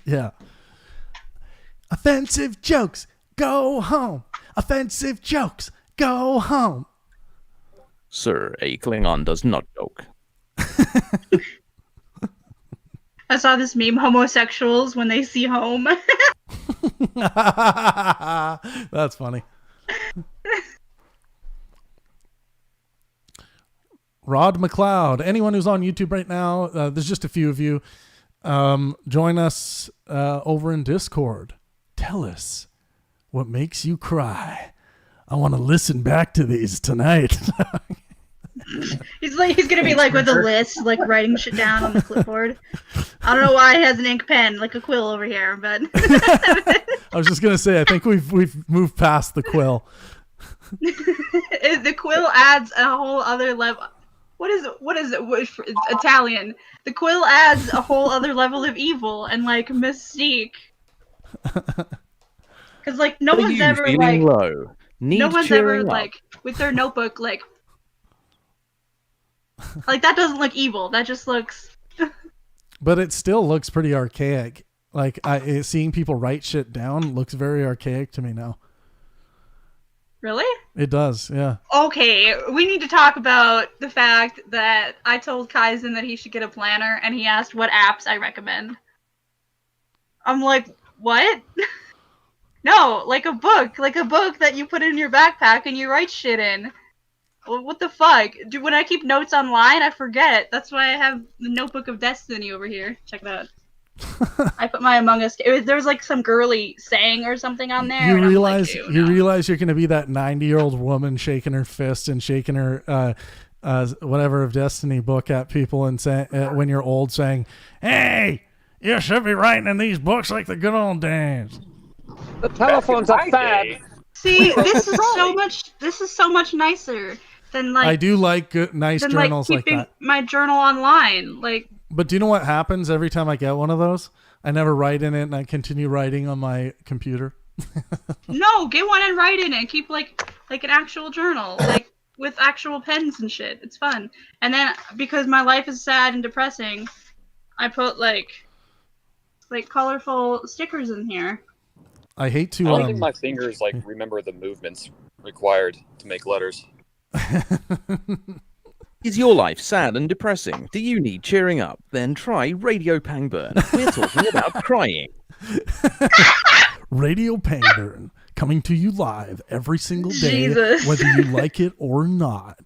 Yeah. Offensive jokes, go home. Offensive jokes, go home. Sir, a Klingon does not joke. I saw this meme, homosexuals when they see home. That's funny. Rod McLeod. Anyone who's on YouTube right now, there's just a few of you. Join us over in Discord. tell us what makes you cry. I want to listen back to these tonight. He's gonna be like with a list, like writing shit down on the clipboard. I don't know why he has an ink pen, like a quill over here, but I was just gonna say, I think we've moved past the quill. The quill adds a whole other level. What is it? It's Italian. The quill adds a whole other level of evil and like mystique. Because like no Are one's you ever feeling like low? Need no one's cheering ever up? like with their notebook like that doesn't look evil. That just looks. But it still looks pretty archaic. Like seeing people write shit down looks very archaic to me now. Really? It does, yeah. Okay, we need to talk about the fact that I told Kaizen that he should get a planner, and he asked what apps I recommend. I'm like, what? No, like a book that you put in your backpack and you write shit in. Well, what the fuck? When I keep notes online, I forget. That's why I have the Notebook of Destiny over here. Check it out. I put my Among Us. There was like some girly saying or something on there. You and realize I'm like, ew, you're going to be that 90-year-old woman shaking her fist and shaking her whatever of Destiny book at people and saying when you're old, saying, "Hey, you should be writing in these books like the good old days." The telephone's a fad. See, this is so much. This is so much nicer than like. I do like nice than, journals like keeping that. my journal online, like. But do you know what happens every time I get one of those? I never write in it, and I continue writing on my computer. No, get one and write in it. Keep like an actual journal, like with actual pens and shit. It's fun. And then because my life is sad and depressing, I put like colorful stickers in here. I hate to. I don't think my fingers like remember the movements required to make letters. Is your life sad and depressing? Do you need cheering up? Then try Radio Pangburn. We're talking about crying. Radio Pangburn, coming to you live every single day, Jesus. whether you like it or not.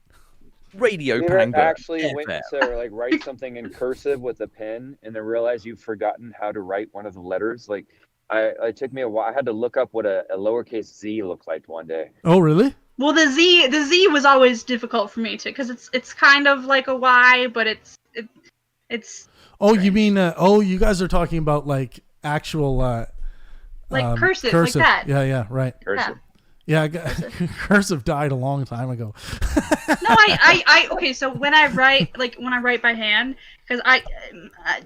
Radio You ever Pangburn. actually went to like write something in cursive with a pen and then realized you've forgotten how to write one of the letters? Like, it took me a while. I had to look up what a lowercase z looked like one day. Oh, really? Well, the Z was always difficult for me too, because it's kind of like a Y, but it's. Oh, you mean? You guys are talking about like actual like cursive, like that. Yeah, right. Cursive. Yeah, cursive died a long time ago. No, I okay. So when I write by hand, because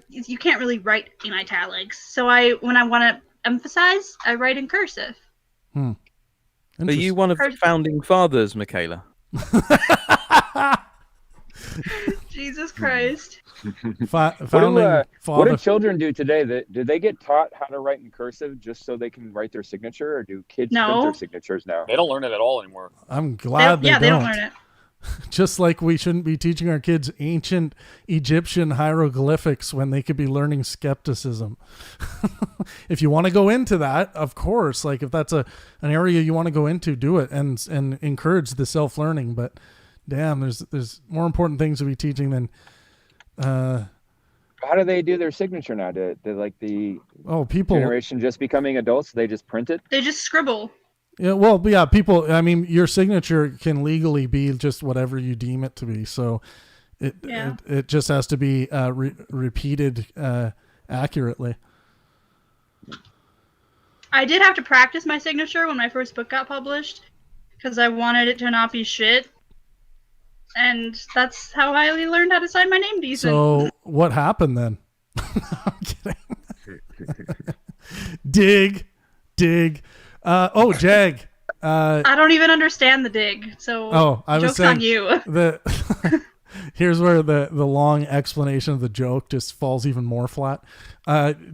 you can't really write in italics. So when I want to emphasize, I write in cursive. Are you one of the founding fathers, Michaela? Jesus Christ. What do children do today? Do they get taught how to write in cursive just so they can write their signature, or do kids print their signatures now? They don't learn it at all anymore. I'm glad they don't. They don't learn it. Just like we shouldn't be teaching our kids ancient Egyptian hieroglyphics when they could be learning skepticism. If you want to go into that, of course, like if that's an area you want to go into, do it and encourage the self-learning. But damn, there's more important things to be teaching than. How do they do their signature now? Do like the people generation just becoming adults? They just print it. They just scribble. Yeah, well, yeah, people. I mean, your signature can legally be just whatever you deem it to be. So, it just has to be repeated accurately. I did have to practice my signature when my first book got published because I wanted it to not be shit, and that's how I learned how to sign my name decent. So, what happened then? I'm kidding. Dig. Jag. I don't even understand the dig, so I was joke's saying on you. Here's where the long explanation of the joke just falls even more flat.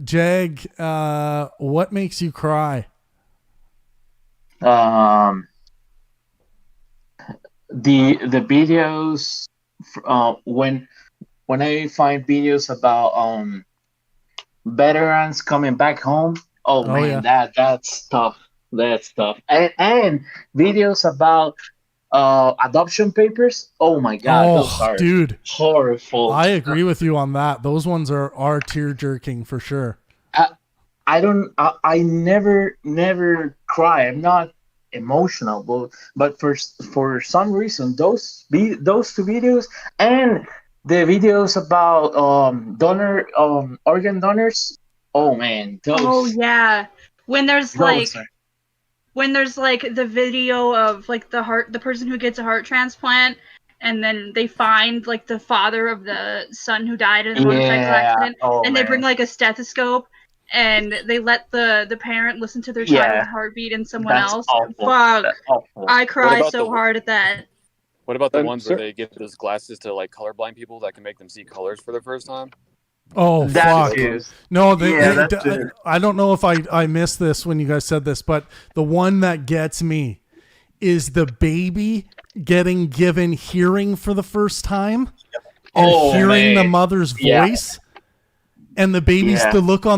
Jag, what makes you cry? The videos when I find videos about veterans coming back home. Oh man, yeah. that's tough. That's tough. And videos about adoption papers. Oh my god, those are dude, horrible. I agree with you on that. Those ones are tear jerking for sure. I never cry. I'm not emotional, but for some reason those two videos and the videos about organ donors. Oh man, Oh those yeah, when there's like those are, the video of like the person who gets a heart transplant, and then they find like the father of the son who died in a motorcycle accident, and they bring like a stethoscope, and they let the parent listen to their child's heartbeat and someone that's else. awful. Fuck, That's awful. I cry so hard at that. What about the ones where they give those glasses to like colorblind people that can make them see colors for the first time? Oh fuck! No, it. I don't know if I missed this when you guys said this, but the one that gets me is the baby getting given hearing for the first time and hearing the mother's voice, and the baby's the look on